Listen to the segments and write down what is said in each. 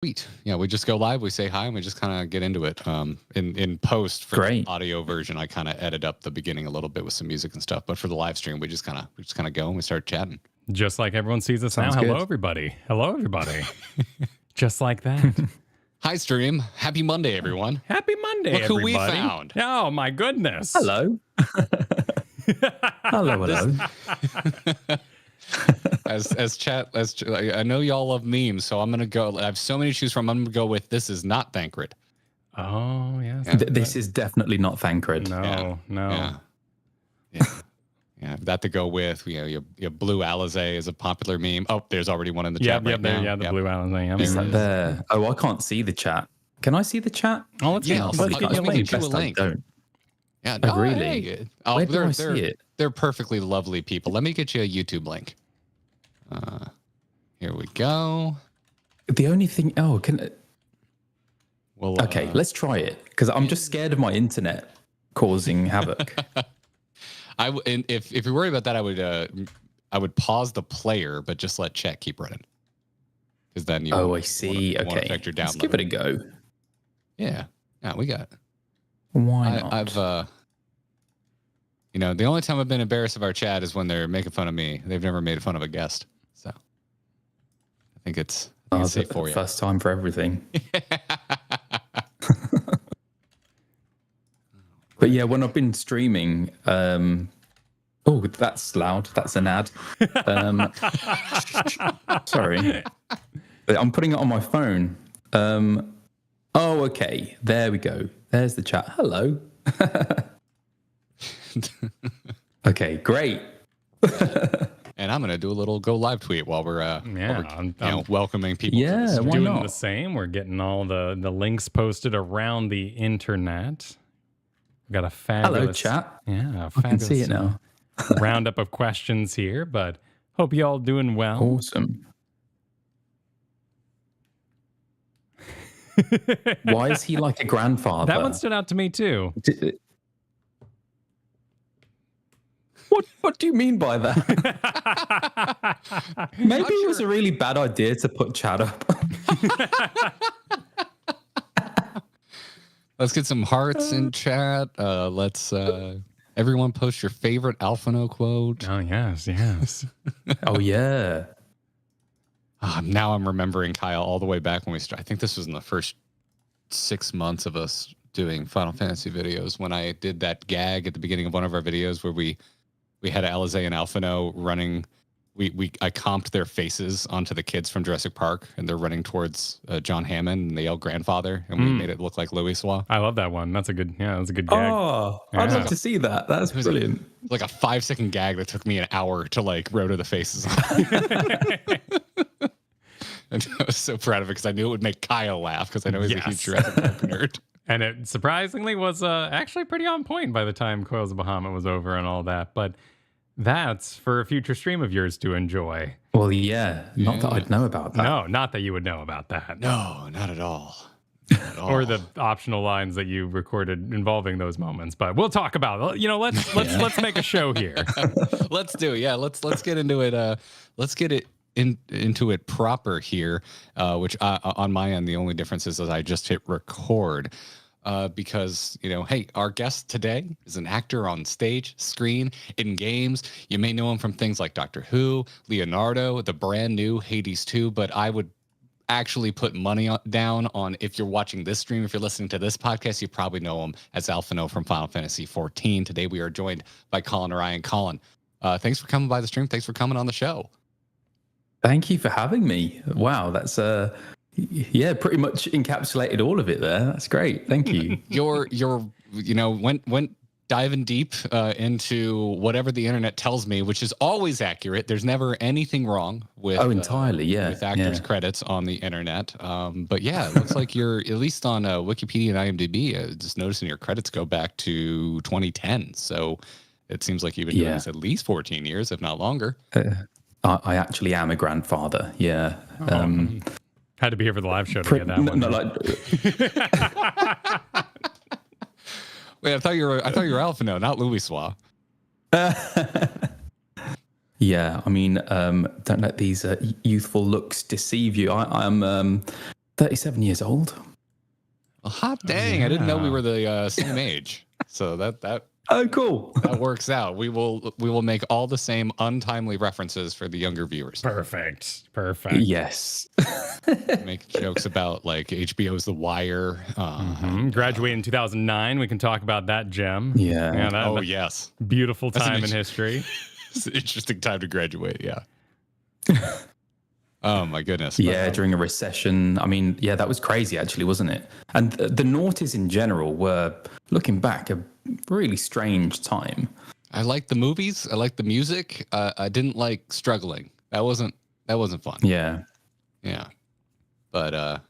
Sweet. Yeah, we just go live, we say hi, and we just kind of get into it. In post for the audio version, I kind of edit up the beginning a little bit with some music and stuff. But for the live stream, we just kind of go and we start chatting. Just like everyone sees us now. Hello, everybody. Hello, everybody. Just like that. Hi, stream. Happy Monday, everyone. Happy Monday, Look everybody. who we found. Oh, my goodness. Hello. hello. As chat, I know y'all love memes, so I'm gonna go. I have so many to choose from. I'm gonna go with "This is not Thancred." Oh yes, this is definitely not Thancred. No. Yeah, that to go with. Your blue Alizé is a popular meme. Oh, there's already one in the chat right now. Yeah, the blue Alizé. Is that there? Oh, I can't see the chat. Can I see the chat? Oh, let's get you a link. I don't. Yeah, no, really? Hey. Where do I see it? They're perfectly lovely people. Let me get you a YouTube link. Here we go. The only thing. Oh, can. Well, okay, let's try it because I'm just scared of my internet causing havoc. If you're worried about that, I would pause the player, but just let chat keep running. Because then you. Oh, I see. Okay, affect your download. Let's give it a go. Yeah, we got it. Why not? I've the only time I've been embarrassed of our chat is when they're making fun of me. They've never made fun of a guest, so I think it's safe for you. First time for everything. But yeah, when I've been streaming, oh, that's loud. That's an ad. Sorry, I'm putting it on my phone. Oh, okay. There we go. There's the chat. Hello. Okay, great. And I'm gonna do a little go live tweet while we're I'm welcoming people. Yeah, we're why doing not? The same. We're getting all the links posted around the internet. We've got a fabulous hello chat. Yeah, I can see it now. roundup of questions here, but hope you all doing well. Awesome. Why is he like a grandfather? That one stood out to me too. What do you mean by that? Maybe it was a really bad idea to put chat up. Let's get some hearts in chat. Let's everyone post your favorite Alphinaud quote. Oh yes. Oh yeah. Now I'm remembering Kyle all the way back when we started. I think this was in the first 6 months of us doing Final Fantasy videos when I did that gag at the beginning of one of our videos where we had Alizé and Alphinaud running. I comped their faces onto the kids from Jurassic Park, and they're running towards John Hammond, and they yell "grandfather," and we made it look like Louis Soir. I love that one. That's a good gag. Oh, I'd love to see that. That's brilliant. Like a 5-second gag that took me an hour to rotor the faces on. And I was so proud of it because I knew it would make Kyle laugh because I know he's a huge Jurassic Park nerd. And it surprisingly was actually pretty on point by the time Coils of Bahamut was over and all that. But that's for a future stream of yours to enjoy. Well, yeah. Not that I'd know about that. No, not that you would know about that. No, not at all. Or the optional lines that you recorded involving those moments. But we'll talk about it. Let's make a show here. Let's do it. Yeah, let's get into it. Let's get it into it proper here, which on my end, the only difference is that I just hit record. Because, hey, our guest today is an actor on stage, screen, in games. You may know him from things like Doctor Who, Leonardo, the brand new Hades 2, but I would actually put money down on, if you're watching this stream, if you're listening to this podcast, you probably know him as Alphinaud from Final Fantasy 14. Today we are joined by Colin Ryan. Colin, thanks for coming by the stream. Thanks for coming on the show. Thank you for having me. Wow, that's yeah, pretty much encapsulated all of it there. That's great. Thank you. You're went diving deep into whatever the internet tells me, which is always accurate. There's never anything wrong with entirely, with actors' credits on the internet. But yeah, it looks like you're at least on Wikipedia and IMDb. Just noticing your credits go back to 2010, so it seems like you've been doing this at least 14 years, if not longer. I actually am a grandfather. Yeah. Had to be here for the live show to get that one. Wait, I thought you were Alphinaud, not Louis Soir. Yeah, I mean, don't let these youthful looks deceive you. I'm 37 years old. Well, hot dang! I didn't know we were the same age. So that Oh, cool. that works out. We will make all the same untimely references for the younger viewers. Perfect. Yes. Make jokes about like HBO's The Wire. Graduated in 2009. We can talk about that gem. Yeah. Oh yes, Beautiful That's an time in history. it's an interesting time to graduate. Yeah. Oh my goodness. Yeah, during a recession. I mean, yeah, that was crazy, actually, wasn't it? And the noughties in general were, looking back, a really strange time. I liked the movies. I liked the music. I didn't like struggling. That wasn't fun. Yeah. Yeah. But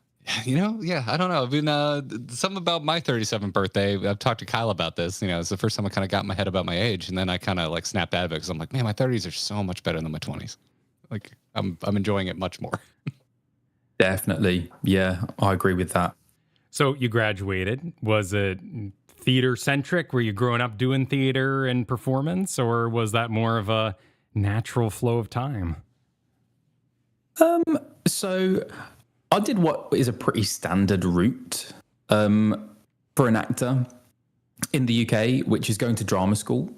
yeah, I don't know. I mean, something about my 37th birthday. I've talked to Kyle about this. It's the first time I kind of got in my head about my age, and then I kind of like snapped out of it because I'm like, man, my 30s are so much better than my 20s. Like I'm enjoying it much more. Definitely. Yeah, I agree with that. So you graduated. Was it theater centric? Were you growing up doing theater and performance, or was that more of a natural flow of time? So I did what is a pretty standard route for an actor in the UK, which is going to drama school.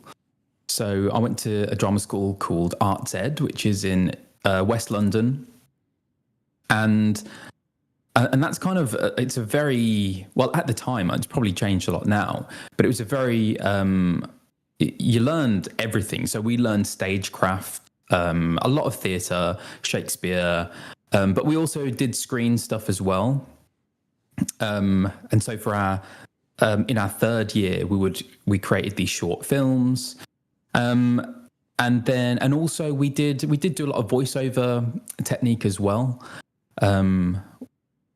So I went to a drama school called Arts Ed, which is in West London. And that's kind of, it's a very, well, at the time, it's probably changed a lot now, but it was a very, you learned everything. So we learned stagecraft, a lot of theatre, Shakespeare, but we also did screen stuff as well. And so for our, in our third year, we created these short films. And also we did do a lot of voiceover technique as well.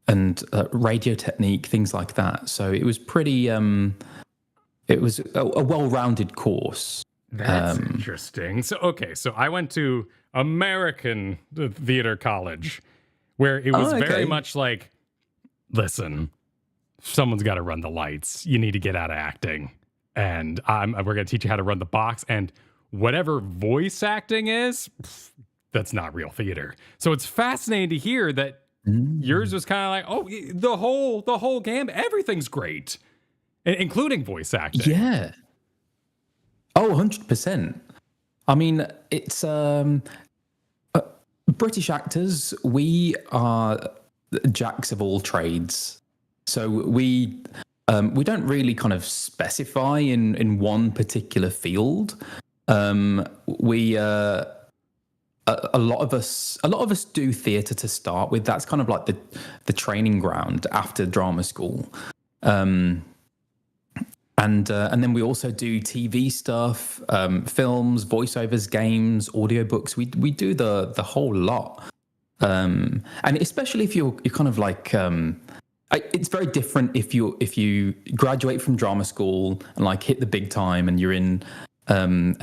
And radio technique, things like that. So it was pretty, it was a well-rounded course. That's interesting. So I went to American theater college where it was very much like, listen, someone's got to run the lights. You need to get out of acting. And we're going to teach you how to run the box. And whatever voice acting is, that's not real theater. So it's fascinating to hear that yours was kind of like, oh, the whole game, everything's great, including voice acting. Yeah. Oh, 100%. I mean, it's British actors, we are jacks of all trades. So we don't really kind of specify in one particular field. A lot of us do theatre to start with. That's kind of like the training ground after drama school. And then we also do TV stuff, films, voiceovers, games, audiobooks. We do the whole lot. And especially if you're kind of like, it's very different if you graduate from drama school and like hit the big time and you're in, and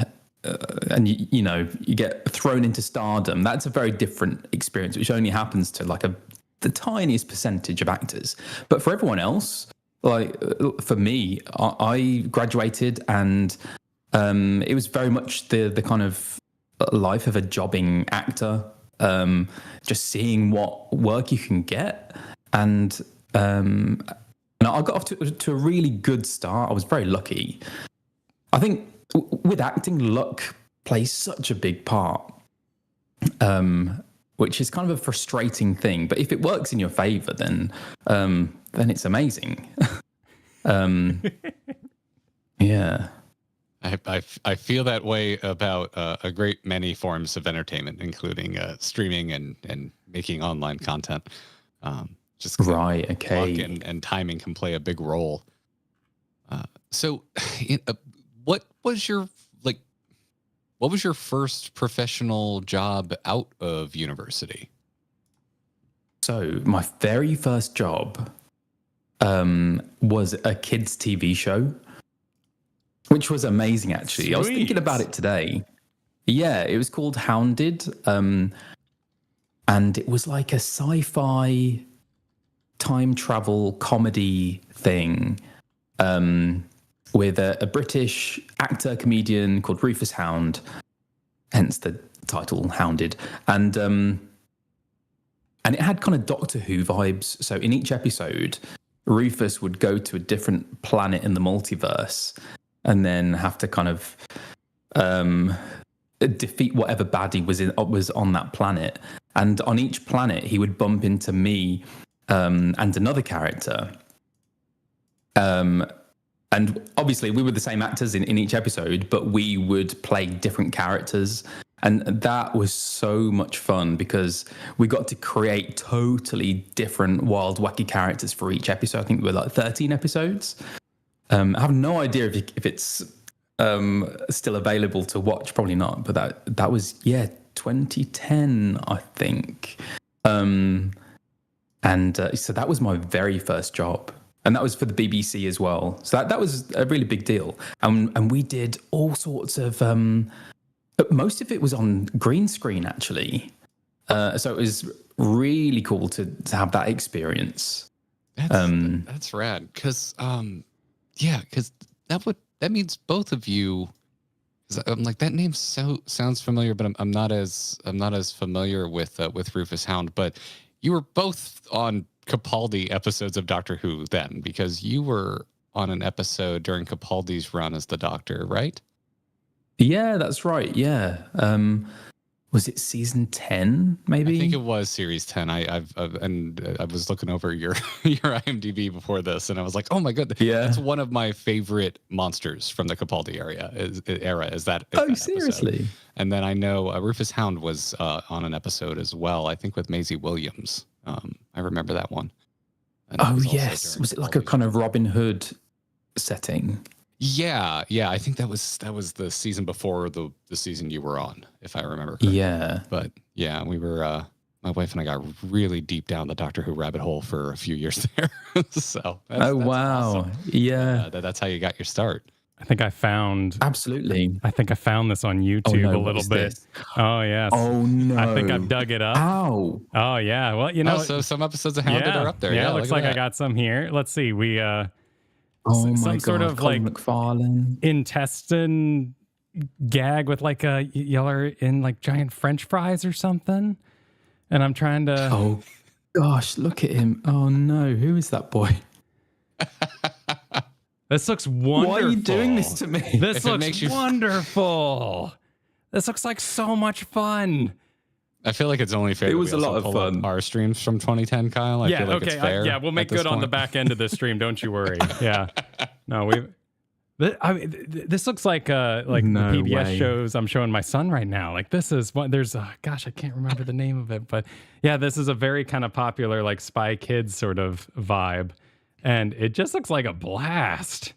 you get thrown into stardom. That's a very different experience, which only happens to like the tiniest percentage of actors. But for everyone else, like for me, I graduated and it was very much the kind of life of a jobbing actor, just seeing what work you can get. And I got off to a really good start. I was very lucky. I think with acting, luck plays such a big part, which is kind of a frustrating thing. But if it works in your favor, then it's amazing. Yeah. I feel that way about a great many forms of entertainment, including streaming and making online content. Just right. Okay. Luck and timing can play a big role. So, what was your first professional job out of university? So my very first job was a kids' TV show, which was amazing, actually. Sweet. I was thinking about it today. Yeah, it was called Hounded, and it was like a sci-fi time travel comedy thing with a British actor comedian called Rufus Hound, hence the title Hounded. And and it had kind of Doctor Who vibes. So in each episode, Rufus would go to a different planet in the multiverse and then have to kind of defeat whatever baddie was on that planet. And on each planet, he would bump into me and another character. And obviously, we were the same actors in each episode, but we would play different characters. And that was so much fun because we got to create totally different, wild, wacky characters for each episode. I think there were like 13 episodes. I have no idea if it's still available to watch. Probably not. But that was, 2010, I think. So that was my very first job. And that was for the BBC as well. So that was a really big deal. And we did all sorts of... most of it was on green screen, actually. So it was really cool to have that experience. That's rad. Because, that means both of you... I'm like, that name sounds familiar, but I'm not as familiar with Rufus Hound. But you were both on Capaldi episodes of Doctor Who then, because you were on an episode during Capaldi's run as the Doctor, right? Yeah, that's right. Yeah. Was it season 10, maybe? I think it was series 10. I was looking over your IMDb before this, and I was like, oh my goodness. Yeah. That's one of my favorite monsters from the Capaldi era. Is that seriously? Episode. And then I know Rufus Hound was on an episode as well, I think with Maisie Williams. I remember that one. Yes. Was it like a kind of Robin Hood setting? Yeah. I think that was the season before the season you were on, if I remember correctly. Yeah. But yeah, we were my wife and I got really deep down the Doctor Who rabbit hole for a few years there. So that's wow. Awesome. Yeah. That's how you got your start. I think I found this on YouTube a little bit. This? Oh yes. Oh no. I think I've dug it up. Ow. Oh yeah. Well, so some episodes of Hounded are up there. Yeah, looks like I got some here. Let's see. We some sort of Colin like McFarlane intestine gag with like a yeller in like giant French fries or something. And I'm trying to. Oh gosh, look at him. Oh no, who is that boy? This looks wonderful. Why are you doing this to me? This looks wonderful. This looks like so much fun. I feel like it's only fair. It was a lot of fun. Our streams from 2010, Kyle. I feel like it's fair. We'll make good on the back end of this stream. Don't you worry. Yeah. No, this looks like the PBS shows I'm showing my son right now. Like this is what there's. Gosh, I can't remember the name of it, but yeah, this is a very kind of popular like Spy Kids sort of vibe. And it just looks like a blast.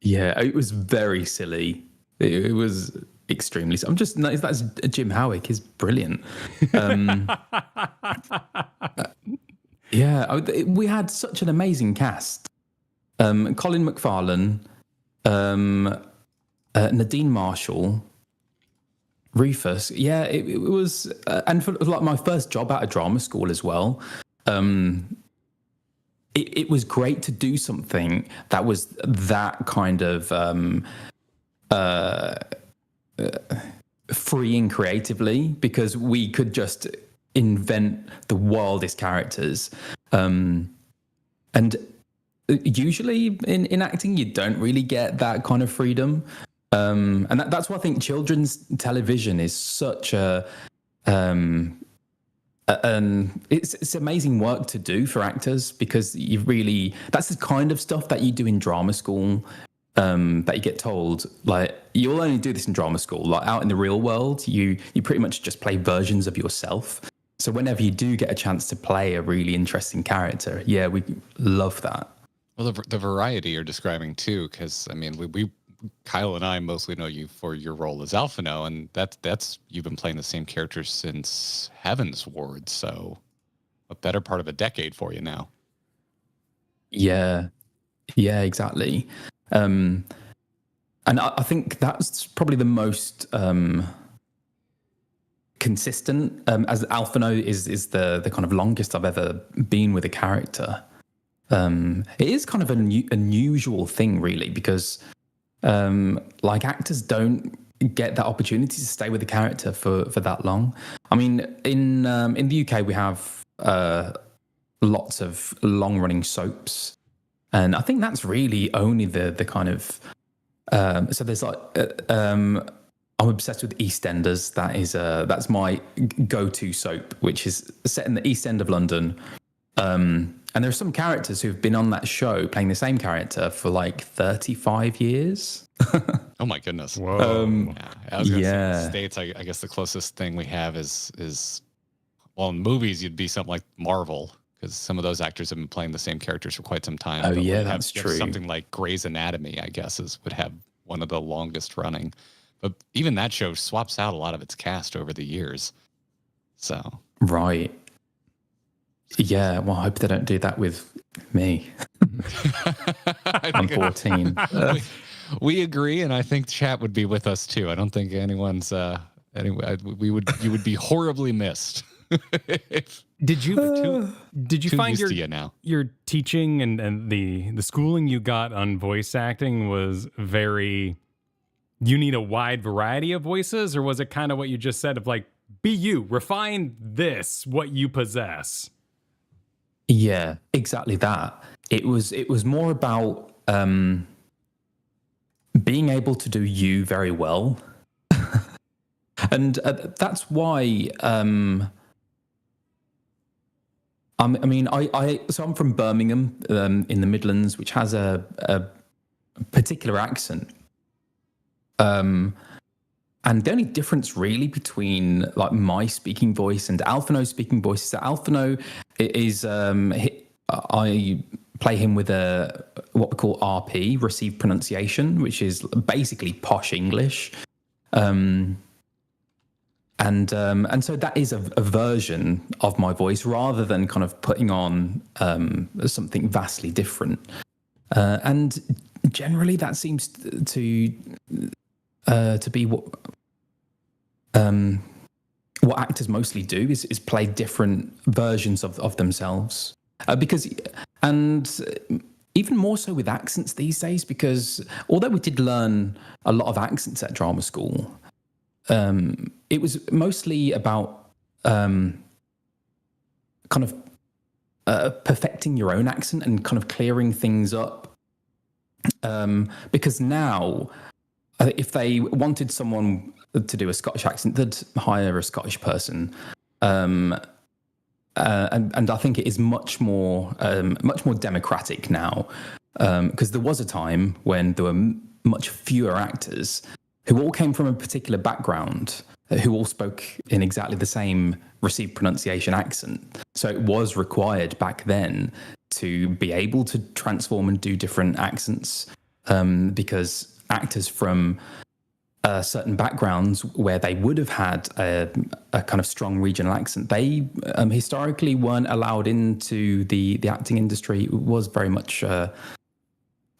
Yeah, it was very silly. It was extremely. That's Jim Howick. He's brilliant. We had such an amazing cast. Colin McFarlane, Nadine Marshall, Rufus. Yeah, it was, and for like my first job out of drama school as well. It was great to do something that was that kind of freeing creatively, because we could just invent the wildest characters. And usually in acting, you don't really get that kind of freedom. And that's why I think children's television is such it's amazing work to do for actors, because that's the kind of stuff that you do in drama school, that you get told, like, you'll only do this in drama school. Like out in the real world, you pretty much just play versions of yourself. So whenever you do get a chance to play a really interesting character, yeah, we love that. Well, the variety you're describing too, because I mean, we Kyle and I mostly know you for your role as Alphinaud, and that's you've been playing the same character since Heaven's Ward, so a better part of a decade for you now. Yeah, exactly. And I think that's probably the most consistent, as Alphinaud is the kind of longest I've ever been with a character. It is kind of an unusual thing, really, because like actors don't get that opportunity to stay with the character for that long. I mean, in the UK we have lots of long running soaps, and I think that's really only the kind of so there's like I'm obsessed with EastEnders. That's my go-to soap, which is set in the East End of London. And there are some characters who've been on that show playing the same character for like 35 years. Oh my goodness! Whoa. I was gonna say in the States. I guess the closest thing we have is well, in movies you'd be something like Marvel, because some of those actors have been playing the same characters for quite some time. Oh But yeah, we that's have true. Something like Grey's Anatomy, I guess, would have one of the longest running. But even that show swaps out a lot of its cast over the years. So Right. Yeah, well, I hope they don't do that with me. I'm 14. we agree, and I think chat would be with us too. I don't think anyone's anyway. You would be horribly missed. Did you find your teaching and the schooling you got on voice acting was very, you need a wide variety of voices, or was it kind of what you just said of like, be you, refine this, what you possess? Yeah, exactly that. It was more about being able to do you very well. And that's why so I'm from Birmingham in the Midlands, which has a particular accent. And the only difference really between like my speaking voice and Alphinaud's speaking voice is that Alphinaud is I play him with what we call RP, received pronunciation, which is basically posh English. And so that is a version of my voice rather than kind of putting on something vastly different. And generally that seems to be what actors mostly do is play different versions of themselves. And even more so with accents these days, because although we did learn a lot of accents at drama school, it was mostly about kind of perfecting your own accent and kind of clearing things up. Because now, if they wanted someone to do a Scottish accent, they'd hire a Scottish person. And I think it is much more democratic now, because there was a time when there were much fewer actors who all came from a particular background, who all spoke in exactly the same received pronunciation accent. So it was required back then to be able to transform and do different accents, because actors from certain backgrounds where they would have had a kind of strong regional accent, they historically weren't allowed into the acting industry. It was very much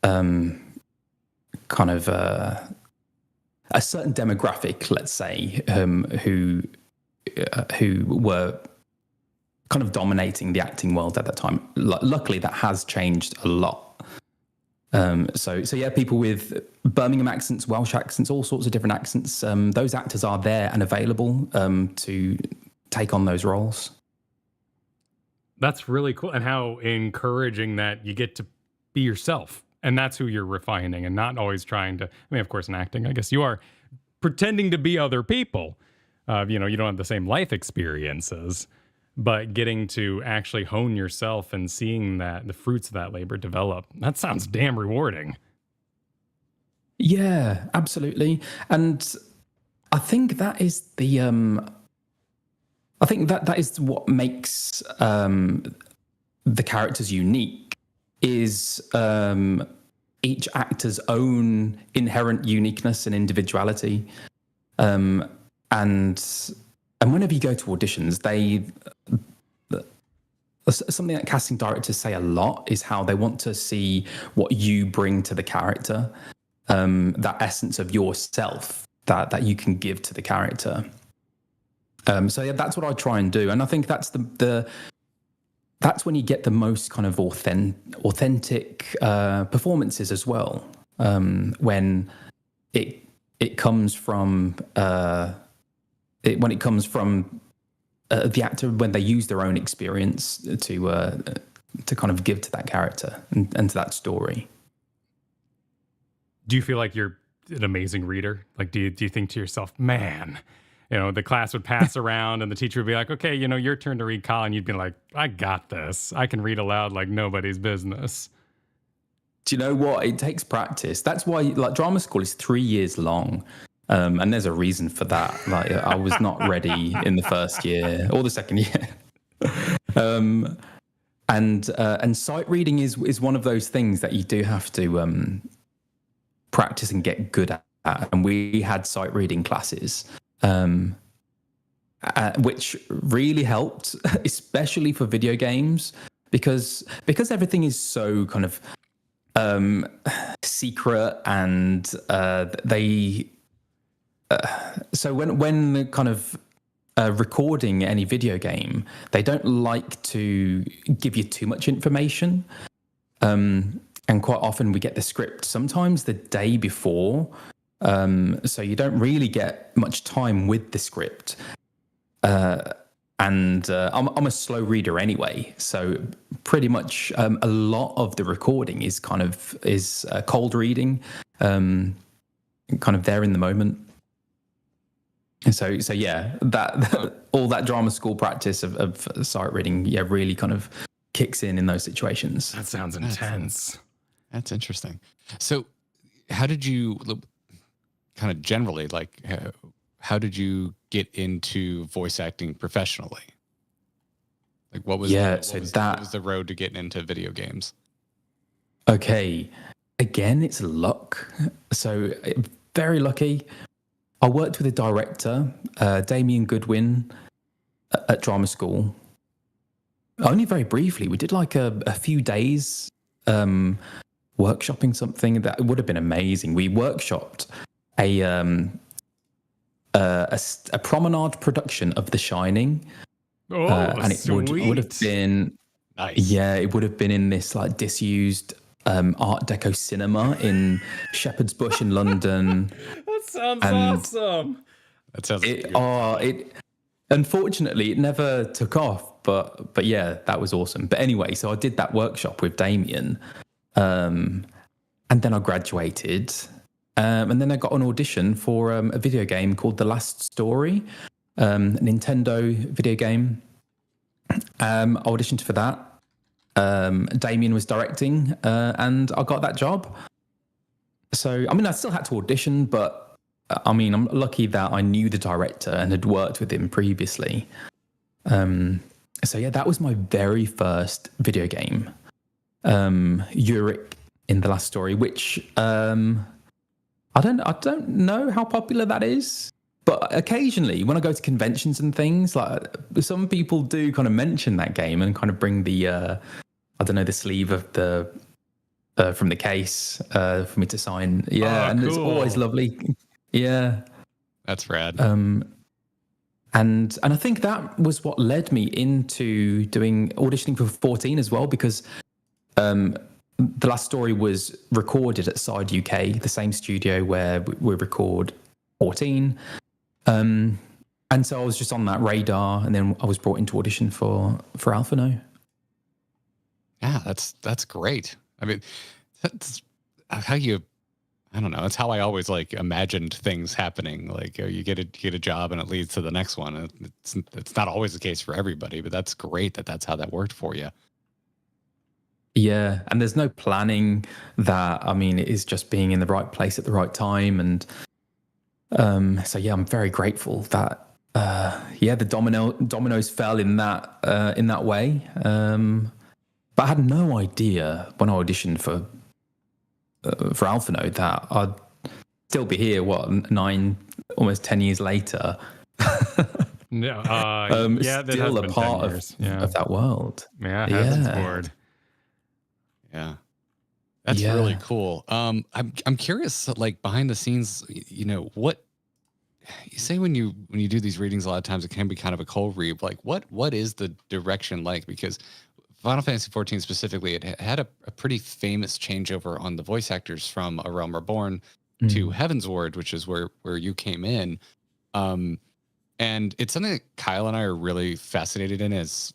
kind of a certain demographic, let's say, who were kind of dominating the acting world at that time. Luckily, that has changed a lot. So yeah, people with Birmingham accents, Welsh accents, all sorts of different accents. Those actors are there and available to take on those roles. That's really cool, and how encouraging that you get to be yourself, and that's who you're refining, and not always trying to. I mean, of course, in acting, I guess you are pretending to be other people. You don't have the same life experiences, but getting to actually hone yourself and seeing that the fruits of that labor develop, that sounds damn rewarding. Yeah, absolutely. And I think that is I think that is what makes the characters unique, is each actor's own inherent uniqueness and individuality. And whenever you go to auditions, something that casting directors say a lot is how they want to see what you bring to the character, that essence of yourself that you can give to the character. So yeah, that's what I try and do, and I think that's that's when you get the most kind of authentic performances as well. When it comes from when it comes from the actor when they use their own experience to kind of give to that character and to that story. Do you feel like you're an amazing reader? Like, do you think to yourself, man, the class would pass around and the teacher would be like, okay, your turn to read, Colin. You'd be like, I got this. I can read aloud like nobody's business. Do you know what? It takes practice. That's why like drama school is 3 years long. And there's a reason for that. Like I was not ready in the first year or the second year. And sight reading is one of those things that you do have to practice and get good at. And we had sight reading classes, which really helped, especially for video games, because everything is so kind of secret, and so when the kind of recording any video game, they don't like to give you too much information. And quite often we get the script sometimes the day before. So you don't really get much time with the script. And I'm a slow reader anyway. So pretty much a lot of the recording is cold reading, kind of there in the moment. So yeah, that all that drama school practice of sight reading, really kind of kicks in those situations. That sounds intense. That's interesting. So how did you kind of generally, like, how did you get into voice acting professionally? Like what was the road to getting into video games? Okay. Again, it's luck. So very lucky. I worked with a director, Damien Goodwin, at drama school. Only very briefly. We did like a few days workshopping something that would have been amazing. We workshopped a promenade production of The Shining. And it would have been nice. Yeah, it would have been in this like disused Art Deco cinema in Shepherd's Bush in London. That sounds awesome. That sounds it unfortunately it never took off, but yeah, that was awesome. But anyway, so I did that workshop with Damien, and then I graduated, and then I got an audition for a video game called The Last Story, a Nintendo video game. I auditioned for that. Damien was directing, and I got that job. So, I mean, I still had to audition, but I mean, I'm lucky that I knew the director and had worked with him previously. So yeah, that was my very first video game, Uric in The Last Story, which I don't know how popular that is. But occasionally, when I go to conventions and things, like some people do kind of mention that game and kind of bring the, the sleeve of the from the case for me to sign. Yeah, and cool. It's always lovely. Yeah, that's rad. And I think that was what led me into doing auditioning for 14 as well, because The Last Story was recorded at Side UK, the same studio where we record 14. And so I was just on that radar, and then I was brought into audition for Alphinaud. Yeah, that's great. I mean, that's how you, I don't know. That's how I always like imagined things happening. Like you get a job and it leads to the next one. It's not always the case for everybody, but that's great that's how that worked for you. Yeah, and there's no planning that. I mean, it is just being in the right place at the right time, and so yeah, I'm very grateful that the dominoes fell in that way. But I had no idea when I auditioned for Alphinaud that I'd still be here. Almost 10 years later. No, still a part of that world. Yeah, heaven's board. Yeah. That's really cool. I'm curious, like behind the scenes, what you say when you do these readings, a lot of times it can be kind of a cold read. Like what is the direction like? Because Final Fantasy 14 specifically, it had a pretty famous changeover on the voice actors from A Realm Reborn to Heaven's Ward, which is where you came in. And it's something that Kyle and I are really fascinated in as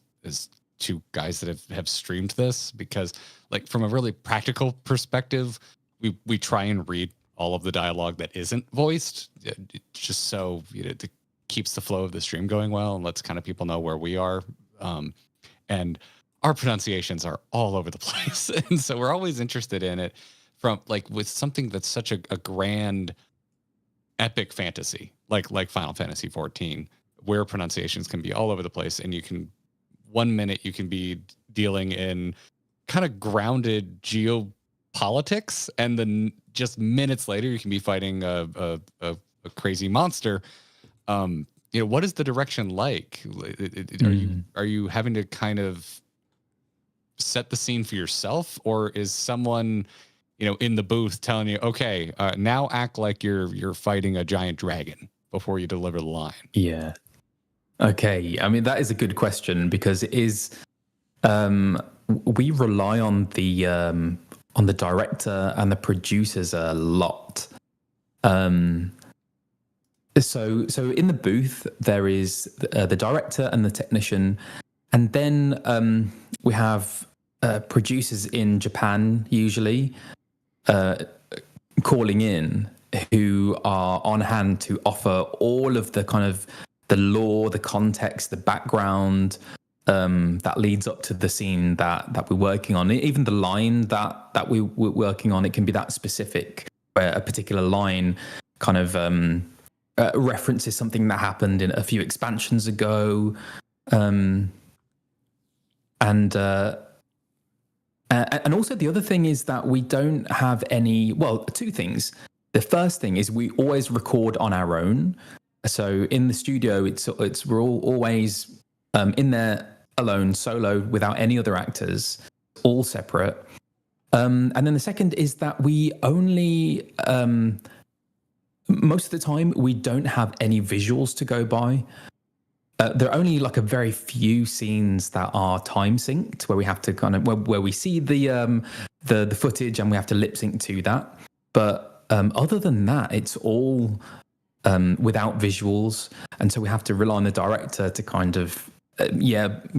two guys that have streamed this, because like from a really practical perspective, we try and read all of the dialogue that isn't voiced, just so it keeps the flow of the stream going well and lets kind of people know where we are. And our pronunciations are all over the place, and so we're always interested in it from like with something that's such a grand epic fantasy like Final Fantasy 14, where pronunciations can be all over the place, and you can 1 minute you can be dealing in kind of grounded geopolitics, and then just minutes later you can be fighting a crazy monster. What is the direction like? Are you having to kind of set the scene for yourself, or is someone in the booth telling you, okay, now act like you're fighting a giant dragon before you deliver the line? Yeah. Okay. I mean, that is a good question, because it is, we rely on the director and the producers a lot. So in the booth, there is the director and the technician, and then we have producers in Japan, usually, calling in, who are on hand to offer all of the kind of the lore, the context, the background that leads up to the scene that we're working on. Even the line that we're working on, it can be that specific, where a particular line kind of references something that happened in a few expansions ago, and also the other thing is that we don't have any. Well, two things. The first thing is we always record on our own. So in the studio, we're all always in there alone, solo, without any other actors, all separate. And then the second is that we only, most of the time, we don't have any visuals to go by. There are only like a very few scenes that are time synced, where we have to kind of where we see the footage and we have to lip sync to that. But other than that, it's all without visuals, and so we have to rely on the director to kind of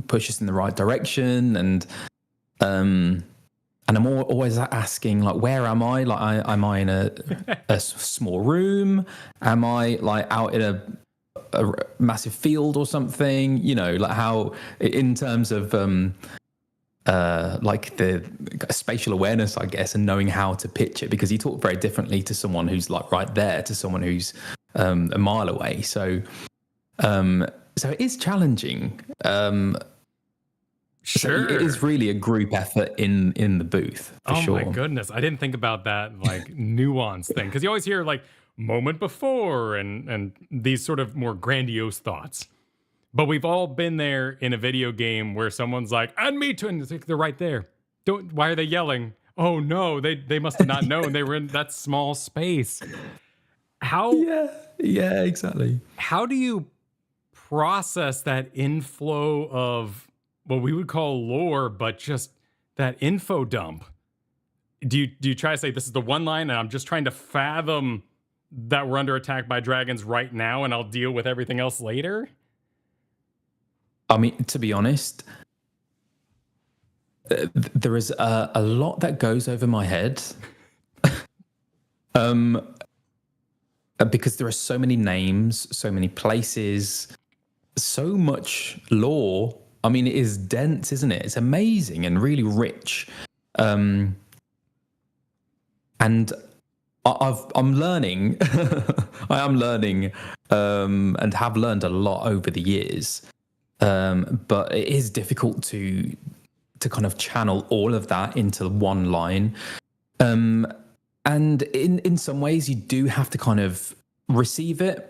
push us in the right direction. And I'm always asking, like, where am I? Like, am I in a small room? Am I like out in a massive field or something? Like how, in terms of like the spatial awareness, I guess, and knowing how to pitch it, because you talk very differently to someone who's like right there to someone who's a mile away. So it is challenging. Sure. So it is really a group effort in the booth, for sure. Oh my goodness. I didn't think about that like nuance thing. Because you always hear like moment before and these sort of more grandiose thoughts. But we've all been there in a video game where someone's like, and me too, and it's like, they're right there. Why are they yelling? Oh no, they must have not known they were in that small space. How? Yeah, exactly. How do you process that inflow of what we would call lore, but just that info dump? Do you try to say, this is the one line and I'm just trying to fathom that we're under attack by dragons right now and I'll deal with everything else later? I mean, to be honest, there is a lot that goes over my head. Because there are so many names, so many places, so much lore. I mean, it is dense, isn't it? It's amazing and really rich. And I'm learning. I am learning, and have learned a lot over the years. But it is difficult to kind of channel all of that into one line. And in some ways, you do have to kind of receive it,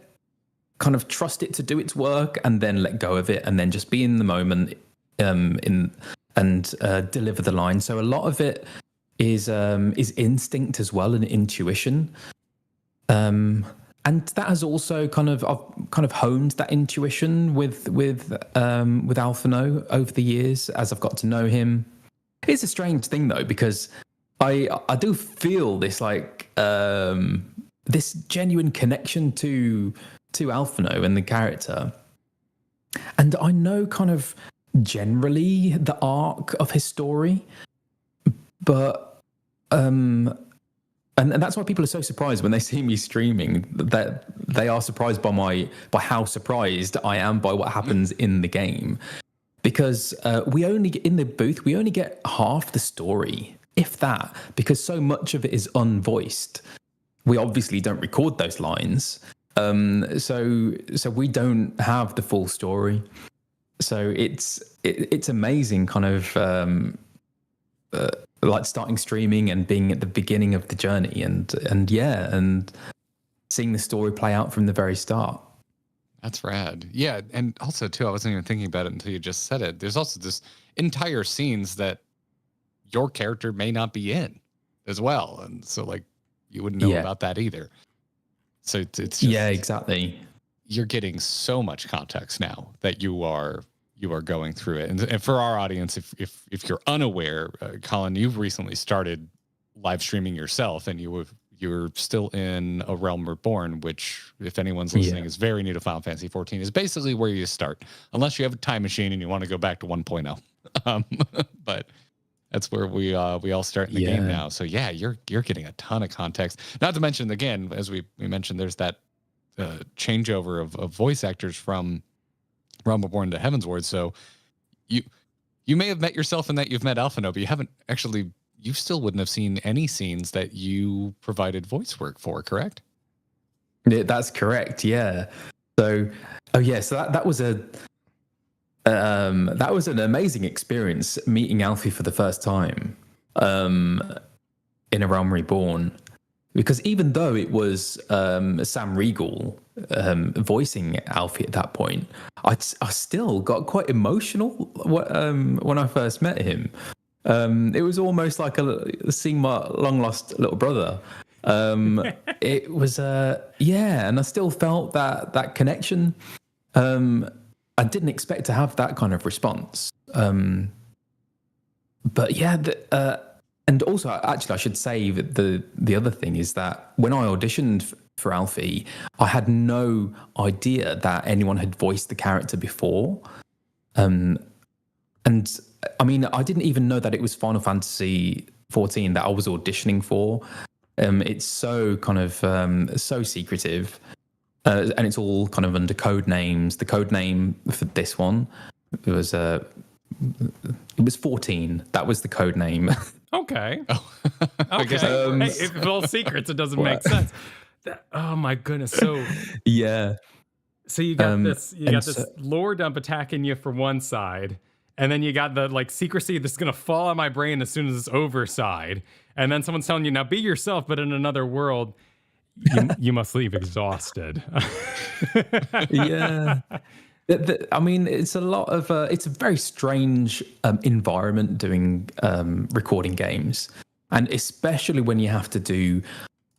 kind of trust it to do its work, and then let go of it, and then just be in the moment, and deliver the line. So a lot of it is instinct as well, and intuition. And that has also I've honed that intuition with Alphinaud over the years as I've got to know him. It's a strange thing though, because I do feel this like this genuine connection to Alphinaud and the character. And I know kind of generally the arc of his story, but and that's why people are so surprised when they see me streaming, that they are surprised by how surprised I am by what happens in the game, because we only get half the story, if that, because so much of it is unvoiced. We obviously don't record those lines, so we don't have the full story. So it's amazing, kind of like starting streaming and being at the beginning of the journey, and seeing the story play out from the very start. That's rad. Yeah, and also too, I wasn't even thinking about it until you just said it. There's also this entire scenes that your character may not be in as well, and so like you wouldn't know about that either. So it's just, exactly. You're getting so much context now that you are going through it. And for our audience, if you're unaware, Colin, you've recently started live streaming yourself, and you're still in A Realm Reborn, which, if anyone's listening, is very new to Final Fantasy 14, is basically where you start, unless you have a time machine and you want to go back to 1.0. But that's where we all start in the game now. So yeah, you're getting a ton of context. Not to mention, again, as we mentioned, there's that changeover of voice actors from Realm Reborn to Heavensward. So you may have met yourself in that you've met Alphinaud, but you still wouldn't have seen any scenes that you provided voice work for, correct? Yeah, that's correct. Yeah. So that was an amazing experience, meeting Alfie for the first time in A Realm Reborn, because even though it was Sam Riegel voicing Alfie at that point, I still got quite emotional when I first met him. It was almost like seeing my long lost little brother. It was and I still felt that connection. I didn't expect to have that kind of response. But yeah, and also, actually, I should say that the other thing is that when I auditioned for Alfie, I had no idea that anyone had voiced the character before. And I mean, I didn't even know that it was Final Fantasy 14 that I was auditioning for. It's so kind of so secretive. And it's all kind of under code names. The code name for this one, it was 14. That was the code name. Okay. Okay. Hey, if it's all secrets, it doesn't make sense. Oh my goodness. So yeah. So you got this lore dump attacking you for one side, and then you got the like secrecy that's gonna fall on my brain as soon as it's over side, and then someone's telling you, now be yourself, but in another world. You must leave exhausted. Yeah. I mean, it's a lot of it's a very strange environment doing recording games, and especially when you have to do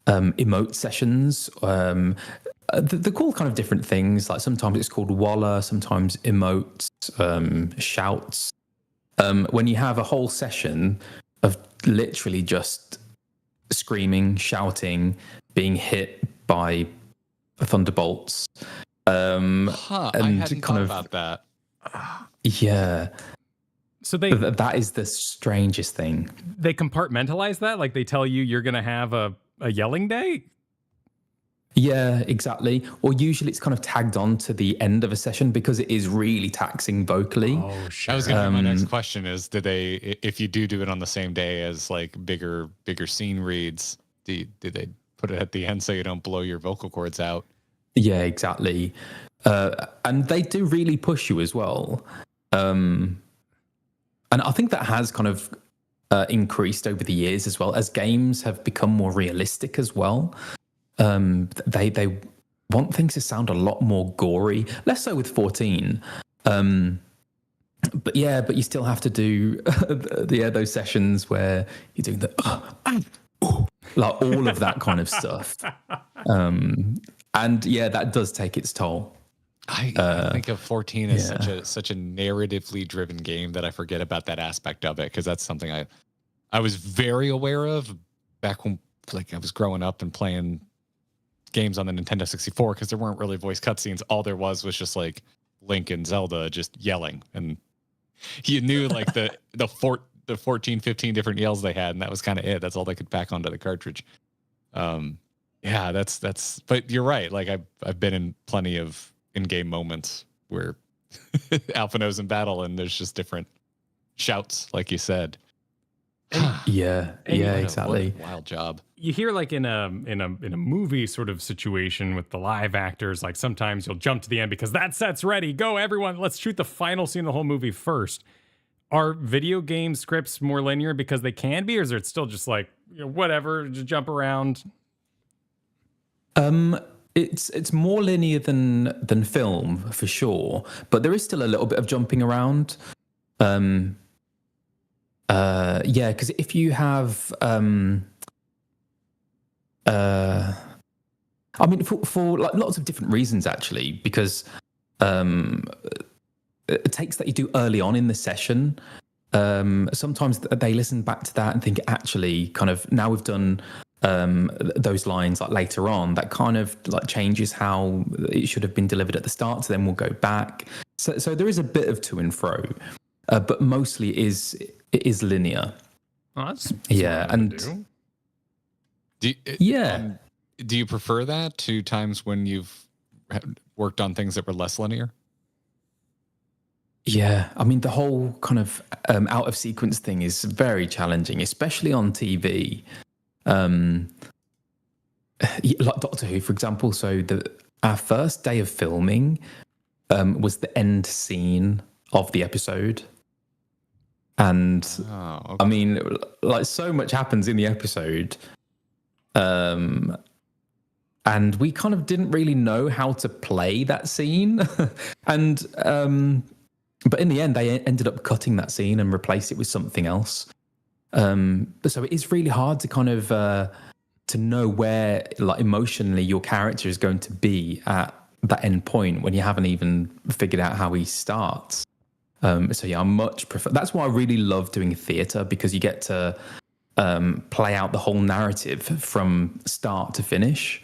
emote sessions. They're called kind of different things. Like sometimes it's called walla, sometimes emotes, shouts. When you have a whole session of literally just screaming, shouting, being hit by thunderbolts. And I hadn't thought about that. Yeah. So that is the strangest thing. They compartmentalize that? Like they tell you you're going to have a yelling day? Yeah, exactly. Or usually it's kind of tagged on to the end of a session because it is really taxing vocally. Oh, sure. That was going to be my next question is, if you do it on the same day as like bigger scene reads, do they put it at the end so you don't blow your vocal cords out? Yeah, exactly. And they do really push you as well. And I think that has kind of increased over the years as well, as games have become more realistic as well. They want things to sound a lot more gory, less so with 14. But you still have to do those sessions where you're doing like all of that kind of stuff. And yeah, that does take its toll. I think of 14 as such a narratively driven game that I forget about that aspect of it, because that's something I was very aware of back when like I was growing up and playing games on the Nintendo 64 because there weren't really voice cutscenes. All there was just like Link and Zelda just yelling, and you knew like the 14, 15 different yells they had, and that was kind of it. That's all they could pack onto the cartridge. Yeah, that's. But you're right. Like I've been in plenty of in-game moments where Alphinaud's in battle, and there's just different shouts, like you said. Exactly. What a wild job. You hear like in a movie sort of situation with the live actors, like sometimes you'll jump to the end because that set's ready. Go everyone, let's shoot the final scene of the whole movie first. Are video game scripts more linear because they can be, or is it still just like, you know, whatever, just jump around? It's more linear than film for sure, but there is still a little bit of jumping around. Because if you have, I mean, for like lots of different reasons actually, because takes that you do early on in the session, sometimes they listen back to that and think actually kind of now we've done those lines like later on, that kind of like changes how it should have been delivered at the start, so then we'll go back. So there is a bit of to and fro, but mostly it is linear. Oh, that's and do you prefer that to times when you've worked on things that were less linear? Yeah, I mean the whole kind of out of sequence thing is very challenging, especially on TV. Like Doctor Who, for example. So our first day of filming was the end scene of the episode. And okay. I mean, like so much happens in the episode. And we kind of didn't really know how to play that scene. And but in the end, they ended up cutting that scene and replaced it with something else. But so it is really hard to kind of to know where, like, emotionally your character is going to be at that end point when you haven't even figured out how he starts. So yeah, I much prefer. That's why I really love doing theatre, because you get to play out the whole narrative from start to finish.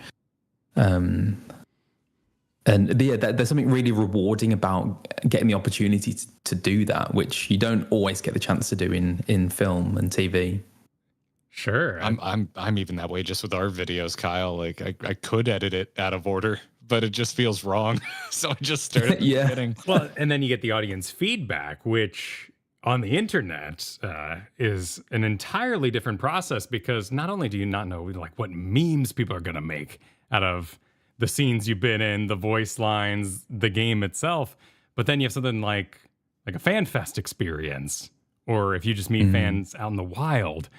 And yeah, there's something really rewarding about getting the opportunity to do that, which you don't always get the chance to do in film and TV. Sure. I'm even that way just with our videos, Kyle. Like I could edit it out of order, but it just feels wrong. So I just started getting. Well, and then you get the audience feedback, which on the internet is an entirely different process, because not only do you not know like what memes people are going to make out of the scenes you've been in, the voice lines, the game itself, but then you have something like a fan fest experience, or if you just meet fans out in the wild,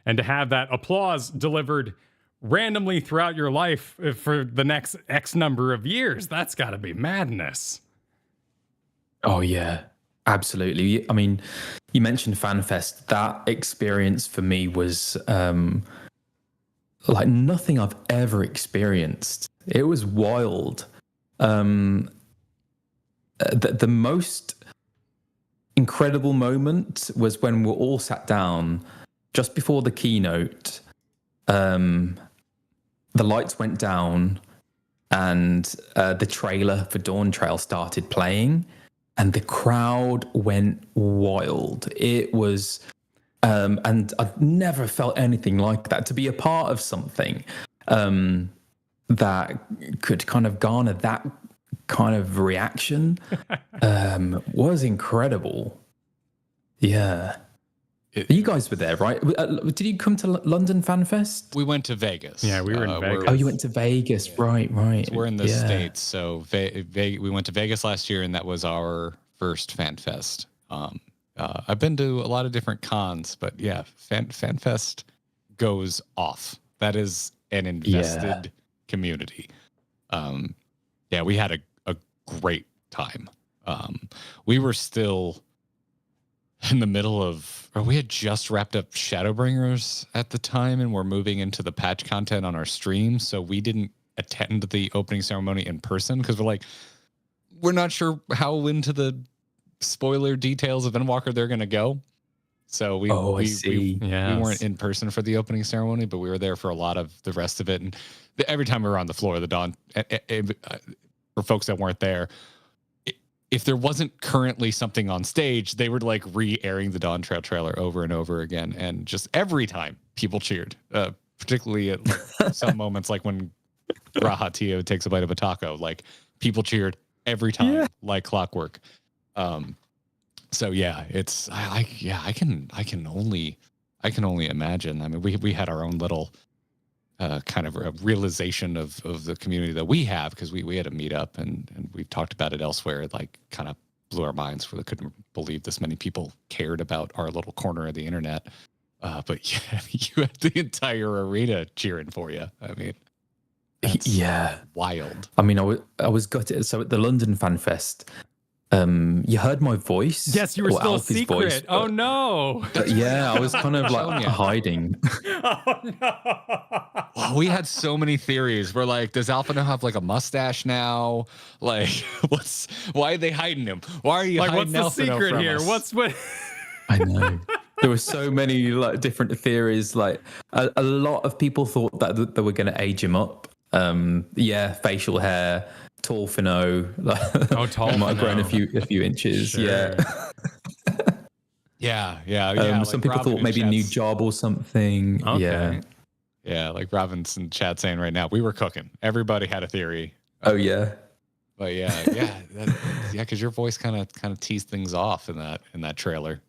and to have that applause delivered randomly throughout your life for the next X number of years, that's got to be madness. Oh yeah, absolutely. I mean, you mentioned FanFest. That experience for me was like nothing I've ever experienced. It was wild. The most incredible moment was when we all sat down just before the keynote. The lights went down and the trailer for Dawn Trail started playing, and the crowd went wild. It was, and I've never felt anything like that. To be a part of something that could kind of garner that kind of reaction was incredible. Yeah. You guys were there, right? Did you come to London Fan Fest? We went to Vegas. Yeah, we were in Vegas. Oh, you went to Vegas. Yeah. Right. So we're in the States. So we went to Vegas last year, and that was our first Fan Fest. I've been to a lot of different cons, but yeah, Fan Fest goes off. That is an invested community. Yeah, we had a great time. We were still in the middle of, or we had just wrapped up Shadowbringers at the time, and we're moving into the patch content on our stream, so we didn't attend the opening ceremony in person because we're not sure how into the spoiler details of Endwalker they're going to go. So we weren't in person for the opening ceremony, but we were there for a lot of the rest of it. And every time we were on the floor of the Dawn, for folks that weren't there, if there wasn't currently something on stage, they were like re-airing the Dawn Trail trailer over and over again. And just every time people cheered, particularly at some moments, like when Raha Tio takes a bite of a taco, like people cheered every time, like clockwork. So yeah, it's I can only imagine. I mean, we had our own little kind of a realization of the community that we have, because we had a meetup and we've talked about it elsewhere. It like kind of blew our minds. We couldn't believe this many people cared about our little corner of the internet. But yeah, you had the entire arena cheering for you. I mean, that's wild. I mean, I was gutted. So at the London Fan Fest, you heard my voice. Yes, you were still Alfie's secret. Voice, oh no! Yeah, I was kind of like hiding. Oh no! Well, we had so many theories. We're like, does Alphinaud have like a mustache now? Like, why are they hiding him? Why are you like, hiding what's the Alphinaud secret from here? us? What? I know. There were so many like different theories. Like a lot of people thought that they were going to age him up. Facial hair. Tall Finot, tall might have grown a few inches. Sure. Yeah. Like some people thought maybe a new job or something. Okay. Yeah. Like Robin's in chat saying right now, we were cooking. Everybody had a theory. Oh yeah. But because your voice kind of teased things off in that trailer.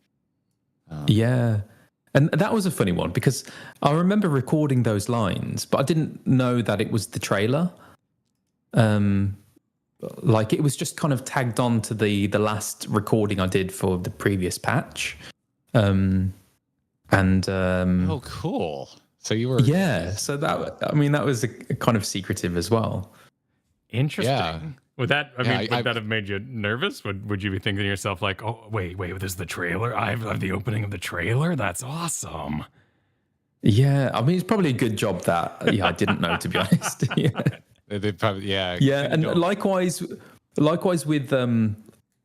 Yeah. And that was a funny one because I remember recording those lines, but I didn't know that it was the trailer. Like it was just kind of tagged on to the last recording I did for the previous patch. Oh, cool. So you were so that was a kind of secretive as well. Interesting. Yeah. Would that have made you nervous? Would you be thinking to yourself like, oh wait, this is the trailer? I have the opening of the trailer? That's awesome. Yeah, I mean it's probably a good job that I didn't know, to be honest. Yeah. They probably and likewise with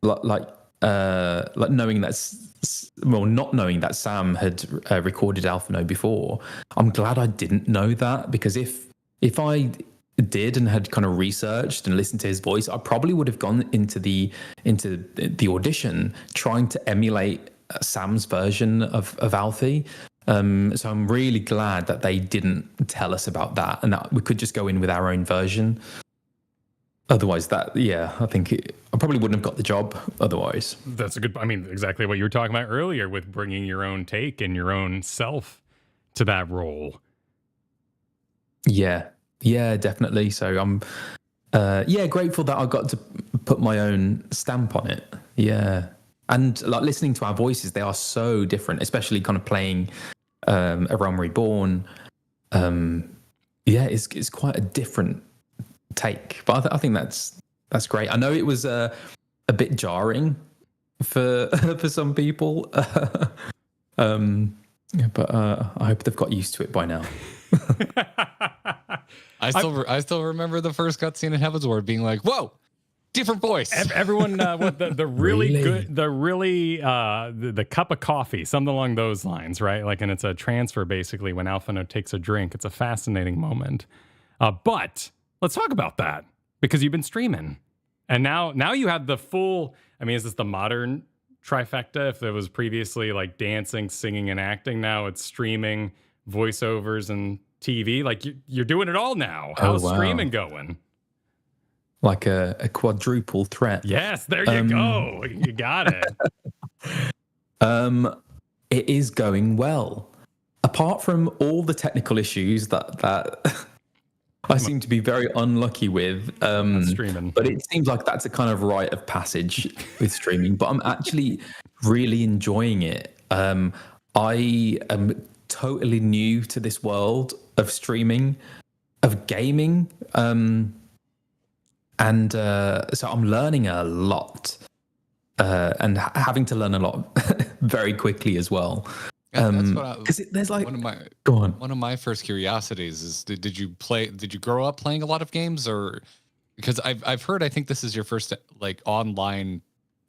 like knowing not knowing that Sam had recorded Alphinaud before. I'm glad I didn't know that, because if I did and had kind of researched and listened to his voice, I probably would have gone into the audition trying to emulate Sam's version of Alfie. So I'm really glad that they didn't tell us about that and that we could just go in with our own version. Otherwise, I think I probably wouldn't have got the job otherwise. That's exactly what you were talking about earlier with bringing your own take and your own self to that role. Yeah, definitely. So I'm, grateful that I got to put my own stamp on it. Yeah. And like listening to our voices, they are so different, especially kind of playing A Realm Reborn. It's quite a different take, but I think that's great. I know it was a bit jarring for some people, but I hope they've got used to it by now. I still remember the first cutscene in Heaven's Ward being like, whoa, different voice. Everyone, the really good, the cup of coffee, something along those lines, right? Like, and it's a transfer basically when Alphinaud takes a drink. It's a fascinating moment. But let's talk about that, because you've been streaming, and now you have the full. I mean, is this the modern trifecta? If there was previously like dancing, singing, and acting, now it's streaming, voiceovers, and TV. Like you're doing it all now. How's streaming going? Like a quadruple threat. Yes, there you go. You got it. It is going well. Apart from all the technical issues that I seem to be very unlucky with. Streaming. But it seems like that's a kind of rite of passage with streaming. But I'm actually really enjoying it. I am totally new to this world of streaming, of gaming. And so I'm learning a lot and having to learn a lot very quickly as well. Because there's like one of my first curiosities is did you grow up playing a lot of games, or because I've heard, I think this is your first like online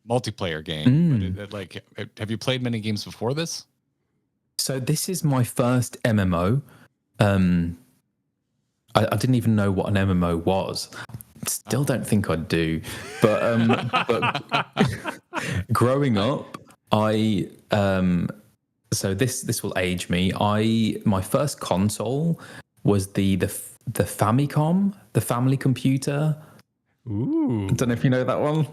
multiplayer game, but have you played many games before this? So this is my first MMO. I didn't even know what an MMO was. Still don't think I do. But growing up, so this will age me. My first console was the Famicom, the family computer. Ooh. I don't know if you know that one.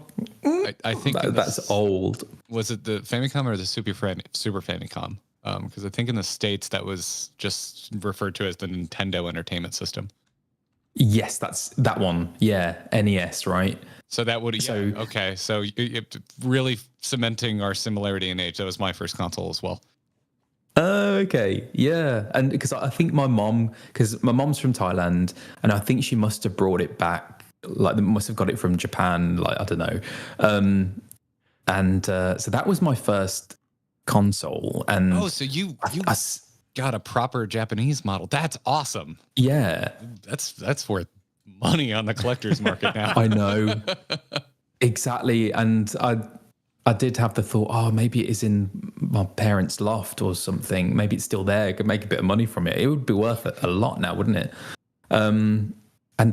I think that's old. Was it the Famicom or the Super Famicom? Because I think in the States that was just referred to as the Nintendo Entertainment System. Yes, that's that one. Yeah, NES, right? So that would okay. So you really cementing our similarity in age. That was my first console as well. Okay, yeah, and because I think my mom's from Thailand, and I think she must have brought it back. Like, they must have got it from Japan. Like, I don't know. So that was my first console. And so you got a proper Japanese model. That's awesome. Yeah, that's worth money on the collector's market now. I know. Exactly. And I did have the thought, oh, maybe it is in my parents' loft or something. Maybe it's still there. I could make a bit of money from it. It would be worth a lot now, wouldn't it? And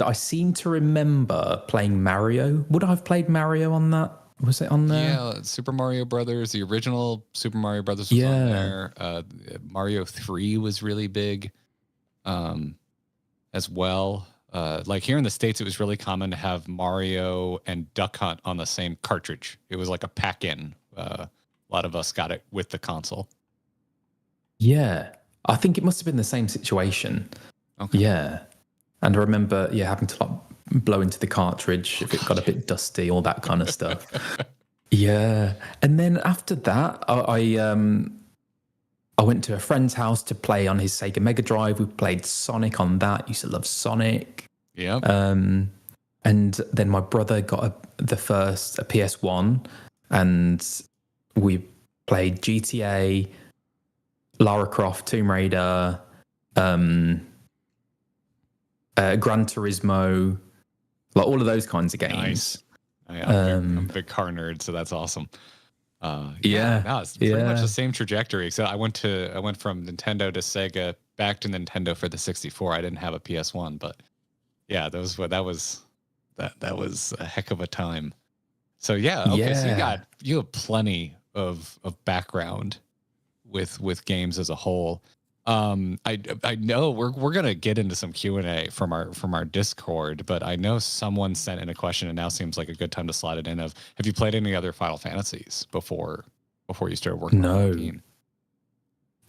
I seem to remember playing Mario. Would I have played Mario on that? Was it on there? Yeah, Super Mario Brothers. The original Super Mario Brothers was on there. Mario 3 was really big as well. Like here in the States, it was really common to have Mario and Duck Hunt on the same cartridge. It was like a pack-in. A lot of us got it with the console. Yeah, I think it must have been the same situation. Okay. Yeah, and I remember having to like blow into the cartridge if it got a bit dusty, all that kind of stuff. Yeah, and then after that, I went to a friend's house to play on his Sega Mega Drive. We played Sonic on that. Used to love Sonic. Yeah. And then my brother got a PS1, and we played GTA, Lara Croft, Tomb Raider, Gran Turismo, like all of those kinds of games. Nice. I'm a big car nerd, so that's awesome. No, it's pretty much the same trajectory. So I went from Nintendo to Sega, back to Nintendo for the 64. I didn't have a PS1, but yeah, that was a heck of a time. So okay, so you have plenty of background with games as a whole. I know we're gonna get into some Q&A from our Discord, but I know someone sent in a question, and now seems like a good time to slide it in. Have you played any other Final Fantasies before you started working on the team?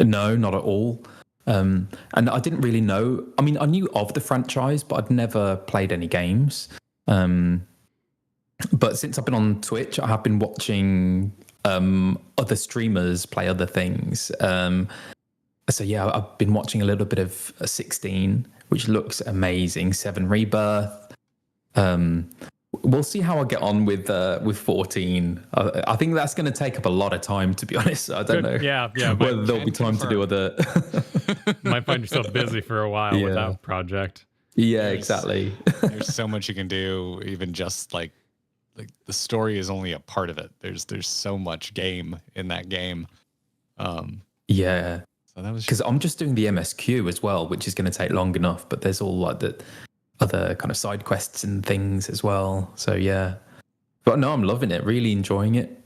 No, not at all. And I didn't really know. I mean, I knew of the franchise, but I'd never played any games. But since I've been on Twitch, I have been watching other streamers play other things. So I've been watching a little bit of 16, which looks amazing. 7 Rebirth. We'll see how I get on with 14. I think that's going to take up a lot of time, to be honest. I don't know. Yeah. Whether there'll be time to do other. Might find yourself busy for a while with that project. Yeah, exactly. There's so much you can do. Even just like the story is only a part of it. There's so much game in that game. Yeah. That was because I'm just doing the MSQ as well, which is going to take long enough, but there's all like the other kind of side quests and things as well. So yeah, but no, I'm loving it, really enjoying it.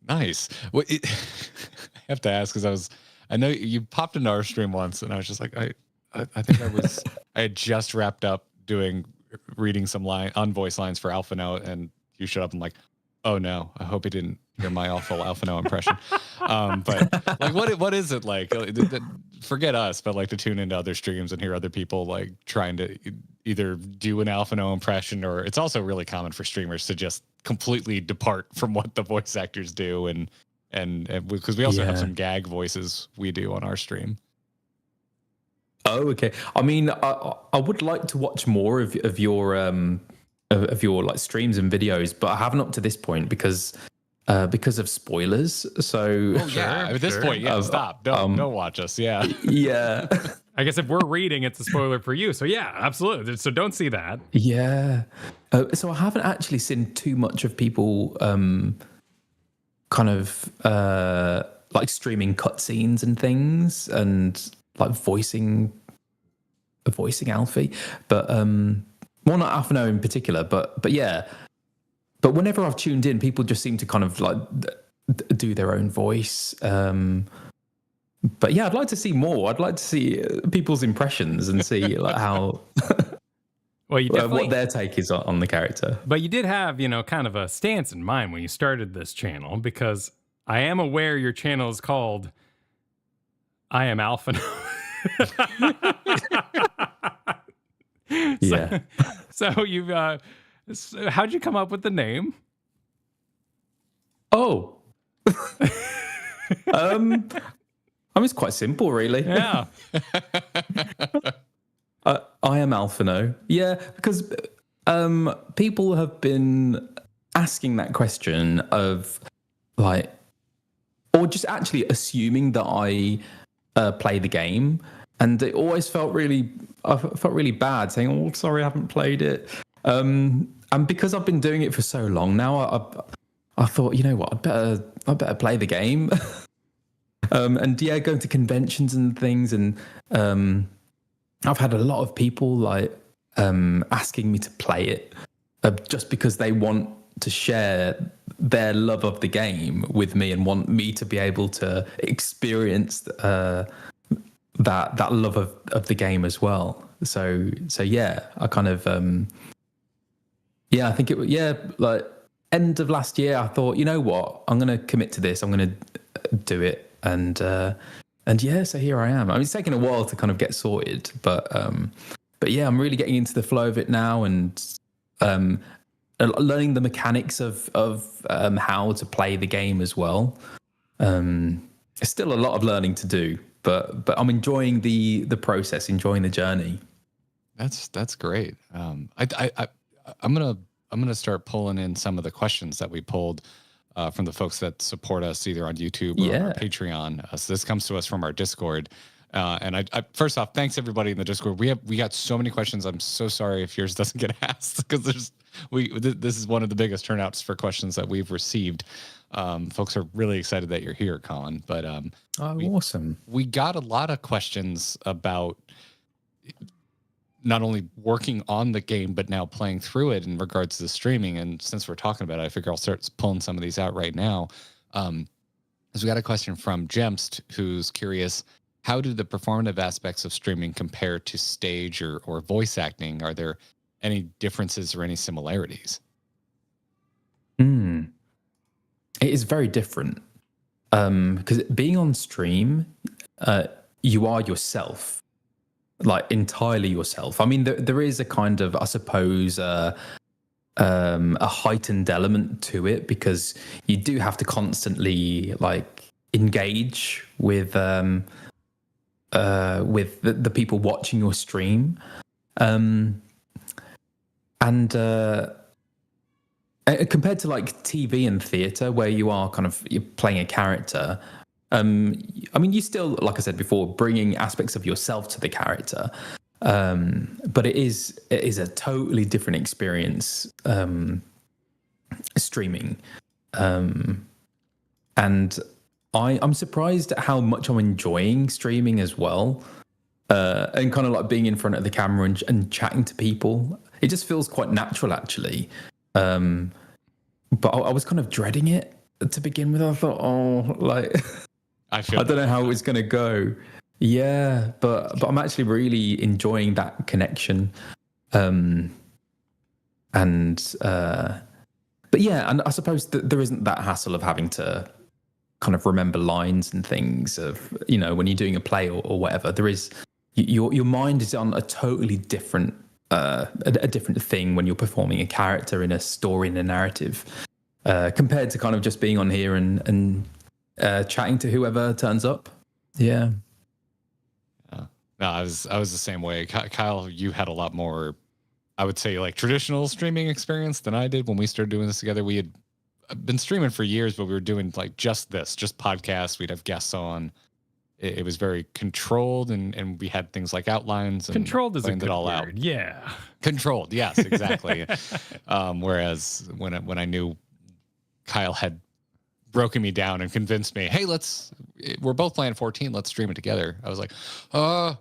Nice. Well, I have to ask, because I know you popped into our stream once, and I was just like, I think I had just wrapped up reading some voice lines for Alphinaud, and you showed up. I'm like, oh no, I hope he didn't hear my awful Alphinaud impression. But like, what is it like? Forget us, but like to tune into other streams and hear other people like trying to either do an Alphinaud impression, or it's also really common for streamers to just completely depart from what the voice actors do, and because we also have some gag voices we do on our stream. Oh, okay. I mean, I would like to watch more of your like streams and videos, but I haven't up to this point because of spoilers. So at this point, stop. Don't watch us. Yeah. Yeah. I guess if we're reading, it's a spoiler for you. So yeah, absolutely. So don't see that. Yeah. So I haven't actually seen too much of people kind of like streaming cutscenes and things, and like voicing Alfie, but well, not Alphinaud in particular, but yeah. But whenever I've tuned in, people just seem to kind of like do their own voice. But yeah, I'd like to see more. I'd like to see people's impressions and see like how well, you what their take is on the character. But you did have, kind of a stance in mind when you started this channel, because I am aware your channel is called I Am Alphinaud. Yeah. So you've how'd you come up with the name? Oh. I mean, it's quite simple, really. Yeah. I am Alphinaud. Yeah, because people have been asking that question of like, or just actually assuming that I play the game, and it always I felt really bad saying, "Oh, sorry, I haven't played it." And because I've been doing it for so long now, I thought, you know what, I better play the game. And yeah, going to conventions and things, and I've had a lot of people like asking me to play it just because they want to share their love of the game with me and want me to be able to experience that love of the game as well. So yeah, I kind of I think like end of last year, I thought, you know what, I'm going to commit to this. I'm going to do it. And yeah, so here I am. I mean, it's taken a while to kind of get sorted, but yeah, I'm really getting into the flow of it now, and learning the mechanics of how to play the game as well. There's still a lot of learning to do, but I'm enjoying the process, enjoying the journey. That's great. I'm gonna start pulling in some of the questions that we pulled from the folks that support us either on YouTube or our Patreon. So this comes to us from our Discord. And I first off, thanks everybody in the Discord. We got so many questions. I'm so sorry if yours doesn't get asked, because this is one of the biggest turnouts for questions that we've received. Folks are really excited that you're here, Colin. But awesome. We got a lot of questions about not only working on the game, but now playing through it in regards to the streaming. And since we're talking about it, I figure I'll start pulling some of these out right now. So we got a question from Jemst, who's curious, how do the performative aspects of streaming compare to stage or voice acting? Are there any differences or any similarities? It is very different. Because being on stream, you are yourself. Like entirely yourself. I mean, there is a kind of, I suppose, a heightened element to it, because you do have to constantly like engage with the people watching your stream, and compared to like TV and theatre, where you're playing a character. I mean, you still, like I said before, bringing aspects of yourself to the character, but it is a totally different experience streaming, and I'm surprised at how much I'm enjoying streaming as well, and kind of like being in front of the camera and chatting to people. It just feels quite natural, actually, but I was kind of dreading it to begin with. I thought, oh, like. I don't know how it's going to go. Yeah, but I'm actually really enjoying that connection. But yeah, and I suppose that there isn't that hassle of having to kind of remember lines and things of, when you're doing a play or whatever. There is, your mind is on a totally different, a different thing when you're performing a character in a story, in a narrative, compared to kind of just being on here and chatting to whoever turns up. Yeah. No, I was the same way. Kyle, you had a lot more, I would say, like traditional streaming experience than I did when we started doing this together. We had been streaming for years, but we were doing like just podcasts. We'd have guests on. It was very controlled, and we had things like outlines. And controlled is a good word. Out. Yeah. Controlled. Yes, exactly. Whereas when I knew Kyle had broken me down and convinced me, hey, we're both playing 14. Let's stream it together. I was like, I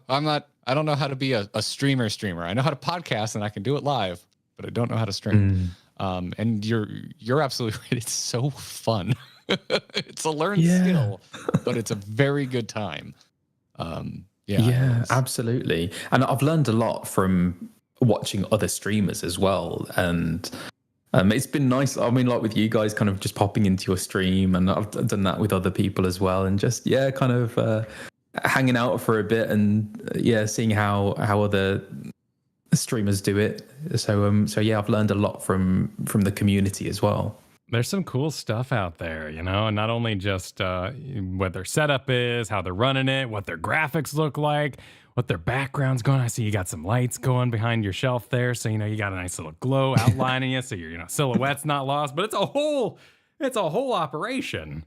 don't know how to be a streamer. I know how to podcast and I can do it live, but I don't know how to stream. And you're absolutely right. It's so fun. It's a learned skill, but it's a very good time. Yeah, absolutely. And I've learned a lot from watching other streamers as well. And it's been nice. I mean, like with you guys kind of just popping into your stream, and I've done that with other people as well. And just, kind of hanging out for a bit and seeing how other streamers do it. So I've learned a lot from the community as well. There's some cool stuff out there, and not only just what their setup is, how they're running it, what their graphics look like, what their background's going. I see you got some lights going behind your shelf there, so you got a nice little glow outlining you, so your silhouette's not lost. But it's a whole operation.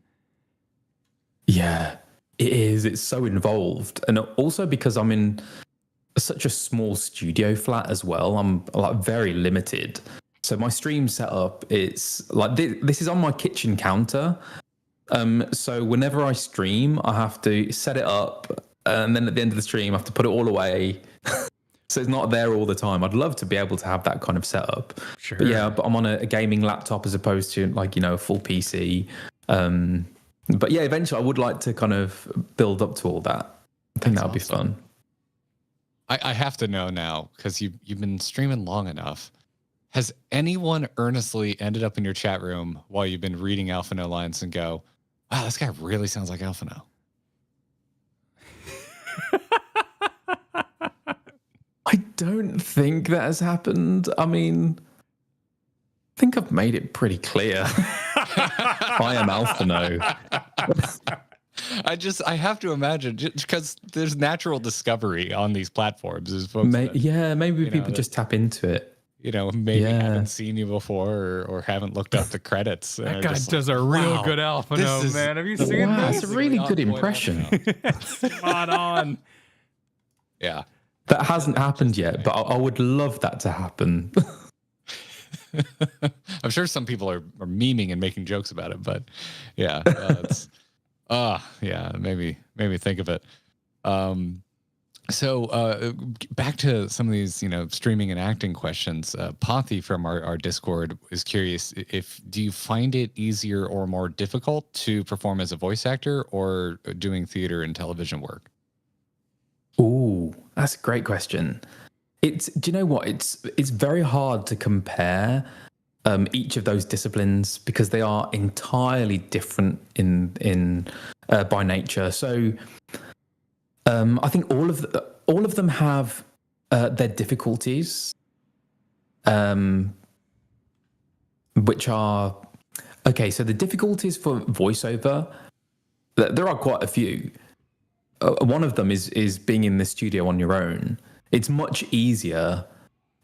Yeah, it is. It's so involved, and also because I'm in such a small studio flat as well, I'm like very limited. So my stream setup, it's like this is on my kitchen counter. So whenever I stream, I have to set it up, and then at the end of the stream, I have to put it all away. So it's not there all the time. I'd love to be able to have that kind of setup. Sure. But I'm on a gaming laptop as opposed to a full PC. But eventually I would like to kind of build up to all that. I think that would be fun. I have to know now, because you've been streaming long enough. Has anyone earnestly ended up in your chat room while you've been reading Alphinaud lines and go, wow, this guy really sounds like Alphinaud? I don't think that has happened. I mean, I think I've made it pretty clear. I am Alphinaud. I have to imagine, because there's natural discovery on these platforms. Maybe people just tap into it. Maybe haven't seen you before or haven't looked up the credits. That guy does a real good Alphinaud, man. Have you seen this? That's a really good impression. Spot on. Yeah. That hasn't happened yet, but I would love that to happen. I'm sure some people are memeing and making jokes about it, but yeah, maybe think of it. So back to some of these, streaming and acting questions. Pothy from our Discord is curious, do you find it easier or more difficult to perform as a voice actor or doing theater and television work? Ooh, that's a great question. Do you know what? It's very hard to compare each of those disciplines because they are entirely different in by nature. So I think all of them have their difficulties, which are okay. So the difficulties for voiceover, there are quite a few. One of them is being in the studio on your own. It's much easier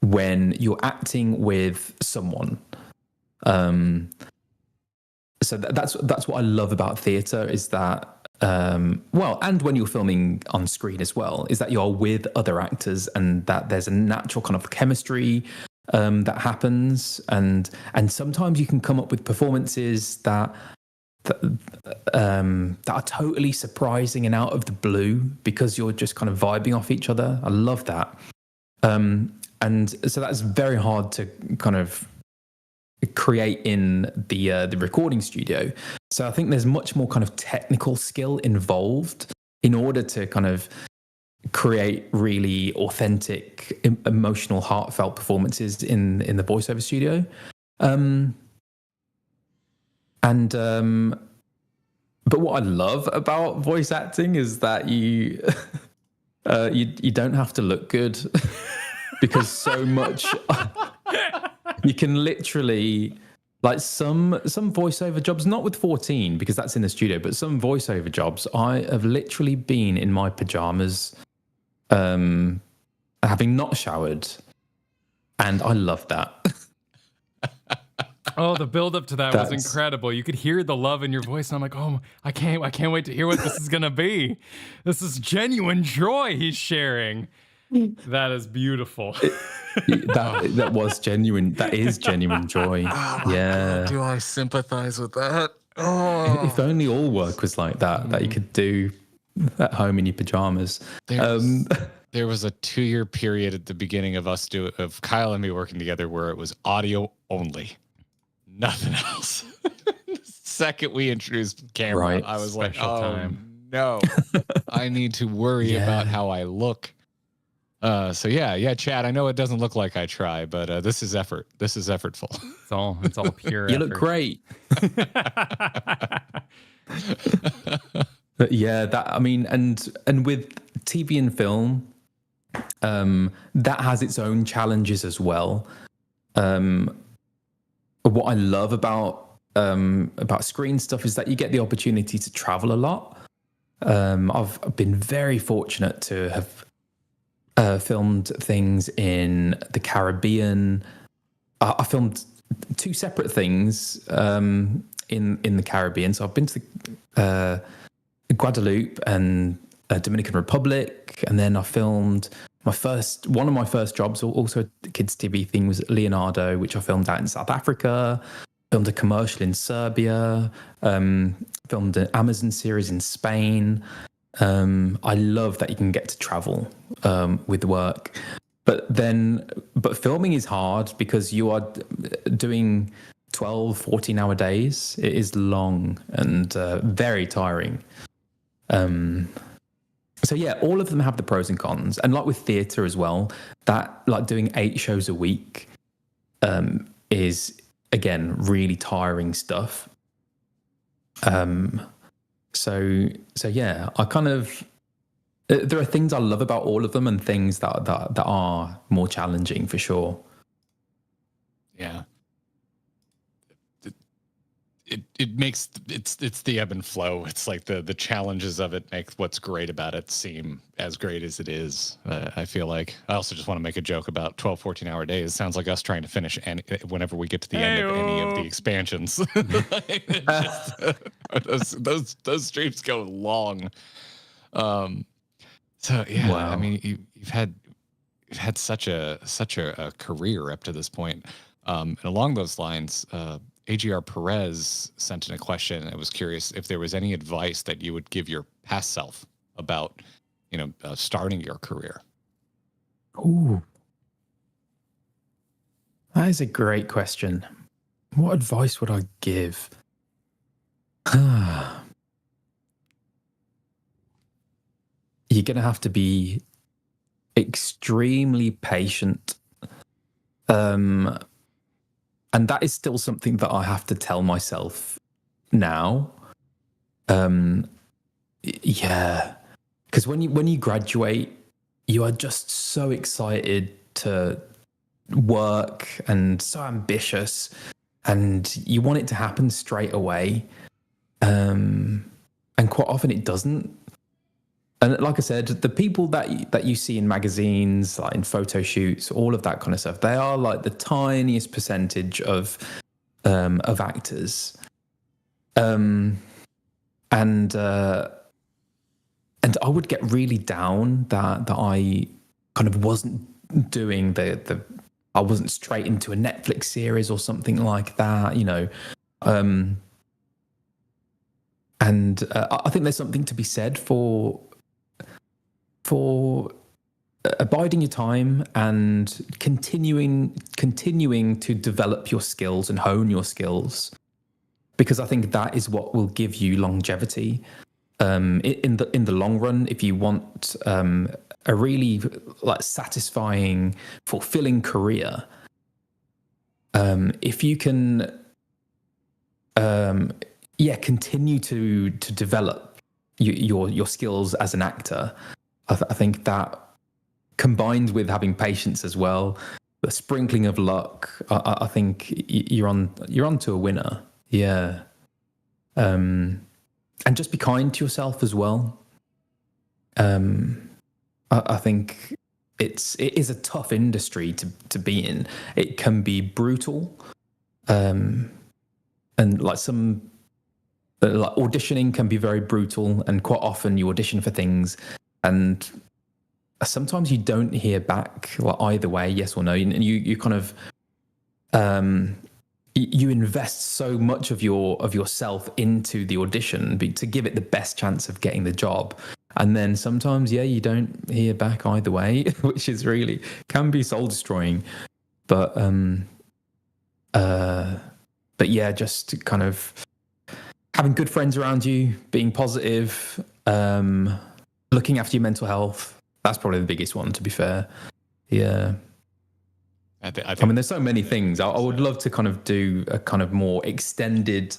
when you're acting with someone. So that's what I love about theatre is that, and when you're filming on screen as well, is that you're with other actors and that there's a natural kind of chemistry that happens, and sometimes you can come up with performances that are totally surprising and out of the blue because you're just kind of vibing off each other. I love that. And so that's very hard to kind of create in the recording studio. So I think there's much more kind of technical skill involved in order to kind of create really authentic, emotional, heartfelt performances in the voiceover studio. But what I love about voice acting is that you don't have to look good because so much you can literally, like some voiceover jobs, not with 14 because that's in the studio, but some voiceover jobs I have literally been in my pajamas, having not showered, and I love that. Oh, the build up to that was incredible. You could hear the love in your voice, and I'm like, oh, I can't wait to hear what this is gonna be. This is genuine joy he's sharing. That is beautiful. That was genuine. That is genuine joy. Oh, yeah. God, do I sympathize with that? If only all work was like that, that you could do at home in your pajamas. There was a 2-year period at the beginning of of Kyle and me working together where it was audio only, nothing else. The second we introduced camera, Right. I was Special like, "Oh time. no, I need to worry about how I look." So yeah, Chad. I know it doesn't look like I try, but this is effort. This is effortful. It's all pure. You effort. look great. But yeah, that, I mean, and with TV and film, that has its own challenges as well. What I love about screen stuff is that you get the opportunity to travel a lot. I've been very fortunate to have filmed things in the Caribbean. I filmed 2 separate things in the Caribbean. So I've been to Guadeloupe and Dominican Republic, and then I filmed one of my first jobs, also a kids TV thing, was Leonardo, which I filmed out in South Africa. Filmed a commercial in Serbia. Filmed an Amazon series in Spain. I love that you can get to travel with work, but filming is hard because you are doing 12, 14-hour days. It is long and very tiring. So yeah, all of them have the pros and cons, and like with theatre as well, that like doing 8 shows a week is again really tiring stuff. So yeah, I kind of, there are things I love about all of them and things that are more challenging for sure. Yeah. It makes it's the ebb and flow. It's like the challenges of it make what's great about it seem as great as it is. I feel like I also just want to make a joke about 12, 14-hour days. Sounds like us trying to finish whenever we get to the end of any of the expansions. Those streams go long. So yeah, wow. I mean, you've had such a career up to this point, and along those lines, AGR Perez sent in a question. I was curious if there was any advice that you would give your past self about, starting your career. Ooh, that is a great question. What advice would I give? You're going to have to be extremely patient. And that is still something that I have to tell myself now. Yeah, because when you graduate, you are just so excited to work and so ambitious, and you want it to happen straight away. And quite often it doesn't. And like I said, the people that you see in magazines, like in photo shoots, all of that kind of stuff, they are like the tiniest percentage of actors. And I would get really down that I kind of wasn't doing I wasn't straight into a Netflix series or something like that, And I think there's something to be said for abiding your time and continuing to develop your skills and hone your skills, because I think that is what will give you longevity in the long run. If you want a really satisfying, fulfilling career, if you can continue to develop your skills as an actor, I think that, combined with having patience as well, the sprinkling of luck, I think you're on to a winner. Yeah. And just be kind to yourself as well. I think it is a tough industry to be in. It can be brutal. And auditioning can be very brutal, and quite often you audition for things and sometimes you don't hear back either way, yes or no, and you kind of you invest so much of yourself into the audition to give it the best chance of getting the job. And then sometimes, you don't hear back either way, which is really can be soul destroying. But yeah, just kind of having good friends around you, being positive, looking after your mental health. That's probably the biggest one, to be fair. Yeah. I mean, there's so many things. I would love to kind of do a kind of more extended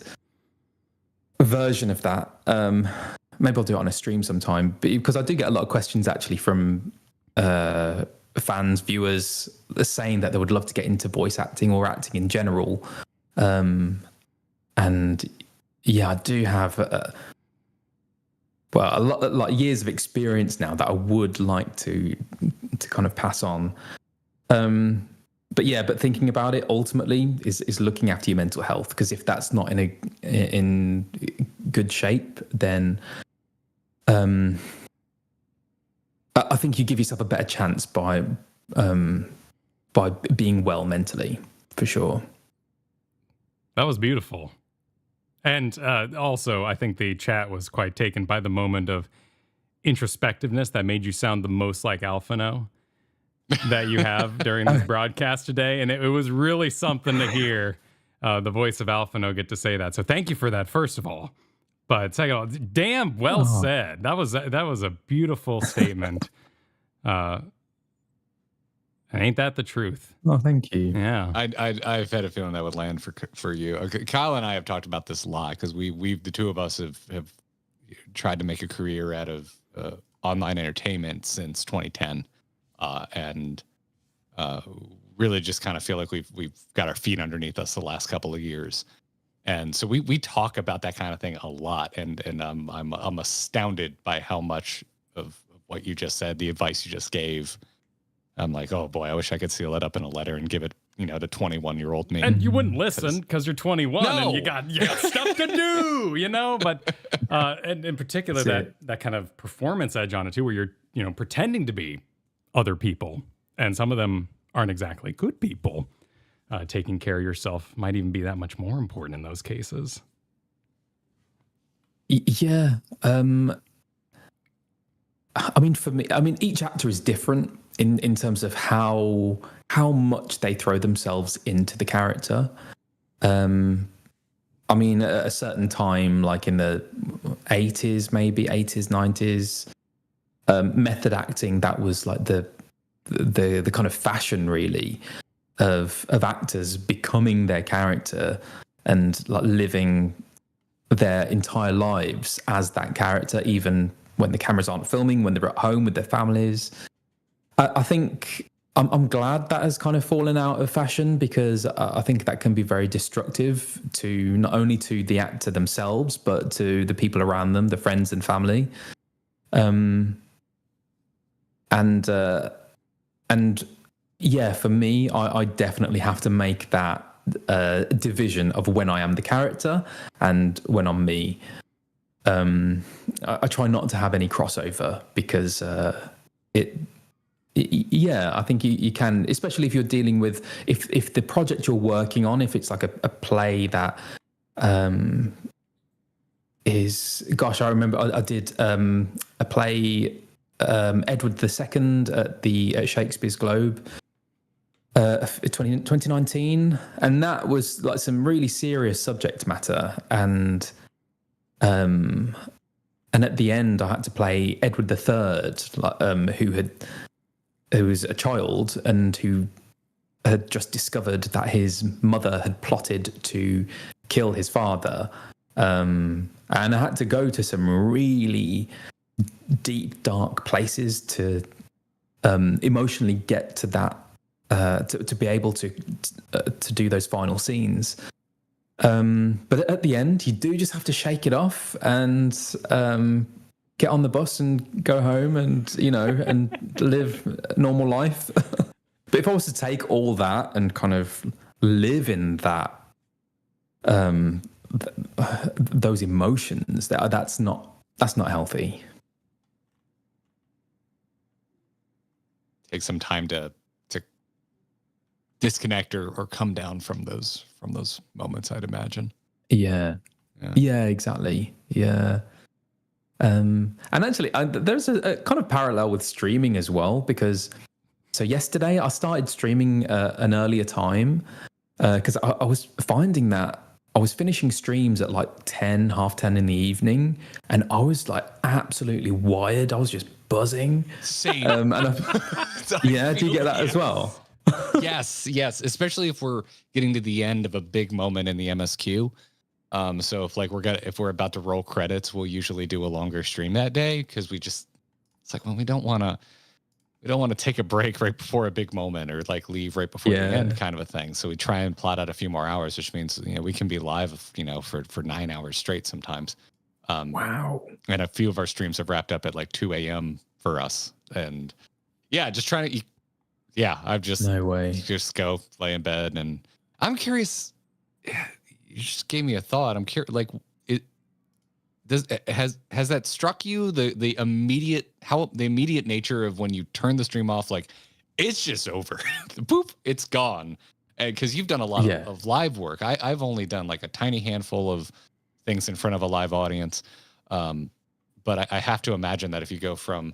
version of that. Maybe I'll do it on a stream sometime, because I do get a lot of questions actually from fans, viewers, saying that they would love to get into voice acting or acting in general. And yeah, I do have a lot, like years of experience now that I would like to kind of pass on. But thinking about it ultimately is looking after your mental health, because if that's not in good shape, then I think you give yourself a better chance by being well mentally, for sure. That was beautiful. And also, I think the chat was quite taken by the moment of introspectiveness that made you sound the most like Alphinaud that you have during this broadcast today. And it was really something to hear the voice of Alphinaud get to say that. So thank you for that, first of all. But second of all, damn well said. That was a beautiful statement. Ain't that the truth? Oh, thank you. Yeah. I've had a feeling that would land for you. Okay, Kyle and I have talked about this a lot, because we've the two of us have tried to make a career out of online entertainment since 2010, and really just kind of feel like we've got our feet underneath us the last couple of years. And so we talk about that kind of thing a lot, and I'm astounded by how much of what you just said, the advice you just gave. I'm like, oh boy, I wish I could seal it up in a letter and give it, to 21-year-old me. And you wouldn't listen because you're 21 No. and you got stuff to do, But and in particular, that kind of performance edge on it too, where you're pretending to be other people, and some of them aren't exactly good people. Taking care of yourself might even be that much more important in those cases. Yeah. I mean, for me, each actor is different in terms of how much they throw themselves into the character. At a certain time, like in the 80s, maybe 80s, 90s, method acting, that was like the kind of fashion, really, of actors becoming their character and like living their entire lives as that character, even when the cameras aren't filming, when they're at home with their families. I think I'm glad that has kind of fallen out of fashion, because I think that can be very destructive to not only to the actor themselves, but to the people around them, the friends and family. And yeah, for me, I definitely have to make that division of when I am the character and when I'm me. I try not to have any crossover, because I think you can, especially if you're dealing with, if the project you're working on, if it's like a play that is, gosh, I remember I did a play, Edward II at Shakespeare's Globe, 2019, and that was like some really serious subject matter, and at the end I had to play Edward III, who was a child and who had just discovered that his mother had plotted to kill his father, and I had to go to some really deep, dark places to emotionally get to that, to be able to do those final scenes. But at the end, you do just have to shake it off and get on the bus and go home and, and live a normal life. But if I was to take all that and kind of live in that, those emotions, that's not healthy. Take some time to disconnect or come down from those moments, I'd imagine. Yeah, exactly. Yeah. And actually, there's a kind of parallel with streaming as well, because so yesterday I started streaming an earlier time because I was finding that I was finishing streams at like 10, half 10 in the evening, and I was like absolutely wired. I was just buzzing. Same. Yeah, do you get that as well? Yes, especially if we're getting to the end of a big moment in the MSQ. So if we're about to roll credits, we'll usually do a longer stream that day because it's like, well, we don't want to take a break right before a big moment or like leave right before the end kind of a thing. So we try and plot out a few more hours, which means we can be live for 9 hours straight sometimes. Wow. And a few of our streams have wrapped up at like 2 a.m. for us, and just trying to I've just no way just go lay in bed. And I'm curious. You just gave me a thought. I'm curious, like, has that struck you, the immediate nature of when you turn the stream off, like it's just over, boop, it's gone. Because you've done a lot of live work. I've only done like a tiny handful of things in front of a live audience, but I have to imagine that if you go from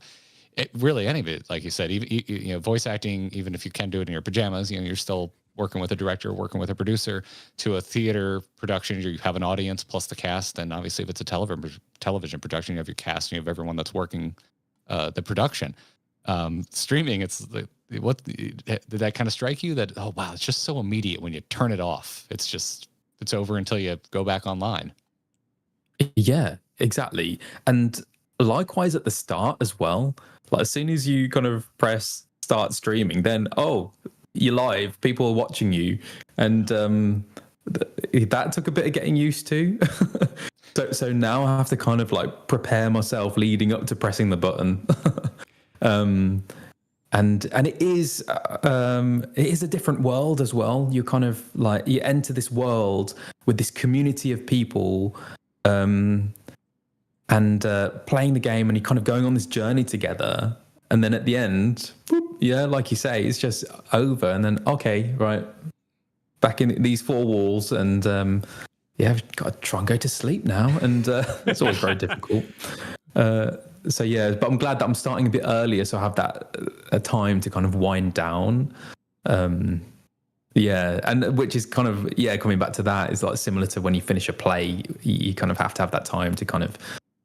really any of it, like you said, even voice acting, even if you can do it in your pajamas, you're still working with a director, working with a producer, to a theater production, you have an audience plus the cast. And obviously if it's a television production, you have your cast and you have everyone that's working the production. Streaming, did that kind of strike you that, oh wow, it's just so immediate when you turn it off? It's over until you go back online. Yeah, exactly. And likewise at the start as well, like as soon as you kind of press start streaming, then you're live, people are watching you, and that took a bit of getting used to. so now I have to kind of like prepare myself leading up to pressing the button. And it is a different world as well. You kind of like you enter this world with this community of people, and playing the game, and you're kind of going on this journey together. And then at the end, like you say, it's just over. And then, okay, right, back in these four walls. And I've got to try and go to sleep now. And it's always very difficult. But I'm glad that I'm starting a bit earlier, so I have that time to kind of wind down. And which is kind of, coming back to that, is like similar to when you finish a play, you kind of have to have that time to kind of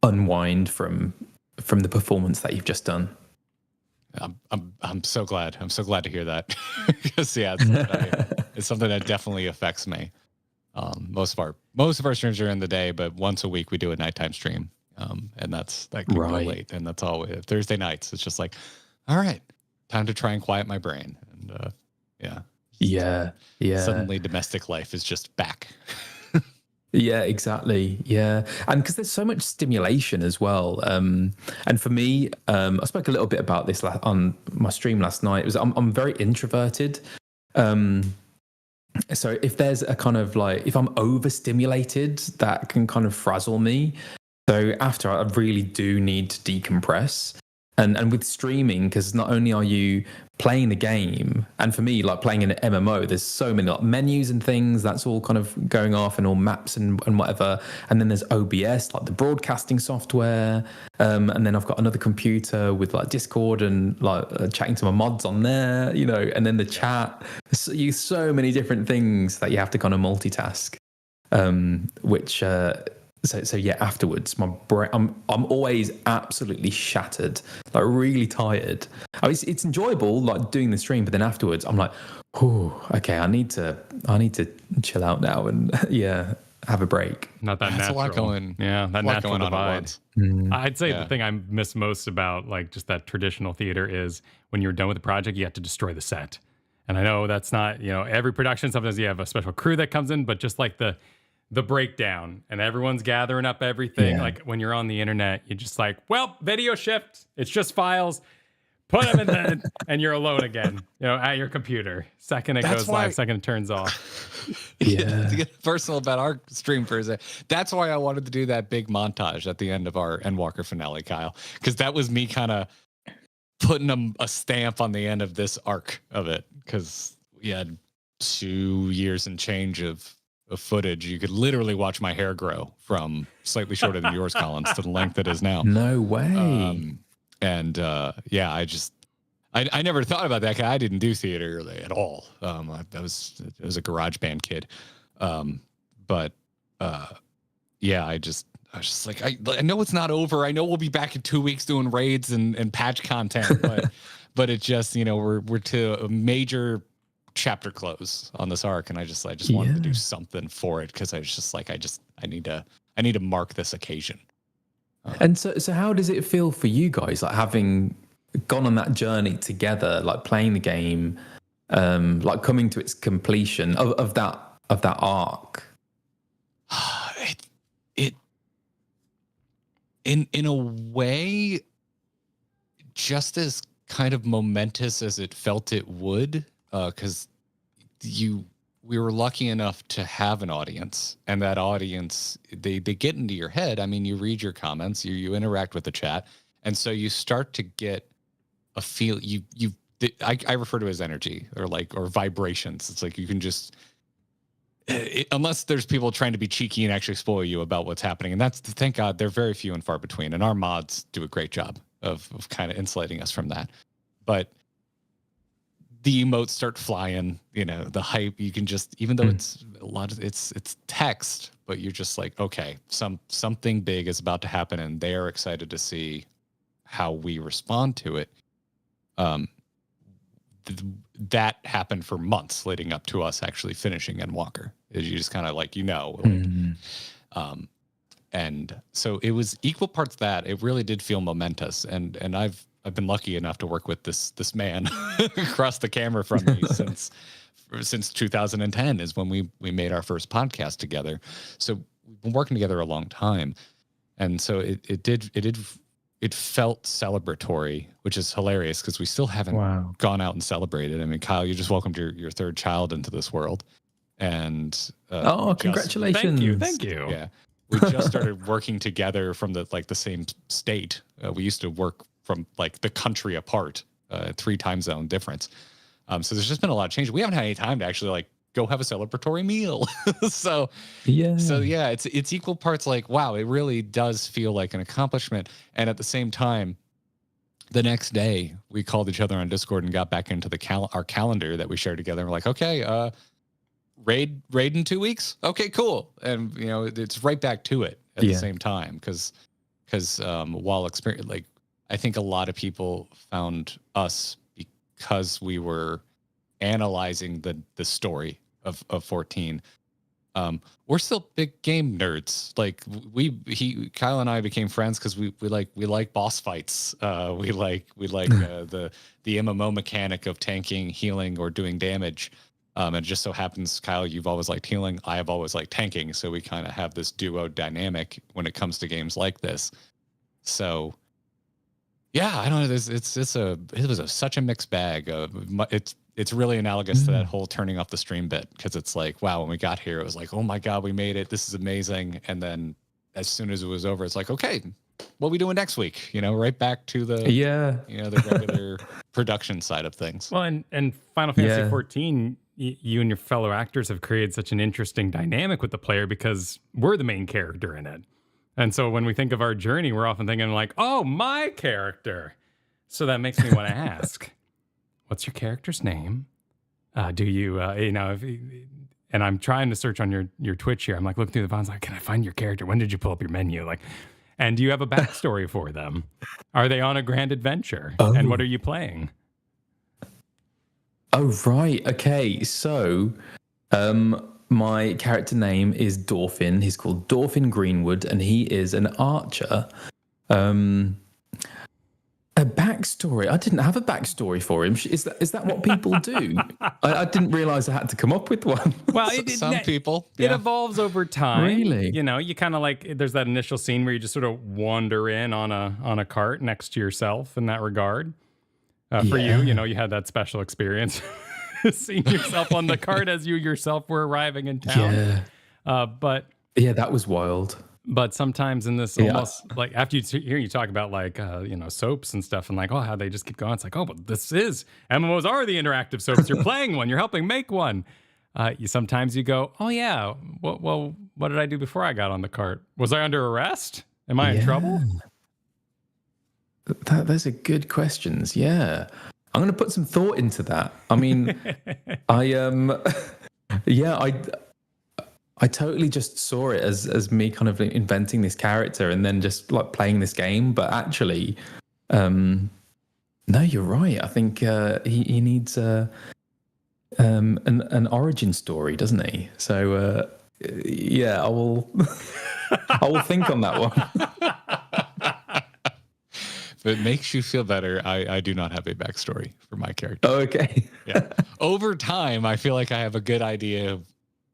unwind from the performance that you've just done. I'm so glad. I'm so glad to hear that, because it's something that definitely affects me. Most of our streams are in the day, but once a week we do a nighttime stream, and that can go late, and that's all. Thursday nights, it's just like, all right, time to try and quiet my brain, and suddenly domestic life is just back. Yeah, exactly. Yeah. And because there's so much stimulation as well. And for me, I spoke a little bit about this on my stream last night. I'm very introverted. So if there's a kind of like, if I'm overstimulated, that can kind of frazzle me. So after, I really do need to decompress. And with streaming, because not only are you playing the game, and for me, like playing an MMO, there's so many like menus and things that's all kind of going off, and all maps and whatever. And then there's OBS, like the broadcasting software. And then I've got another computer with like Discord and like chatting to my mods on there, and then the chat. So many different things that you have to kind of multitask, which... So afterwards, my brain, I'm always absolutely shattered, like really tired. It's enjoyable, like doing the stream, but then afterwards, I'm like, oh, okay, I need to chill out now and have a break. Not that That's natural. A lot going. Yeah, that natural going on divide. at once. I'd say the thing I miss most about like just that traditional theater is when you're done with the project, you have to destroy the set. And I know that's not every production. Sometimes you have a special crew that comes in, but just like the breakdown and everyone's gathering up everything. Like when you're on the internet, you're just like, well, video shift. It's just files. Put them in the, and you're alone again, at your computer. Second it goes live, second it turns off. To get personal about our stream for a second. That's why I wanted to do that big montage at the end of our Endwalker finale, Kyle, because that was me kind of putting a stamp on the end of this arc of it, because we had 2 years and change of footage, you could literally watch my hair grow from slightly shorter than yours, Collins, to the length it is now. No way. I never thought about that. I didn't do theater really at all. I was a garage band kid. I was just like, I know it's not over. I know we'll be back in 2 weeks doing raids and patch content, but it just, we're to a major chapter close on this arc, and I just wanted to do something for it, because I was just like, I need to mark this occasion. And so how does it feel for you guys, like having gone on that journey together, like playing the game, like coming to its completion of that arc? It in a way, just as kind of momentous as it felt it would, because we were lucky enough to have an audience, and that audience, they get into your head. I mean, you read your comments, you interact with the chat, and so you start to get a feel. I refer to it as energy or vibrations. It's like you can just, unless there's people trying to be cheeky and actually spoil you about what's happening, and that's, thank God, they're very few and far between, and our mods do a great job of kind of insulating us from that. But the emotes start flying, the hype, you can just, even though it's a lot of, it's text, but you're just like, okay, something big is about to happen, and they're excited to see how we respond to it. That happened for months leading up to us actually finishing Endwalker. You just kind of like, and so it was equal parts that it really did feel momentous. And I've been lucky enough to work with this man across the camera from me since 2010 is when we made our first podcast together. So we've been working together a long time. And so it felt celebratory, which is hilarious because we still haven't gone out and celebrated. I mean, Kyle, you just welcomed your third child into this world. And congratulations. Thank you. Yeah. We just started working together from the same state. We used to work from the country apart, 3 time zone difference. So there's just been a lot of change. We haven't had any time to actually go have a celebratory meal. So it's equal parts wow, it really does feel like an accomplishment. And at the same time, the next day we called each other on Discord and got back into our calendar that we shared together. And we're like, okay, raid in 2 weeks. Okay, cool. And it's right back to it at the same time. Cause while I think a lot of people found us because we were analyzing the story of 14. We're still big game nerds. Kyle and I became friends because we like boss fights. We like the MMO mechanic of tanking, healing, or doing damage. And it just so happens, Kyle, you've always liked healing. I have always liked tanking. So we kind of have this duo dynamic when it comes to games like this. So yeah, I don't know. It was such a mixed bag. It's really analogous to that whole turning off the stream bit, because it's like, wow, when we got here, it was like, oh my God, we made it. This is amazing. And then as soon as it was over, it's like, okay, what are we doing next week? Right back to the the regular production side of things. Well, and Final Fantasy 14, you and your fellow actors have created such an interesting dynamic with the player because we're the main character in it. And so when we think of our journey, we're often thinking oh, my character. So that makes me want to ask, what's your character's name? Do you, and I'm trying to search on your Twitch here. I'm looking through the files, can I find your character? When did you pull up your menu? And do you have a backstory for them? Are they on a grand adventure? Oh. And what are you playing? Oh, right. Okay. So, my character name is Dorfin. He's called Dorfin Greenwood, and he is an archer. A backstory? I didn't have a backstory for him. Is that what people do? I didn't realize I had to come up with one. Well, some people. It evolves over time. Really? You kind of there's that initial scene where you just sort of wander in on a cart next to yourself in that regard. For you, you had that special experience. Seeing yourself on the cart as you yourself were arriving in town. But that was wild. But sometimes in this, almost after you hear you talk about soaps and stuff, and how they just keep going. It's but this is MMOs are the interactive soaps. You're playing one. You're helping make one. sometimes you go, oh yeah, well, what did I do before I got on the cart? Was I under arrest? Am I in trouble? Those are good questions. Yeah, I'm going to put some thought into that. I mean, I totally just saw it as me kind of inventing this character and then just like playing this game. But actually, no, you're right. I think he needs an origin story, doesn't he? So I will I will think on that one. If it makes you feel better, I do not have a backstory for my character. Oh, okay. Yeah. Over time, I feel like I have a good idea of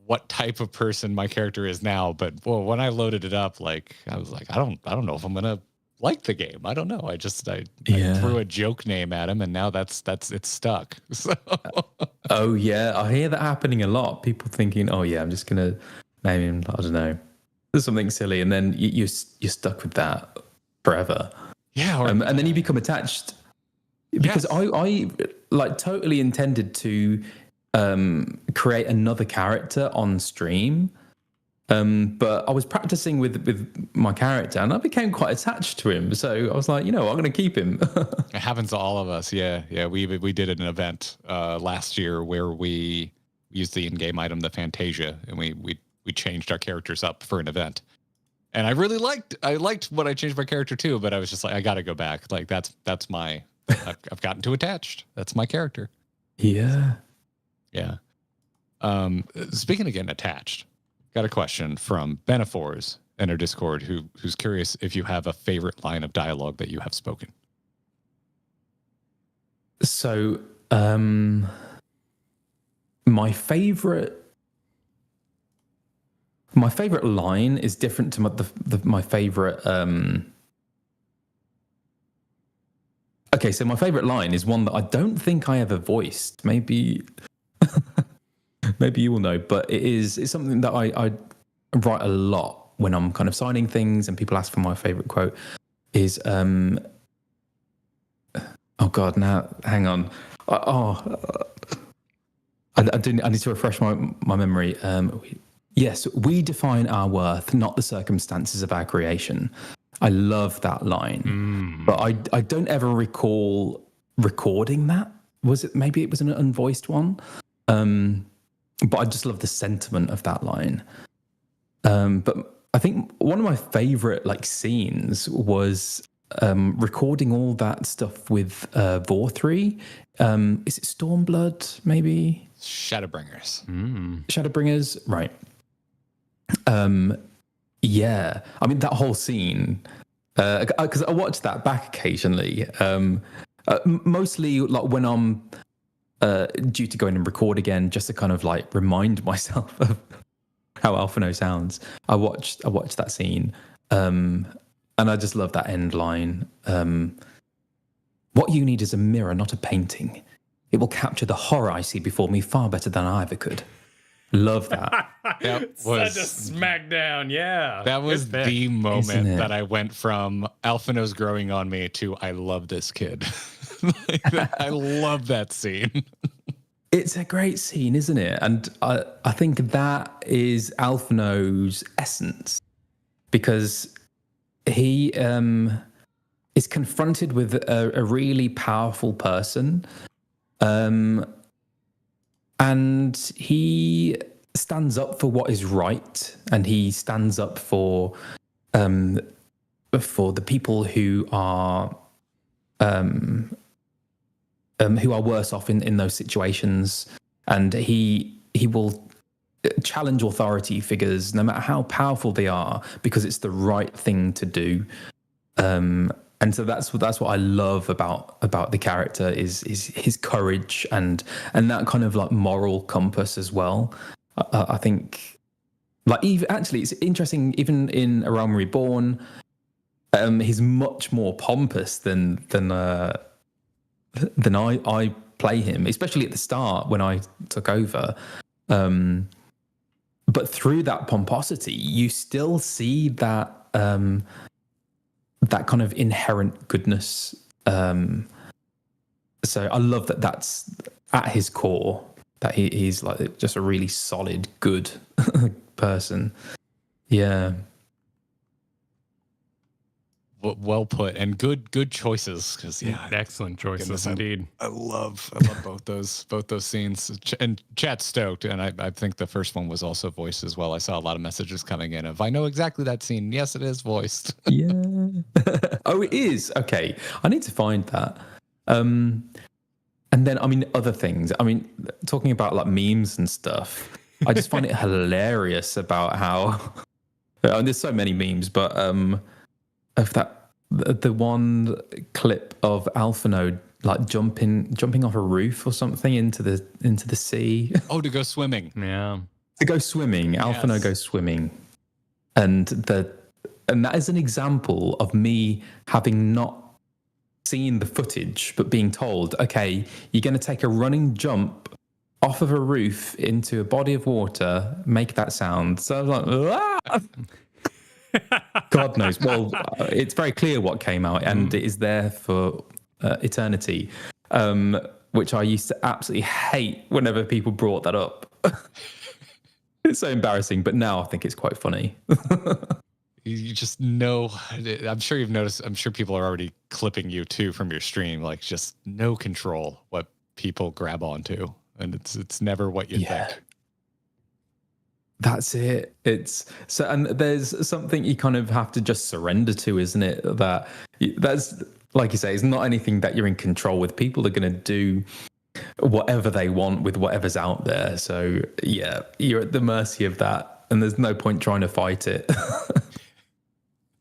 what type of person my character is now. But when I loaded it up, like I was like, I don't know if I'm gonna like the game. I don't know. I threw a joke name at him, and now that's it's stuck. So. Oh yeah, I hear that happening a lot. People thinking, oh yeah, I'm just gonna name him. I don't know, there's something silly, and then you're stuck with that forever. Yeah, and then you become attached because I like totally intended to create another character on stream, but I was practicing with my character and I became quite attached to him. So I was like, I'm going to keep him. It happens to all of us. Yeah. We did an event last year where we used the in-game item, the Fantasia, and we changed our characters up for an event. And I really liked what I changed my character to, but I was just like, I got to go back. Like that's my, I've gotten too attached. That's my character. Yeah. Yeah. Speaking of getting attached, got a question from Benefors in our Discord who's curious if you have a favorite line of dialogue that you have spoken. So, my favorite line is different to my favorite. Okay, so my favorite line is one that I don't think I ever voiced. Maybe you will know, but it's something that I write a lot when I'm kind of signing things and people ask for my favorite quote. Is oh god, now hang on. I need to refresh my memory. Yes, we define our worth, not the circumstances of our creation. I love that line, but I don't ever recall recording that. Maybe it was an unvoiced one, but I just love the sentiment of that line. But I think one of my favorite scenes was recording all that stuff with Vorthree. Is it Stormblood? Maybe Shadowbringers. Shadowbringers, right? Yeah, I mean that whole scene, because I watch that back occasionally, mostly like when I'm due to go in and record again, just to kind of remind myself of how Alphinaud sounds. I watched that scene, and I just love that end line. What you need is a mirror, not a painting. It will capture the horror I see before me far better than I ever could. Love that. That was such a smackdown. Yeah, that was the moment that I went from Alphinaud's growing on me to I love this kid. I love that scene. It's a great scene, isn't it? And I think that is Alphinaud's essence, because he is confronted with a really powerful person. And he stands up for what is right, and he stands up for the people who are worse off in those situations, and he will challenge authority figures no matter how powerful they are, because it's the right thing to do. And so that's what I love about the character is his courage and that kind of moral compass as well. I think even it's interesting, even in A Realm Reborn, he's much more pompous than I play him, especially at the start when I took over. But through that pomposity, you still see that that kind of inherent goodness. So I love that that's at his core. that he's like just a really solid, good person. Yeah. Well put, and good choices, because excellent choices, goodness, indeed. I love both those scenes, and chat's stoked, and I think the first one was also voiced as well. I saw a lot of messages coming in of, I know exactly that scene. Yes, it is voiced. Yeah. Oh, it is. Okay, I need to find that. And then, I mean, other things. I mean, talking about like memes and stuff, I just find it hilarious about how and there's so many memes, but of that, the one clip of Alphinaud like jumping off a roof or something into the sea. Oh, to go swimming. Yeah. To go swimming. Yes. Alphinaud goes swimming. And that is an example of me having not seen the footage, but being told, okay, you're going to take a running jump off of a roof into a body of water, make that sound. So I was like, ah! God knows. Well, it's very clear what came out, and it is there for eternity, which I used to absolutely hate whenever people brought that up. It's so embarrassing, but now I think it's quite funny. You just know, I'm sure you've noticed, I'm sure people are already clipping you too from your stream, like just no control what people grab onto, and it's never what you think. That's it. It's so, and there's something you kind of have to just surrender to, isn't it? That's, like you say, it's not anything that you're in control with. People are going to do whatever they want with whatever's out there. So yeah, you're at the mercy of that, and there's no point trying to fight it.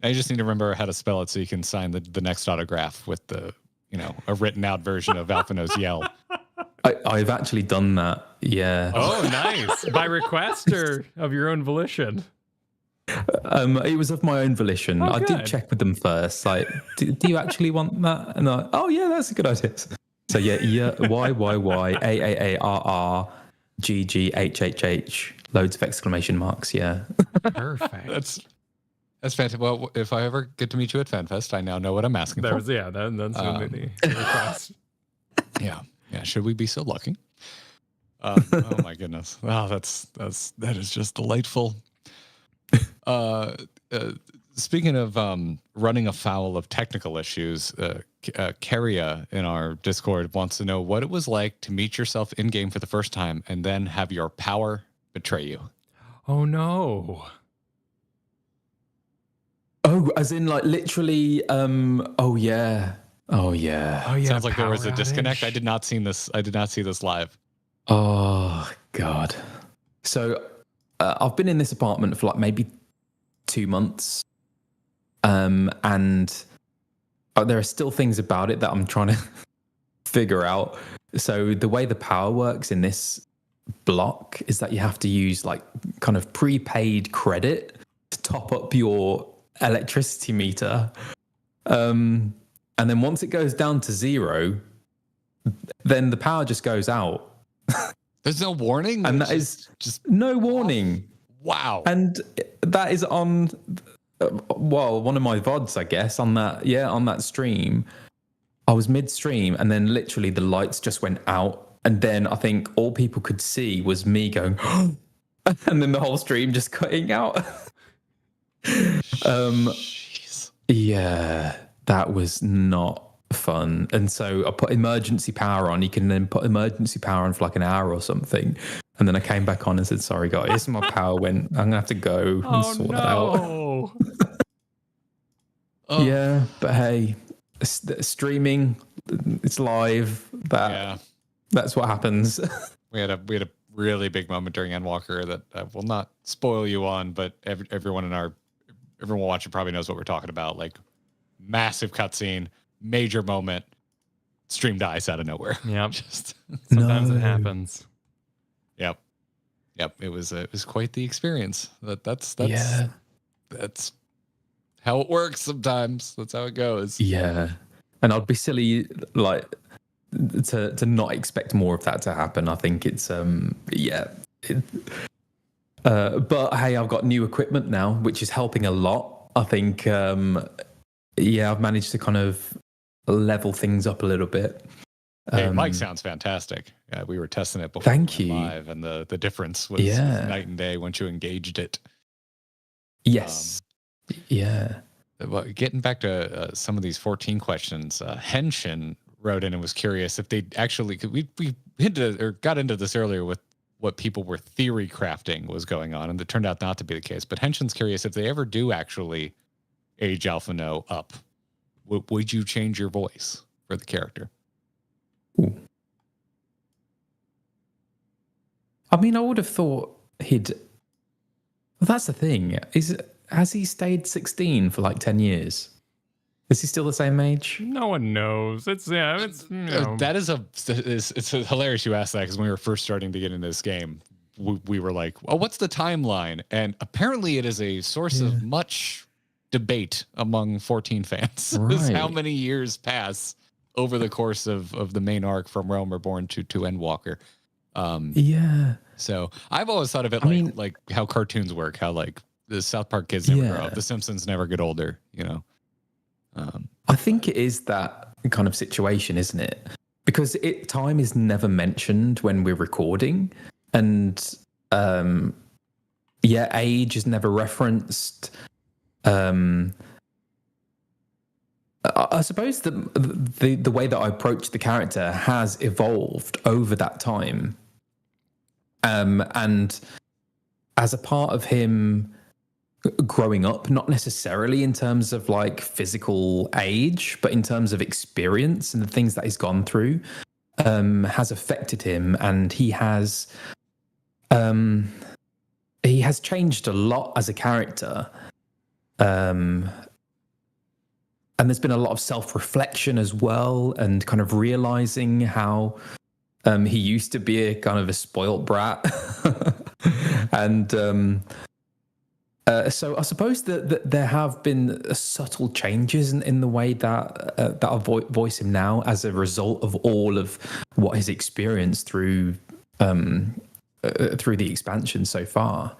I just need to remember how to spell it so you can sign the next autograph with a written out version of Alphinaud's yell. I've actually done that. Yeah. Oh, nice. By request or of your own volition? It was of my own volition. I did check with them first. Like, do you actually want that? And oh yeah, that's a good idea. So yeah, YYYAAARR GGHHH, loads of exclamation marks. Yeah. Perfect. That's fantastic. Well, if I ever get to meet you at FanFest, I now know what I'm asking for. That's the request. Yeah. Yeah, should we be so lucky? Oh my goodness! Wow, that is just delightful. Speaking of running afoul of technical issues, Carria in our Discord wants to know what it was like to meet yourself in game for the first time and then have your power betray you. Oh no! Oh, as in like literally. Oh yeah. Oh yeah. Oh yeah. Sounds like there was a disconnect. I did not see this live. Oh God. So I've been in this apartment for like maybe 2 months, and there are still things about it that I'm trying to figure out. So the way the power works in this block is that you have to use like kind of prepaid credit to top up your electricity meter. And then once it goes down to 0, then the power just goes out. There's no warning? And that is just no warning. Wow. And that is on, one of my VODs, I guess, on that stream. I was mid-stream, and then literally the lights just went out. And then I think all people could see was me going, and then the whole stream just cutting out. Jeez. Yeah. That was not fun. And so I put emergency power on. You can then put emergency power on for like an hour or something. And then I came back on and said, sorry, guys, my power went. I'm going to have to go and sort that out. Yeah, but hey, streaming, it's live. That's what happens. We had a really big moment during Endwalker that I will not spoil you on, but everyone watching probably knows what we're talking about. Like, massive cutscene, major moment, stream dies out of nowhere. Yep. Sometimes it happens. Yep. It was quite the experience. That's how it works sometimes. That's how it goes. Yeah. And I'd be silly like to not expect more of that to happen. I think it's but hey, I've got new equipment now, which is helping a lot. I think I've managed to kind of level things up a little bit. Hey, Mike sounds fantastic. We were testing it before Thank you. live, and the difference was night and day once you engaged it. Yes. But getting back to some of these 14 questions, Henshin wrote in and was curious if they actually, we hinted or got into this earlier with what people were theory crafting was going on, and it turned out not to be the case. But Henshin's curious if they ever do actually age Alphinaud up, would you change your voice for the character? Ooh. I mean, I would have thought he'd. Well, that's the thing. Has he stayed 16 for like 10 years? Is he still the same age? No one knows. It's that is it's hilarious you asked that, because when we were first starting to get into this game, we were like, well, what's the timeline? And apparently it is a source of much debate among 14 fans. Right. How many years pass over the course of the main arc from Realm Reborn to Endwalker. So I've always thought of it like how cartoons work, how like the South Park kids never grow up, the Simpsons never get older, you know. I think it is that kind of situation, isn't it? Because time is never mentioned when we're recording, and age is never referenced. I suppose the way that I approach the character has evolved over that time. And as a part of him growing up, not necessarily in terms of like physical age, but in terms of experience and the things that he's gone through, has affected him, and he has changed a lot as a character. And there's been a lot of self-reflection as well, and kind of realizing how he used to be a kind of a spoilt brat. And so I suppose that there have been subtle changes in the way that I voice him now as a result of all of what he's experienced through the expansion so far.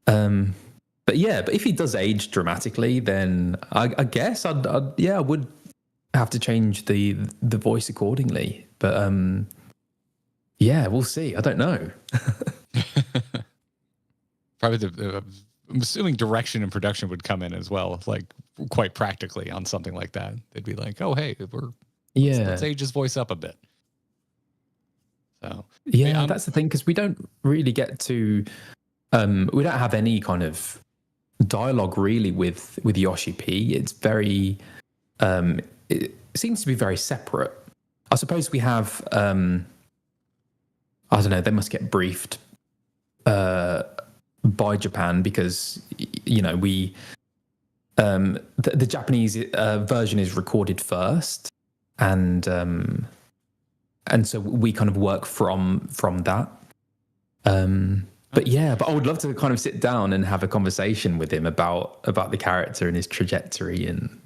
But if he does age dramatically, then I guess I would have to change the voice accordingly. But we'll see. I don't know. Probably I'm assuming direction and production would come in as well, like quite practically on something like that. They'd be like, "Oh, hey, let's age his voice up a bit." So that's the thing, because we don't really get to we don't have any kind of dialogue really with Yoshi P. It's very it seems to be very separate. I suppose we have I don't know, they must get briefed by Japan, because we the Japanese version is recorded first, and so we kind of work from that. But I would love to kind of sit down and have a conversation with him about the character and his trajectory, and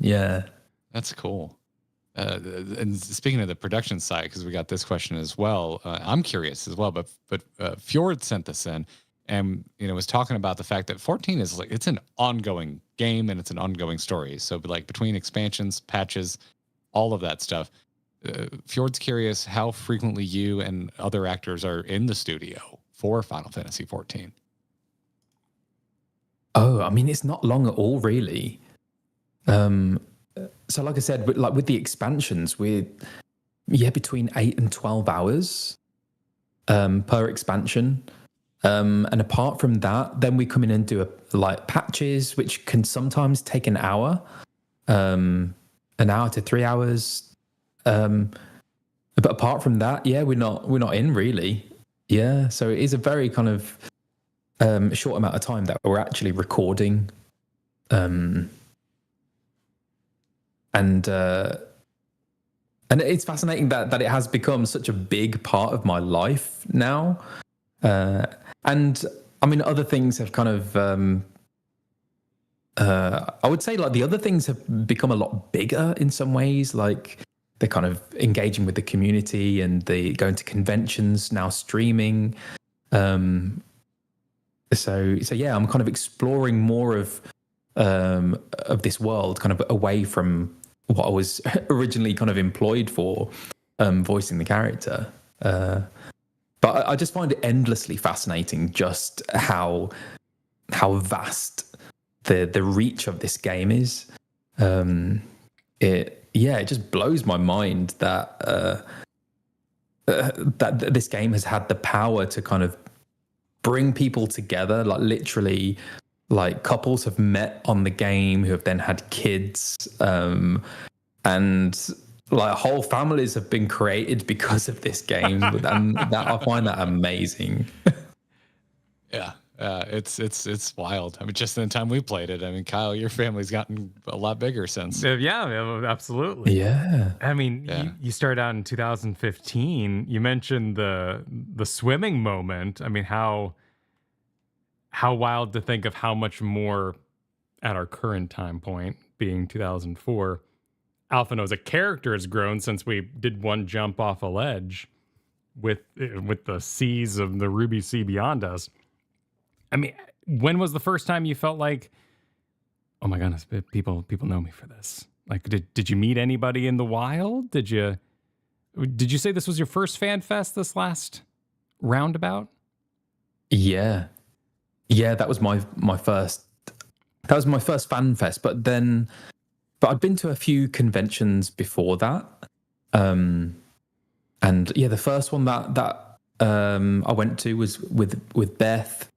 that's cool. And speaking of the production side, because we got this question as well, I'm curious as well. But Fjord sent this in, and was talking about the fact that 14 is like, it's an ongoing game and it's an ongoing story. So like between expansions, patches, all of that stuff. Fjord's curious how frequently you and other actors are in the studio for Final Fantasy 14. Oh, I mean, it's not long at all, really. So like I said, with the expansions, we're between 8 and 12 hours per expansion. And apart from that, then we come in and do patches, which can sometimes take an hour to 3 hours. But apart from that, we're not in really. So it is a very kind of short amount of time that we're actually recording. And it's fascinating that it has become such a big part of my life now. And I mean, other things have kind of, I would say like the other things have become a lot bigger in some ways. Like they're kind of engaging with the community, and they going to conventions, now streaming. So I'm kind of exploring more of this world, kind of away from what I was originally kind of employed for. voicing the character. But I just find it endlessly fascinating just how vast the reach of this game is. It just blows my mind that that this game has had the power to kind of bring people together. Like literally, like couples have met on the game who have then had kids, and like whole families have been created because of this game, and that I find that amazing. Yeah, it's wild. I mean, just in the time we played it. I mean, Kyle, your family's gotten a lot bigger since. Yeah, absolutely. Yeah. I mean, you started out in 2015. You mentioned the swimming moment. I mean, how wild to think of how much more at our current time point, being 2004, Alphinaud as a character has grown since we did one jump off a ledge with the seas of the Ruby Sea beyond us. I mean, when was the first time you felt like, oh my goodness, people know me for this? Like, did you meet anybody in the wild? Did you say this was your first fan fest this last roundabout? Yeah, that was my first. That was my first fan fest. But I'd been to a few conventions before that, and yeah, the first one that I went to was with Beth,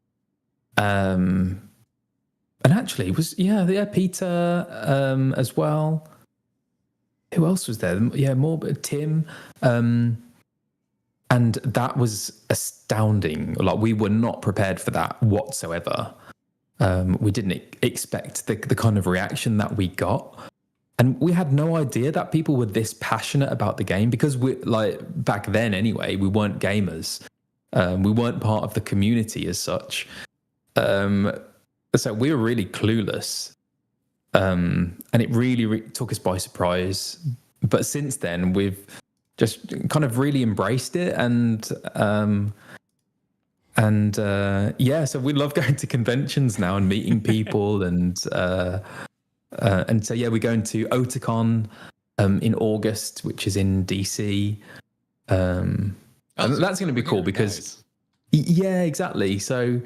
and actually it was Peter as well. Who else was there? Yeah, more Tim. And that was astounding. Like, we were not prepared for that whatsoever. We didn't expect the kind of reaction that we got. And we had no idea that people were this passionate about the game, because we, like, back then anyway, we weren't gamers. We weren't part of the community as such. So we were really clueless. And it really took us by surprise. But since then, we've just kind of really embraced it, and so we love going to conventions now and meeting people, and so we're going to Otakon in August, which is in DC, and that's going to be cool because exactly. So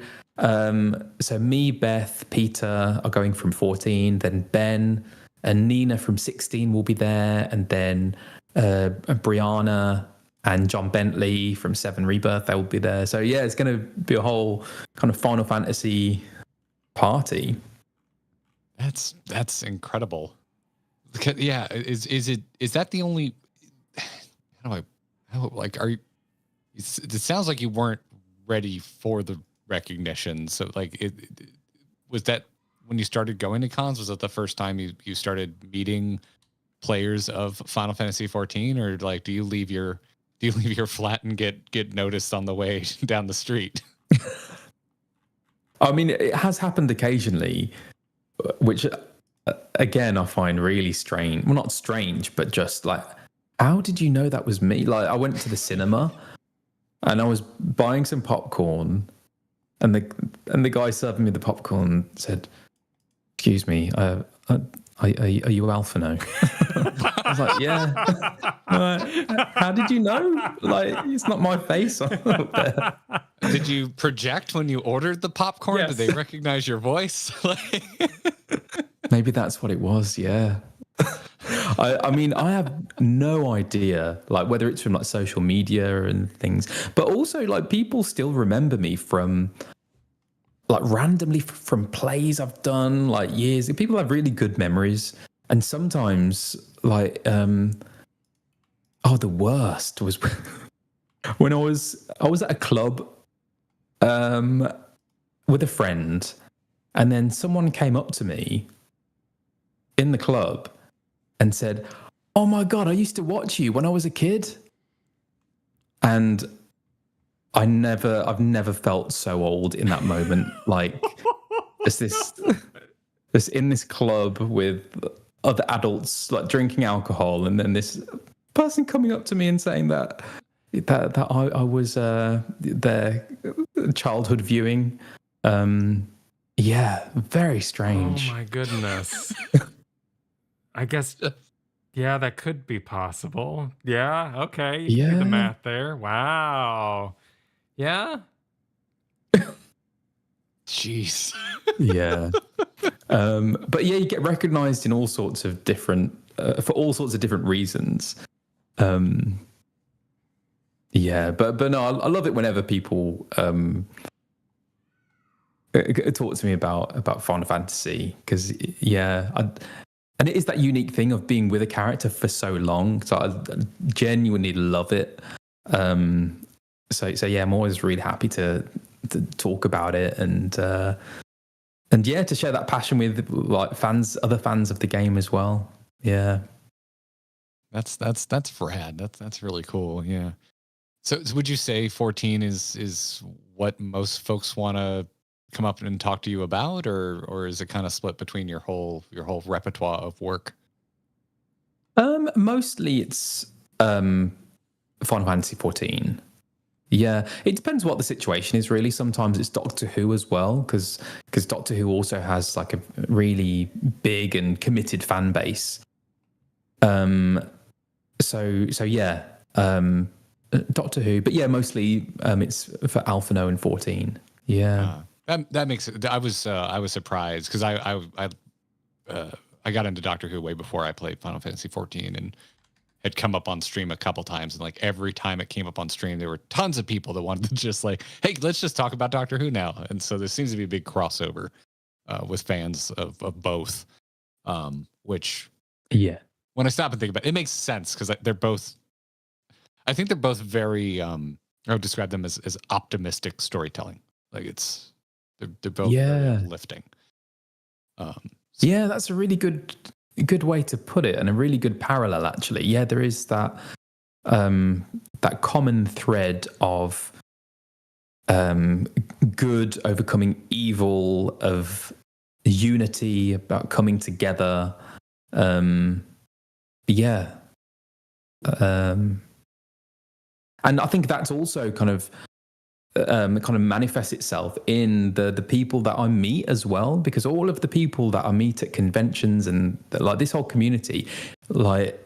me, Beth, Peter are going from 14, then Ben and Nina from 16 will be there, and then Brianna and John Bentley from 7 Rebirth, they will be there. So yeah, it's going to be a whole kind of Final Fantasy party. That's incredible. Yeah, is that the only? It sounds like you weren't ready for the recognition. So like, was that when you started going to cons? Was that the first time you started meeting players of Final Fantasy 14, or like do you leave your flat and get noticed on the way down the street? I mean, it has happened occasionally, which again I find really strange. Well, not strange, but just like, how did you know that was me? Like, I went to the cinema and I was buying some popcorn, and the guy serving me the popcorn said, "Excuse me, are you Alphinaud?" I was like, "Yeah." How did you know? Like, it's not my face up there. Did you project when you ordered the popcorn? Yes. Did they recognize your voice? Maybe that's what it was. Yeah. I mean, I have no idea, like, whether it's from like social media and things, but also like people still remember me from like randomly from plays I've done like years. People have really good memories, and sometimes like the worst was when I was at a club with a friend, and then someone came up to me in the club and said, "Oh my God, I used to watch you when I was a kid." And I've never felt so old in that moment. Like, just this in this club with other adults like drinking alcohol, and then this person coming up to me and saying that I was their childhood viewing. Yeah, very strange. Oh my goodness. I guess Yeah, that could be possible. Yeah, okay. You can do the Yeah. math there. Wow. Yeah. Jeez. Yeah. But yeah, you get recognized in all sorts of different, for all sorts of different reasons. Yeah, but no, I love it whenever people talk to me about Final Fantasy, because and it is that unique thing of being with a character for so long. So I genuinely love it. So yeah, I'm always really happy to talk about it and yeah, to share that passion with like other fans of the game as well. Yeah. That's rad. That's really cool. Yeah. So would you say 14 is what most folks want to come up and talk to you about, or is it kind of split between your whole repertoire of work? Mostly it's Final Fantasy 14. Yeah, it depends what the situation is, really. Sometimes it's Doctor Who as well, because Doctor Who also has like a really big and committed fan base. So yeah, Doctor Who, but yeah, mostly it's for Alphinaud and 14. Yeah. That makes it. I was surprised because I got into Doctor Who way before I played Final Fantasy 14 and had come up on stream a couple times, and like every time it came up on stream, there were tons of people that wanted to just like, hey, let's just talk about Doctor Who now. And so there seems to be a big crossover with fans of both, which Yeah. when I stop and think about it, it makes sense because they're both. I think they're both very. I would describe them as optimistic storytelling. Like they're both very uplifting. Yeah, that's a really good way to put it, and a really good parallel, actually. Yeah, there is that that common thread of good overcoming evil, of unity, about coming together. Yeah. And I think that's also kind of manifests itself in the people that I meet as well, because all of the people that I meet at conventions and like this whole community, like,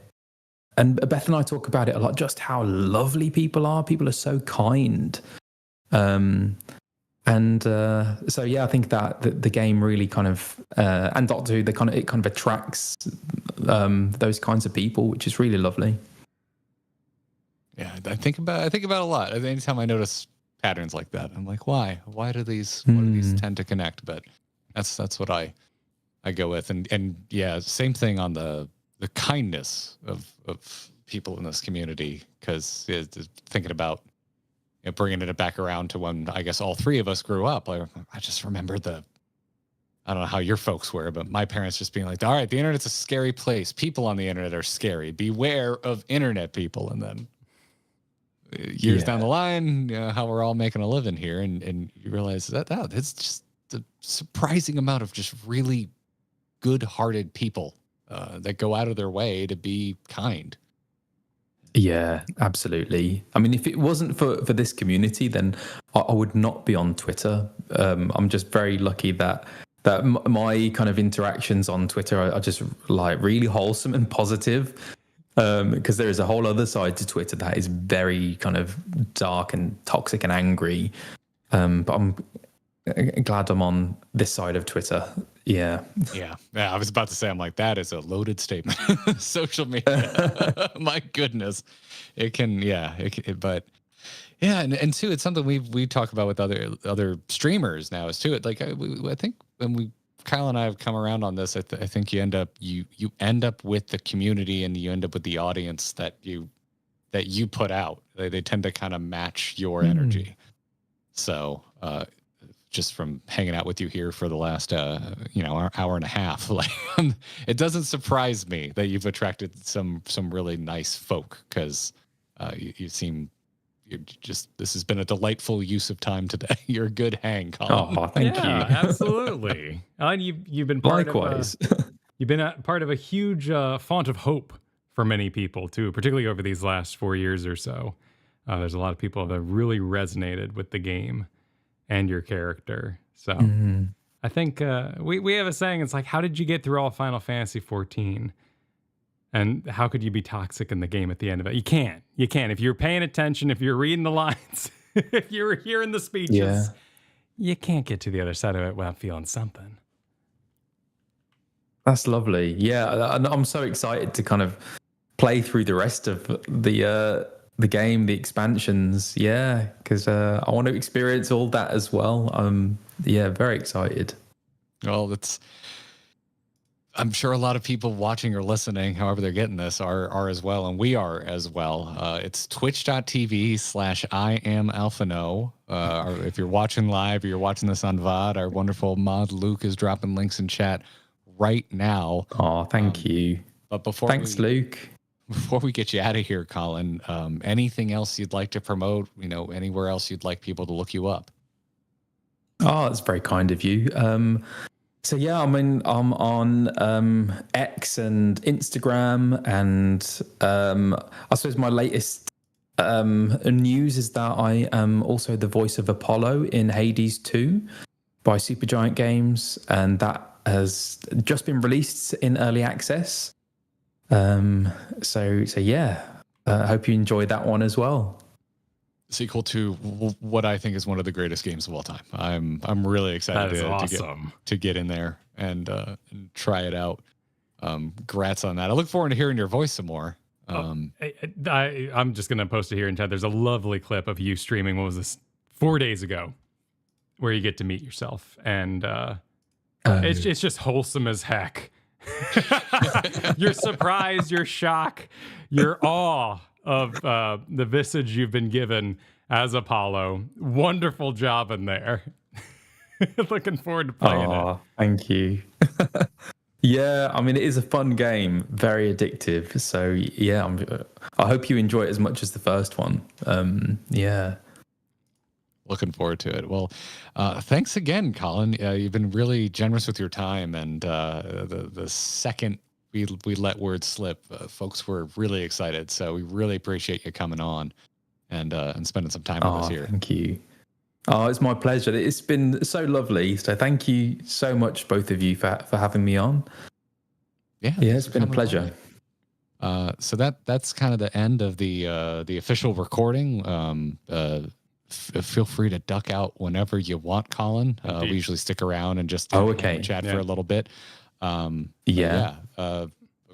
and Beth and I talk about it a lot, just how lovely people are. People are so kind. So yeah, I think that the game really kind of and Doctor Who, it kind of attracts those kinds of people, which is really lovely. Yeah, I think about a lot. Anytime I notice patterns like that, I'm like, why do these tend to connect? But that's what I go with. And yeah, same thing on the kindness of people in this community, because thinking about bringing it back around to when I guess all three of us grew up. I just remember I don't know how your folks were, but my parents just being like, all right, the internet's a scary place. People on the internet are scary. Beware of internet people. And then years down the line, how we're all making a living here, and you realize that it's just the surprising amount of just really good-hearted people that go out of their way to be kind. Yeah, absolutely. I mean, if it wasn't for this community, then I would not be on Twitter. I'm just very lucky that my kind of interactions on Twitter are just like really wholesome and positive. Because there is a whole other side to Twitter that is very kind of dark and toxic and angry. But I'm glad I'm on this side of Twitter. Yeah. I was about to say, I'm like, that is a loaded statement. Social media, my goodness, it can, but yeah, and too, it's something we talk about with other streamers now. Is too, it like I think when Kyle and I have come around on this, I think you end up with the community, and you end up with the audience that you put out. They tend to kind of match your energy. So just from hanging out with you here for the last hour and a half, like it doesn't surprise me that you've attracted some really nice folk, because you seem. This has been a delightful use of time today. You're a good hang, Colin. Oh, thank you. Absolutely. And you've been part Likewise. You've been part of a huge font of hope for many people too, particularly over these last 4 years or so. There's a lot of people that have really resonated with the game and your character. So I think we have a saying. It's like, how did you get through all Final Fantasy 14? And how could you be toxic in the game at the end of it? You can't. You can't. If you're paying attention, if you're reading the lines, if you're hearing the speeches, you can't get to the other side of it without feeling something. That's lovely. Yeah, I'm so excited to kind of play through the rest of the game, the expansions. Yeah, because I want to experience all that as well. Yeah, very excited. Well, I'm sure a lot of people watching or listening, however they're getting this, are as well, and we are as well. It's twitch.tv/IamAlphinaud. If you're watching live or you're watching this on VOD, our wonderful mod Luke is dropping links in chat right now. Oh, thank you. But Thanks, Luke. Before we get you out of here, Colin, anything else you'd like to promote? Anywhere else you'd like people to look you up? Oh, that's very kind of you. So yeah, I'm on X and Instagram, and I suppose my latest news is that I am also the voice of Apollo in Hades 2 by Supergiant Games, and that has just been released in early access. So yeah, I hope you enjoyed that one as well. Sequel to what I think is one of the greatest games of all time. I'm really excited to get in there and try it out. Congrats on that. I look forward to hearing your voice some more. I'm just gonna post it here in chat. There's a lovely clip of you streaming. What was this? 4 days ago, where you get to meet yourself, and it's just wholesome as heck. Your surprise, your shock, your awe of the visage you've been given as Apollo. Wonderful job in there. Looking forward to playing it. Thank you. Yeah, I mean, it is a fun game, very addictive. So yeah, I hope you enjoy it as much as the first one. Yeah. Looking forward to it. Well, thanks again, Colin. You've been really generous with your time, and the second we let words slip, folks were really excited. So we really appreciate you coming on and spending some time with us here. Thank you. Oh, it's my pleasure. It's been so lovely. So thank you so much, both of you, for having me on. Yeah, it's been a pleasure. So that's kind of the end of the official recording. Feel free to duck out whenever you want, Colin. We usually stick around and just chat for a little bit.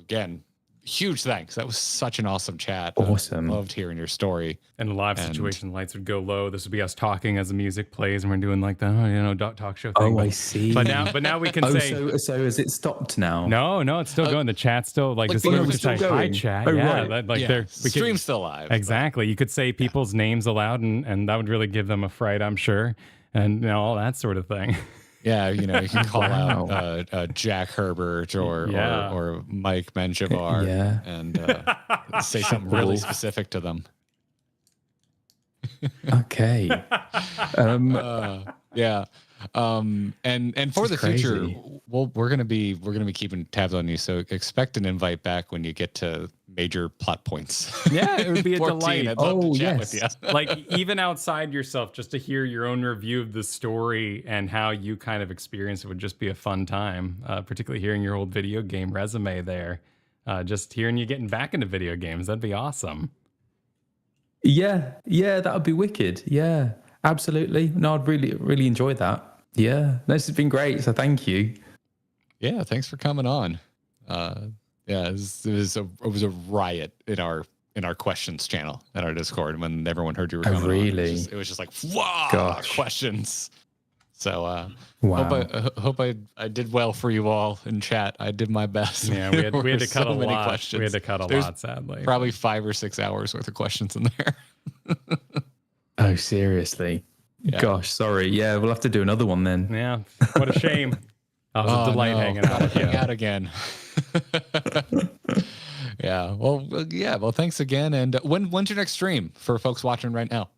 Again, huge thanks. That was such an awesome chat. Awesome. Loved hearing your story. In a live situation, the lights would go low. This would be us talking as the music plays, and we're doing like the talk show thing. I see. But now we can say. So has it stopped now? No, it's still going. The chat's still this. we're We say hi, chat. Right. Stream's still live. Exactly. You could say people's names aloud, and that would really give them a fright, I'm sure, and all that sort of thing. Yeah, you can call out Jack Herbert or Mike Menjivar and say something really specific to them. Okay. Yeah. And for the future, we're gonna be keeping tabs on you. So expect an invite back when you get to major plot points. Yeah, it would be a delight. I'd love to chat with you. Like even outside yourself, just to hear your own review of the story and how you kind of experience it would just be a fun time. Particularly hearing your old video game resume there. Just hearing you getting back into video games, that'd be awesome. Yeah, that would be wicked. Yeah, absolutely. No, I'd really enjoy that. Yeah, this has been great. So thank you. Yeah, thanks for coming on. It was a riot in our questions channel at our Discord when everyone heard you were coming on. It was just like, wow, questions. So wow. Hope I did well for you all in chat. I did my best. Yeah, we had to cut a lot. Questions. We had to cut a lot, sadly. Probably 5 or 6 hours worth of questions in there. Oh, seriously? Yeah. Gosh, sorry. Yeah, we'll have to do another one then. Yeah, what a shame. It was a delight hanging out with you. Hang out again. Yeah. Well, thanks again. And when's your next stream for folks watching right now?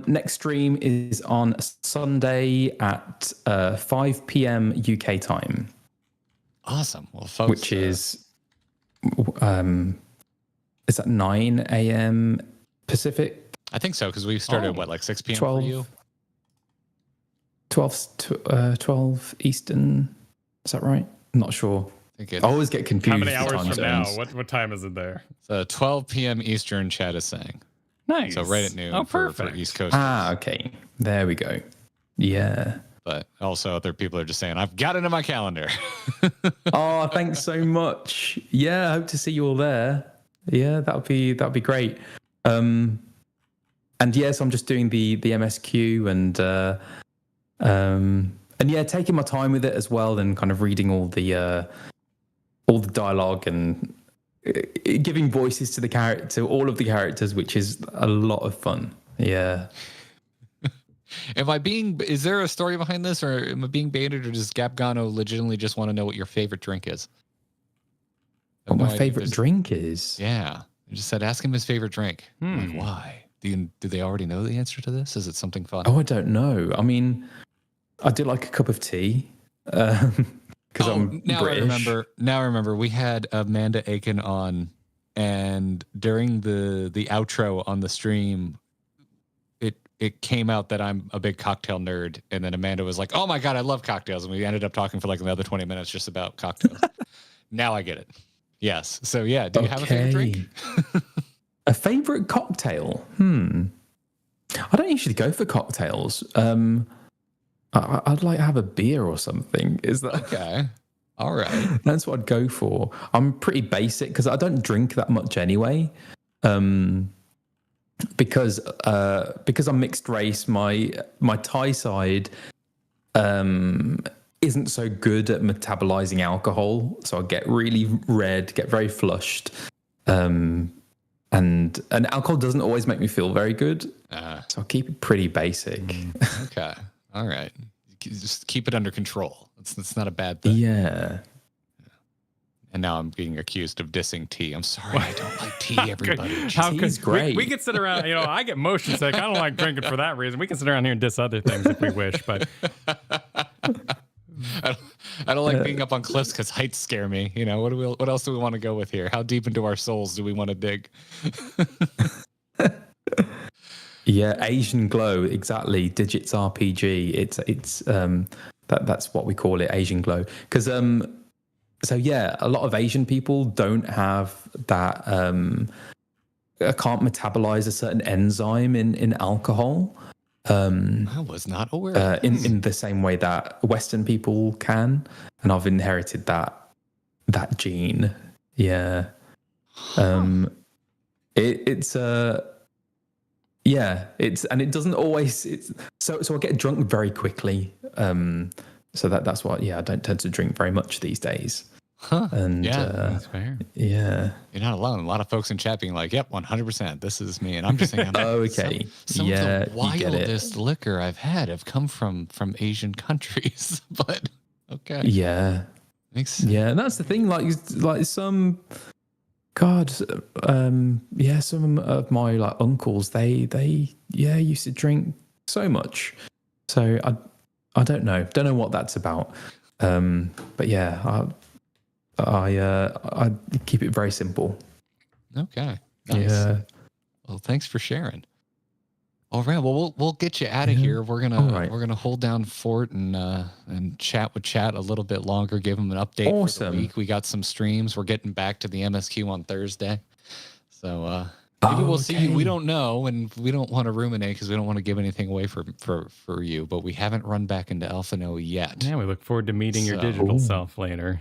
Next stream is on Sunday at 5 p.m. UK time. Awesome. Well, folks, which is that 9 a.m. Pacific? I think so, because we started like 6 p.m. 12, for you? 12 Eastern. Is that right? I'm not sure. think it's I always get confused. How many hours with from time now? zones. What time is it there? 12 p.m. Eastern. Chat is saying. Nice. So right at noon for East Coast. Okay. There we go. Yeah. But also other people are just saying, I've got it in my calendar. Oh, thanks so much. Yeah, I hope to see you all there. Yeah, that'll be great. And yes, I'm just doing the MSQ and yeah, taking my time with it as well, and kind of reading all the dialogue and giving voices to all of the characters, which is a lot of fun. Yeah. Is there a story behind this, or am I being baited, or does Gapgano legitimately just want to know what your favorite drink is? What my favorite drink is? Yeah. I just said, ask him his favorite drink. I'm like, why? Do they already know the answer to this? Is it something fun? Oh, I don't know. I mean, I do like a cup of tea. Because I'm British. I remember we had Amanda Aiken on, and during the outro on the stream, it came out that I'm a big cocktail nerd, and then Amanda was like, "Oh my god, I love cocktails," and we ended up talking for like another 20 minutes just about cocktails. Now I get it. Yes. So yeah, do you have a favorite drink? A favorite cocktail? I don't usually go for cocktails. I'd like to have a beer or something. Is that okay? All right. That's what I'd go for. I'm pretty basic because I don't drink that much anyway. Because I'm mixed race, my Thai side isn't so good at metabolizing alcohol, so I get really red, get very flushed, and alcohol doesn't always make me feel very good. So I'll keep it pretty basic. Okay, all right. Just keep it under control. It's not a bad thing. Yeah. And now I'm being accused of dissing tea. I'm sorry, I don't like tea, everybody. Tea's great. We can sit around, I get motion sick. I don't like drinking for that reason. We can sit around here and diss other things if we wish, but I don't like being up on cliffs because heights scare me. What else do we want to go with here? How deep into our souls do we want to dig? Yeah, Asian Glow, exactly. Digits RPG. It's that's what we call it, Asian Glow. Because so yeah, a lot of Asian people don't have that. Can't metabolize a certain enzyme in alcohol. I was not aware. In the same way that Western people can, and I've inherited that gene. Yeah. It doesn't always. So I get drunk very quickly. So that's why. Yeah, I don't tend to drink very much these days. Huh. And yeah, that's fair. Yeah, you're not alone. A lot of folks in chat being like, "Yep, 100%. This is me," and I'm just saying, "Oh, okay." Some of the wildest liquor I've had have come from Asian countries, but okay. Yeah, makes sense. Yeah, and that's the thing. Like some. God, some of my like uncles, they used to drink so much. So I don't know what that's about. But yeah, I keep it very simple. Okay. Nice. Yeah. Well, thanks for sharing. All right. Well, we'll get you out of here. We're gonna hold down fort and chat with chat a little bit longer. Give them an update for the week. We got some streams. We're getting back to the MSQ on Thursday, so maybe we'll see you. We don't know, and we don't want to ruminate because we don't want to give anything away for you. But we haven't run back into Alphinaud yet. Yeah, we look forward to meeting your digital self later.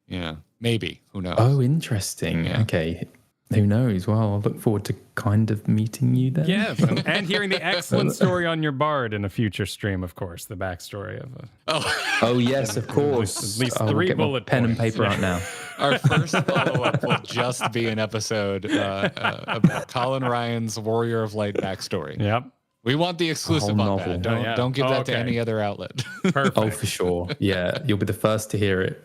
Yeah, maybe. Who knows? Oh, interesting. Yeah. Okay. Who knows? Well, I look forward to kind of meeting you then. Yes, and hearing the excellent story on your bard in a future stream, of course, the backstory of Oh yes, of course. At least 3 bullet pen points. And paper out now. Our first follow-up will just be an episode about Colin Ryan's Warrior of Light backstory. Yep. We want the exclusive on that. Don't give that to any other outlet. Perfect. Oh, for sure. Yeah, you'll be the first to hear it.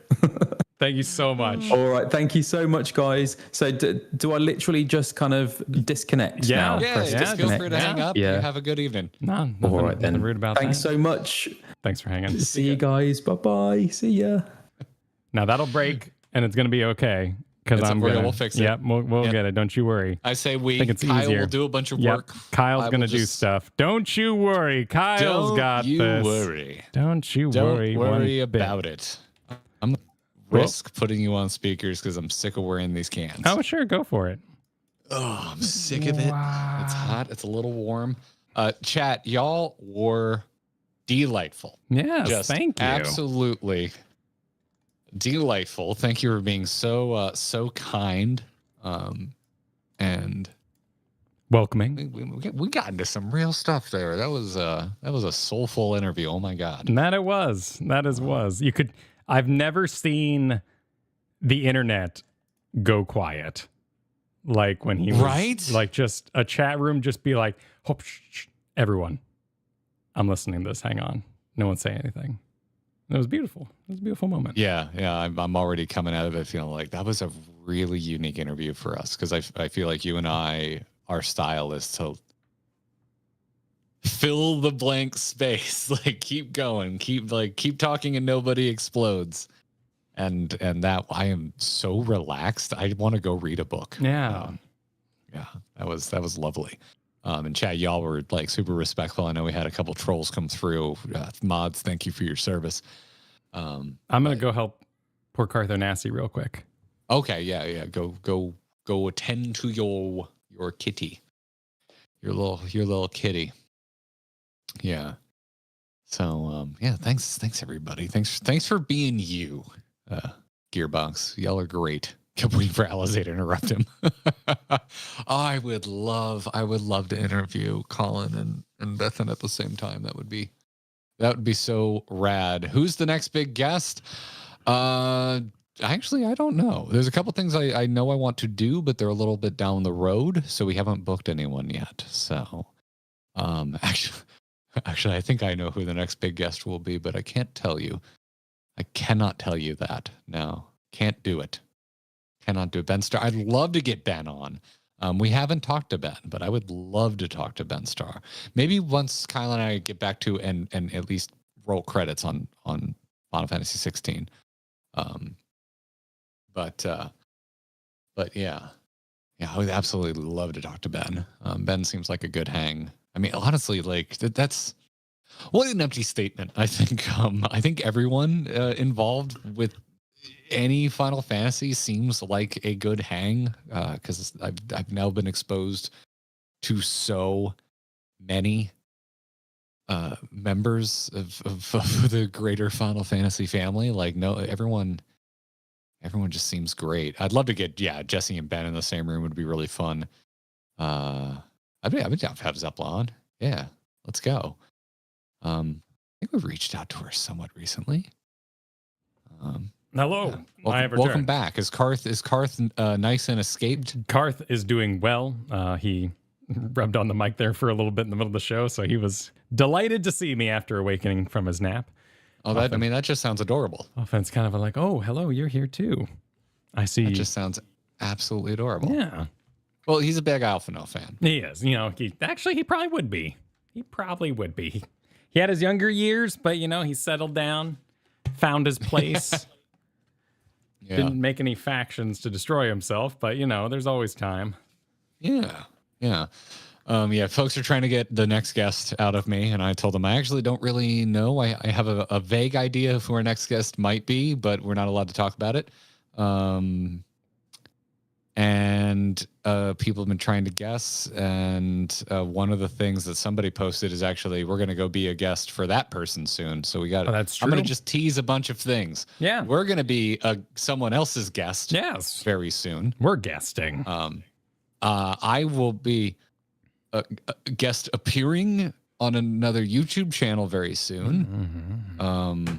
Thank you so much. All right. Thank you so much, guys. So do I literally just kind of disconnect now? Yeah, just feel free to hang up. Yeah. Have a good evening. Nothing, all right, then. Rude about Thanks so much. Thanks for hanging. See you guys. Bye-bye. See ya. Now that'll break and it's going to be okay. Because we'll fix it. Yep, we'll get it. Don't you worry. I say Kyle will do a bunch of work. Kyle's going to do stuff. Don't you worry. Kyle's got this. Don't you worry. Don't you Don't worry. worry about it. I'm risk putting you on speakers because I'm sick of wearing these cans. Oh, sure. Go for it. Oh, I'm sick of it. It's hot. It's a little warm. Chat, y'all were delightful. Yes, Just thank you. Absolutely delightful. Thank you for being so kind. And welcoming. we got into some real stuff there. That was a soulful interview. Oh my God. That it was. That is was. I've never seen the internet go quiet. Like when he was right? Like just a chat room just be like, oh, shh, everyone, I'm listening to this. Hang on. No one say anything. It was beautiful. It was a beautiful moment. Yeah. I'm already coming out of it feeling like that was a really unique interview for us because I feel like you and I, our style is to fill the blank space. Like keep going, keep talking, and nobody explodes. And that I am so relaxed. I want to go read a book. Yeah. Yeah. That was lovely. And chat, y'all were like super respectful. I know we had a couple trolls come through. Mods, thank you for your service. I'm gonna go help poor Cartho Nasty real quick. Okay, yeah. Go attend to your kitty. Your little kitty. Yeah. So yeah, thanks everybody. Thanks for being you. Gearbox. Y'all are great. Kept waiting for Alizé to interrupt him. I would love to interview Colin and Bethan at the same time. That would be so rad. Who's the next big guest? Actually, I don't know. There's a couple things I know I want to do, but they're a little bit down the road, so we haven't booked anyone yet. So, actually, I think I know who the next big guest will be, but I can't tell you. I cannot tell you that. No, can't do it. Cannot do it. Ben Starr. I'd love to get Ben on. We haven't talked to Ben, but I would love to talk to Ben Starr. Maybe once Kyle and I get back to and at least roll credits on Final Fantasy 16. But yeah, I would absolutely love to talk to Ben. Ben seems like a good hang. I mean, honestly, like that's what an empty statement. I think everyone involved with any Final Fantasy seems like a good hang because I've now been exposed to so many members of the greater Final Fantasy family. Like, no, everyone just seems great. I'd love to get Jesse and Ben in the same room. Would be really fun. I'd be down to have Zeppla on. Yeah, let's go. I think we've reached out to her somewhat recently. Hello. Yeah. Welcome back. Is Karth nice and escaped? Karth is doing well. He rubbed on the mic there for a little bit in the middle of the show, so he was delighted to see me after awakening from his nap. Oh, that just sounds adorable. Often it's kind of like, oh, hello, you're here too. I see. That just sounds absolutely adorable. Yeah. Well, he's a big Alphinaud fan. He is. You know, he probably would be. He had his younger years, but he settled down, found his place. Yeah. Didn't make any factions to destroy himself, but there's always time. Yeah. Folks are trying to get the next guest out of me, and I told them I actually don't really know. I have a vague idea of who our next guest might be, but we're not allowed to talk about it. And people have been trying to guess, and one of the things that somebody posted is actually we're going to go be a guest for that person soon. So we got. Oh, that's true. I'm going to just tease a bunch of things. Yeah, we're going to be someone else's guest. Yes, very soon. We're guesting. I will be a guest appearing on another YouTube channel very soon. Mm-hmm.